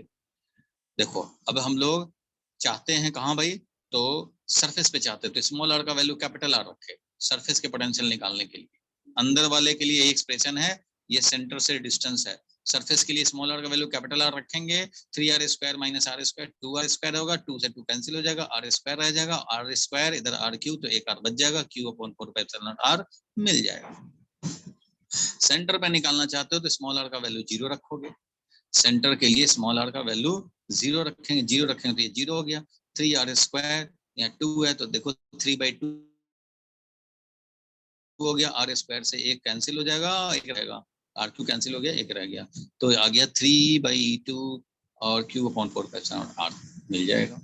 देखो अब हम लोग चाहते हैं कहाँ भाई, तो सरफेस पे चाहते हैं तो स्मॉल आर का वैल्यू कैपिटल आर रखे सरफेस के पोटेंशियल निकालने के लिए। अंदर वाले के लिए एक्सप्रेशन है, ये सेंटर से डिस्टेंस है। सरफेस के लिए स्मॉल आर का वैल्यू कैपिटल आर रखेंगे, 3r square minus r square, 2r square होगा, 2 से 2 कैंसिल हो जाएगा, r स्क्वायर रह जाएगा, r स्क्वायर इधर rq, तो एक r बच जाएगा, q/4πε0r मिल जाएगा। सेंटर पे निकालना चाहते हो तो स्मॉल आर का वैल्यू 0 रखोगे, सेंटर के लिए स्मॉल आर का वैल्यू 0 रखेंगे, 0 रखेंगे तो ये 0 हो गया। 3r स्क्वायर या 2 है तो देखो 3/2 हो गया, r स्क्वायर से एक कैंसिल हो जाएगा, एक रहेगा, rq कैंसिल हो गया, एक रह गया, तो आ गया 3/2 और q/4πε0r मिल जाएगा।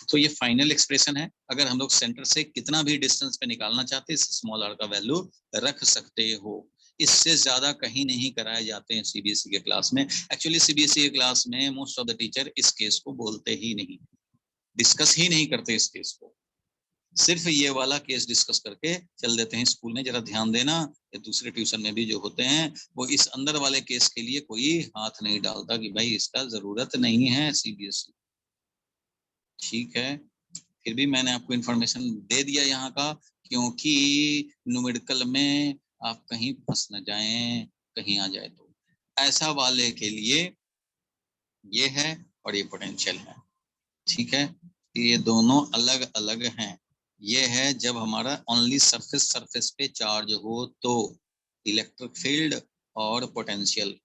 तो ये फाइनल एक्सप्रेशन है। अगर हम लोग सेंटर से कितना भी डिस्टेंस पे निकालना चाहते हैं, स्मॉल आर का वैल्यू रख सकते हो। इससे ज्यादा कहीं नहीं कराए जाते हैं सीबीएसई के क्लास में। एक्चुअली सीबीएसई के क्लास में मोस्ट ऑफ द टीचर इस केस को बोलते ही नहीं, डिस्कस ही नहीं करते इस केस को, सिर्फ ये वाला केस डिस्कस करके चल देते हैं। स्कूल में जरा ध्यान देना, या दूसरे ट्यूशन में भी जो होते हैं वो इस अंदर वाले केस के लिए कोई हाथ नहीं डालता कि भाई इसका जरूरत नहीं है सीबीएसई। ठीक है, फिर भी मैंने आपको इन्फॉर्मेशन दे दिया यहाँ का, क्योंकि न्यूमेरिकल में आप कहीं फंस न जाएं, कहीं आ जाए तो। ऐसा वाले के लिए ये है और ये पोटेंशियल है। ठीक है, ये दोनों अलग अलग हैं। ये है जब हमारा ओनली सरफेस पे चार्ज हो तो इलेक्ट्रिक फील्ड और पोटेंशियल,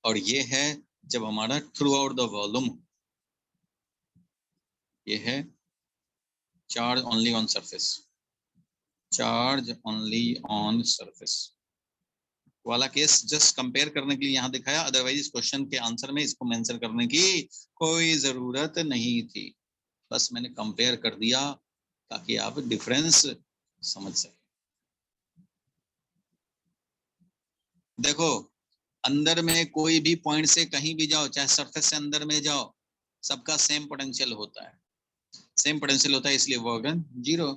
और ये है जब हमारा थ्रू आउट द वॉल्यूम, ये है charge only on surface, charge only on surface वाला केस जस्ट कंपेयर करने के लिए यहाँ दिखाया। अदरवाइज इस क्वेश्चन के आंसर में इसको मेंशन करने की कोई जरूरत नहीं थी, बस मैंने कंपेयर कर दिया ताकि आप डिफरेंस समझ सके। देखो, अंदर में कोई भी पॉइंट से कहीं भी जाओ, चाहे सरफेस से अंदर में जाओ, सबका सेम पोटेंशियल होता है, सेम पोटेंशियल होता है, इसलिए वर्क डन 0।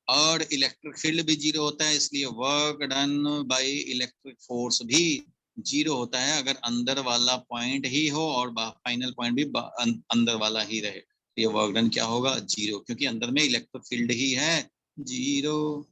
और इलेक्ट्रिक फील्ड भी 0 होता है, इसलिए work done by electric force भी 0 होता है, अगर अंदर वाला पॉइंट ही हो और फाइनल पॉइंट भी अंदर वाला ही रहे। ये वर्क डन क्या होगा 0, क्योंकि अंदर में इलेक्ट्रिक फील्ड ही है 0।